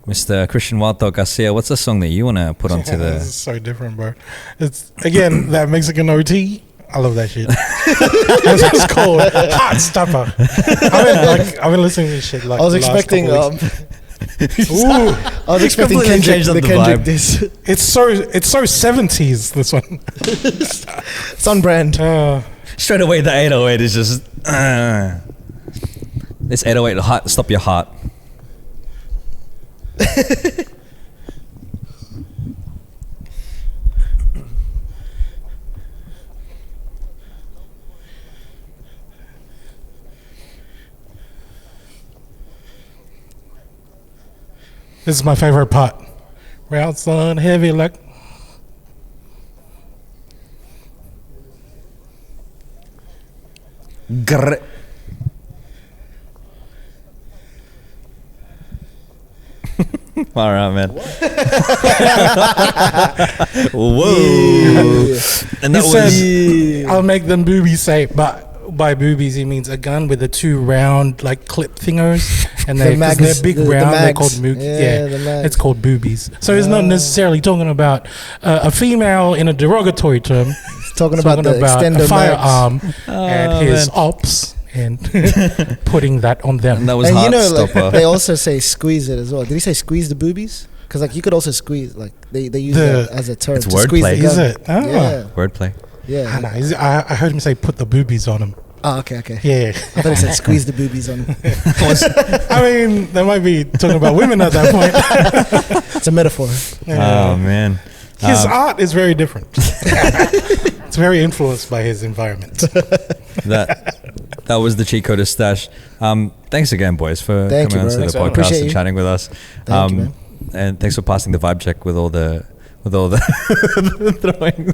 Mr. Christian Waldo Garcia, what's the song that you want to put onto This is the... so different, bro. It's again that Mexican OT. I love that shit. That's what it's called. Hot stopper. I've been listening to this shit like. I was the last expecting. couple weeks. Ooh, I was expecting Completely Kendrick, changed up the the Kendrick vibe. this. it's so 70s. This one. It's on brand. Straight away, the 808 is just... This 808 will stop your heart. This is my favorite part. Round sun heavy like. Grr. All right, man. Whoa. And that He was... said, "I'll make them boobies safe," but by boobies he means a gun with the two round like clip thingers, and The they because mags, they're big the round. They're mags. called mooks. Yeah, the mags. It's called boobies. So he's not necessarily talking about a female in a derogatory term. It's talking about the a extender firearm Oh, and his man. ops and putting that on them. And that was And you know, Heartstopper. like, they also say squeeze it as well. Did he say squeeze the boobies? Because like you could also squeeze, like they use that as a term It's to squeeze the wordplay. gun. Is it? Oh. Yeah, Wordplay. yeah. I know. I heard him say put the boobies on him. Oh, okay, okay. Yeah. I thought he said squeeze the boobies on him. I mean, they might be talking about women at that point. It's a metaphor. Oh, man. His art is very different. It's very influenced by his environment. That was the Cheatcoders stash. Thanks again, boys, for Thank coming you, onto bro. the Thanks, man. podcast Appreciate and you. chatting with us. Thank you, man. And thanks for passing the vibe check with all the throwing.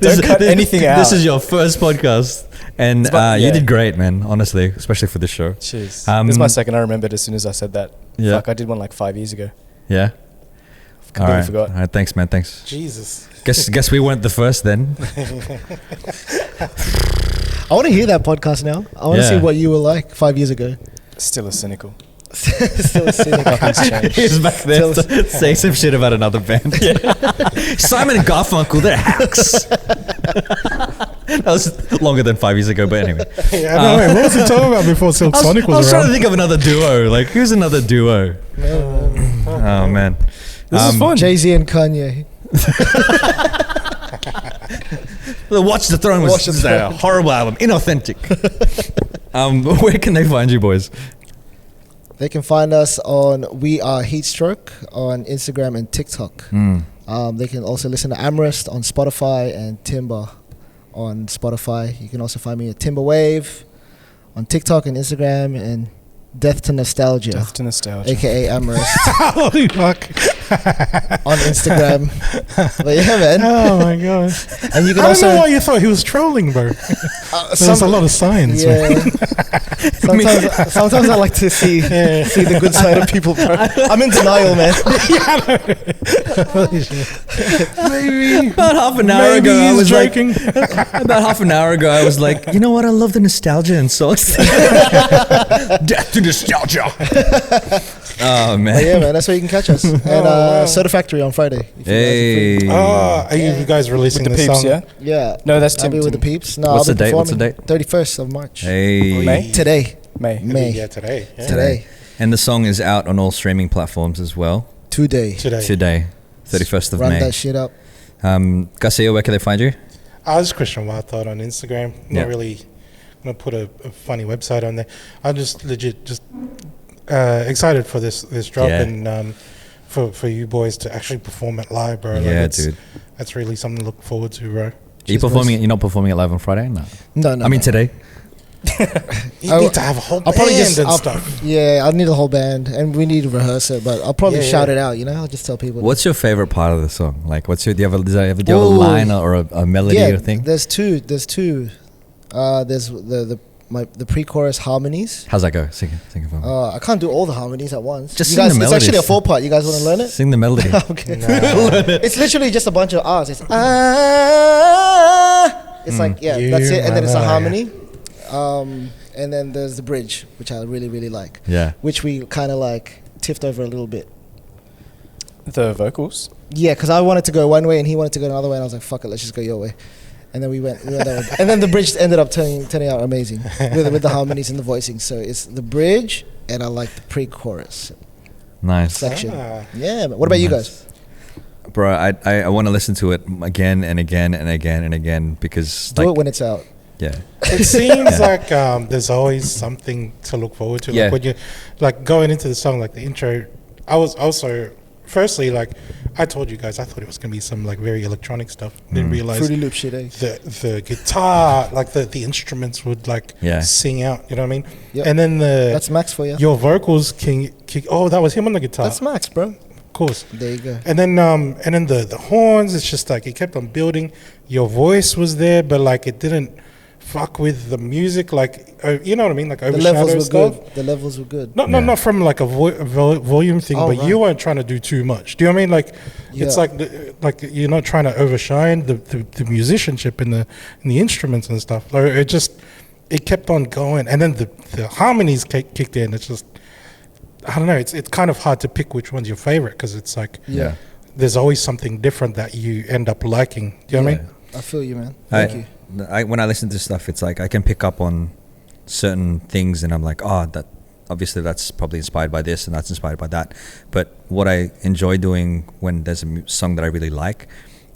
Don't cut anything out. This is your first podcast, and It's my- you yeah. did great, man. Honestly, especially for this show. Cheers. Um, This is my second. I remembered as soon as I said that. Yeah. Fuck, I did one like 5 years ago. Yeah. Completely forgot. All right. Thanks, man. Thanks. Jesus. Guess we weren't the first then. I want to hear that podcast now. I want to see Yeah. what you were like 5 years ago. Still a cynical. Still a cynic. Nothing's changed. He was back there saying some shit about another band. Simon and Garfunkel, they're hacks. That was longer than 5 years ago, but anyway. Yeah, I know. What was he talking about before Silk Sonic I was was trying to around? think of another duo. Like, who's another duo? Oh, man. This is fun. Jay-Z and Kanye. The Watch the Throne was Watch the Throne. a horrible album, inauthentic. Where can they find you, boys? They can find us on We Are Heatstroke on Instagram and TikTok. They can also listen to Amorist on Spotify and Timba on Spotify. You can also find me at Timba Wave on TikTok and Instagram, and Death to Nostalgia, Death to Nostalgia. aka Amorist, Holy fuck. on Instagram. But yeah, man. Oh my god. And you can I don't also know why you thought he was trolling, bro. There's a lot of signs, man. Yeah. Sometimes I like to see the good side of people, bro. I'm in denial, man. Maybe. About half an hour Maybe ago, I he's was joking. about half an hour ago, I was like, you know what? I love the nostalgia in songs. Death to nostalgia. Oh man. But yeah, man, that's where you can catch us. And wow. Soda Factory on Friday. if you guys are Hey. free. Are you guys releasing With the the peeps, song? yeah? Yeah. No, that's I'll Tim. be with the Tim. peeps. No, What's I'll the be date? What's the performing 31st of March. Hey. May? Today. May. Yeah, today. Yeah. Today. And the song is out on all streaming platforms as well. Today. Today, 31st of Run May. that shit up. Garcia, where can they find you? I was Christian Wild Thought on Instagram. Yeah. Not really going to put a funny website on there. I'm just legit just excited for this drop Yeah. and for you boys to actually perform it live, bro. Yeah, it's, dude. That's really something to look forward to, bro. Are you performing it? You're not performing it live on Friday? No. No. I mean today. You need to have a whole band and stuff. Yeah, I need a whole band, and we need to rehearse it. But I'll probably shout it out. You know, I'll just tell people. What's your favorite part of the song? Like, do you have a Ooh. line or a melody yeah, or thing? There's two. There's the pre-chorus harmonies. How's that go? Sing it for me. I can't do all the harmonies at once. Just you sing guys, the it's actually a melodies. 4-part. You guys want to learn it? Sing the melody. Okay. Nah. It's literally just a bunch of R's. It's It's like that's it, and then it's a harmony. And then there's the bridge, which I really, really like. Yeah. Which we kind of like tiffed over a little bit. The vocals. Yeah, because I wanted to go one way and he wanted to go another way, and I was like, "Fuck it, let's just go your way." And then we went that way. And then the bridge ended up turning out amazing with the harmonies and the voicing. So it's the bridge, and I like the pre-chorus Nice. section. Ah. Yeah, man. What about you guys? Bro, I want to listen to it again and again and again and again because Do it when it's out. yeah. It seems like there's always something to look forward to. Yeah. Like when you like going into the song, like the intro. I was also firstly like I told you guys I thought it was gonna be some like very electronic stuff. Didn't realize Fruity Loop shit, eh? the guitar, like the instruments would like Yeah. sing out. You know what I mean? Yep. And then That's Max for you. your vocals can kick. Oh, that was him on the guitar. That's Max, bro. Of course. There you go. And then the horns. It's just like it kept on building. Your voice was there, but like it didn't fuck with the music. Like you know what I mean? Like The overshadow levels were stuff. good. The levels were good. Not from like a volume thing, Oh, but right. you weren't trying to do too much. Do you know what I mean? Like it's Yeah. like you're not trying to overshine the musicianship in the instruments and stuff. Like it kept on going, and then the harmonies kicked in. It's just I don't know. It's kind of hard to pick which one's your favorite because it's like Yeah. there's always something different that you end up liking. Do you know what I mean? I feel you, man. Thank you. When I listen to stuff, it's like I can pick up on certain things, and I'm like, oh, that obviously that's probably inspired by this, and that's inspired by that. But what I enjoy doing when there's a song that I really like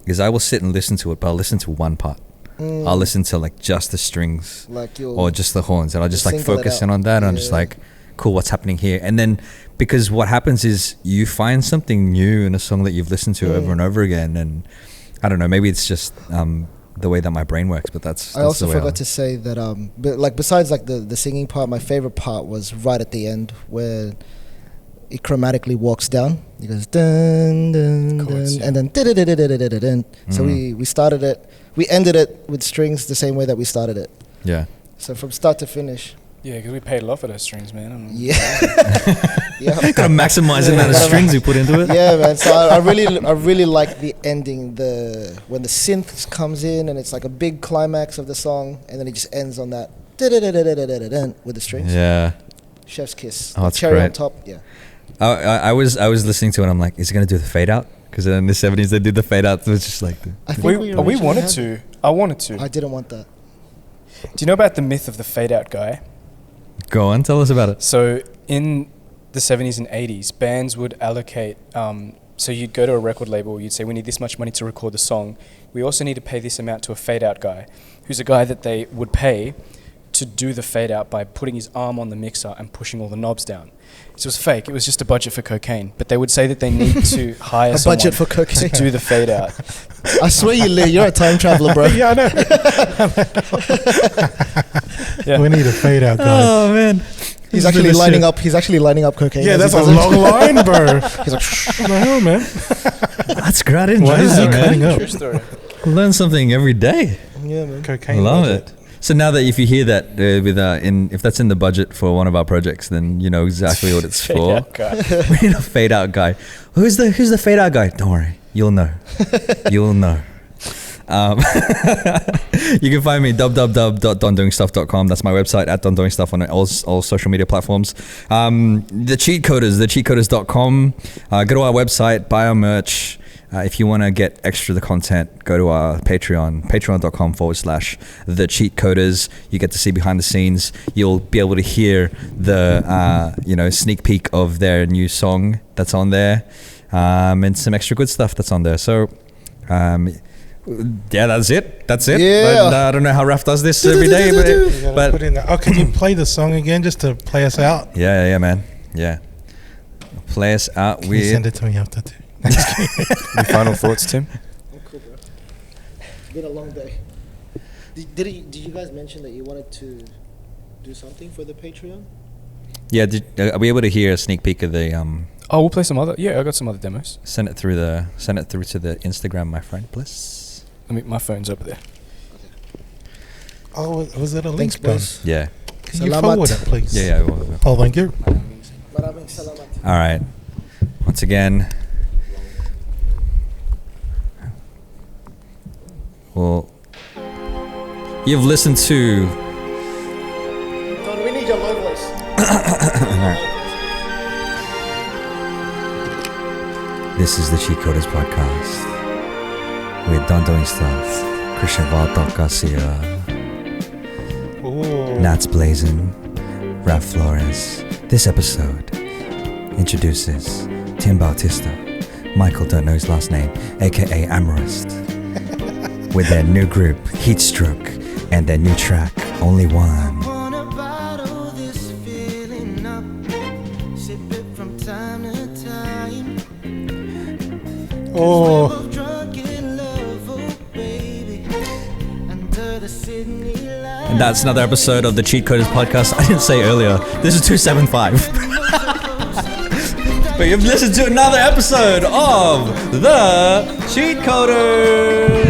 is I will sit and listen to it, but I'll listen to one part. I'll listen to like just the strings Like your or just the horns, and I'll just like single it focus out. in on that. And I'm just Yeah. like, cool, what's happening here? And then because what happens is you find something new in a song that you've listened to over and over again, and I don't know, maybe it's just the way that my brain works, but that's I also the way forgot to say that but like besides like the singing part, my favorite part was right at the end where it chromatically walks down. It goes dun dun Chords, dun, yeah. and then dun. So we started it, we ended it with strings the same way that we started it. Yeah. So from start to finish. Yeah, because we paid a lot for those strings, man. Yeah. Yeah. Gotta maximize the amount of strings you put into it. Yeah, man. So I really like the ending, when the synth comes in and it's like a big climax of the song, and then it just ends on that with the strings. Yeah. Chef's kiss. Oh, that's cherry on great. top. Yeah. I was listening to it, and I'm like, is he gonna do the fade out? Because in the 70s they did the fade out. It was just like, I think We originally wanted had to. I wanted to. I didn't want that. Do you know about the myth of the fade out guy? go on, tell us about it. So in the 70s and 80s, bands would allocate, so you'd go to a record label, you'd say, we need this much money to record the song. We also need to pay this amount to a fade out guy, who's a guy that they would pay to do the fade out by putting his arm on the mixer and pushing all the knobs down. So it was fake. It was just a budget for cocaine. But they would say that they need to hire A someone budget for to cocaine. do the fade out. I swear you're a time traveler, bro. Yeah, I know. Yeah. We need a fade out, guys. Oh man, He's actually lining up. He's actually lining up cocaine. Yeah, as that's he a does it. long line, bro. He's like, What the hell, man? That's great. I didn't Why know is he that, cutting man. up? True story. Learn something every day. yeah, man. Cocaine. I love budget. it. So now that if you hear that if that's in the budget for one of our projects, then you know exactly what it's for. Yeah, guy. We need a fade out guy. Who's the fade out guy? Don't worry, you'll know. You'll know. You can find me www.dondoingstuff.com. That's my website, at dondoingstuff on all social media platforms. The Cheatcoders, thecheatcoders.com. Go to our website, buy our merch. If you want to get extra the content, go to our Patreon, patreon.com/the Cheatcoders. You get to see behind the scenes. You'll be able to hear the sneak peek of their new song that's on there, and some extra good stuff that's on there. So, yeah, that's it. Yeah. But, I don't know how Raf does this every day, You gotta but put in the, can you play the song again just to play us out? yeah, man, yeah. Play us out Can you send with. it to me after too? Any final thoughts, Tim? I'm cool, bro. It's been a long day. Did you guys mention that you wanted to do something for the Patreon? Yeah, are we able to hear a sneak peek of the Oh, we'll play some other. Yeah, I got some other demos. Send it through to the Instagram, my friend, please. My phone's over there. Oh, was it a Thanks, link, bro? boss. Yeah. Can you Salamat. forward it, please? Yeah. Oh, thank you. Maraming salamat. All right. Once again, well, you've listened to. Don, we need your low voice. This is the Cheatcoders podcast with Don Doing Stuff, Christian Valtok Garcia, Ooh. Nats Blazin, Raf Flores. This episode introduces Tim Bautista, Michael don't know his last name, aka Amorist, with their new group Heatstroke and their new track Only One. Wanna bottle this feeling up, sip it from time to time. Oh, Both drunk in love, oh baby, under the Sydney light. And that's another episode of the Cheatcoders podcast. I didn't say earlier, this is 275. But you've listened to another episode of the Cheatcoders.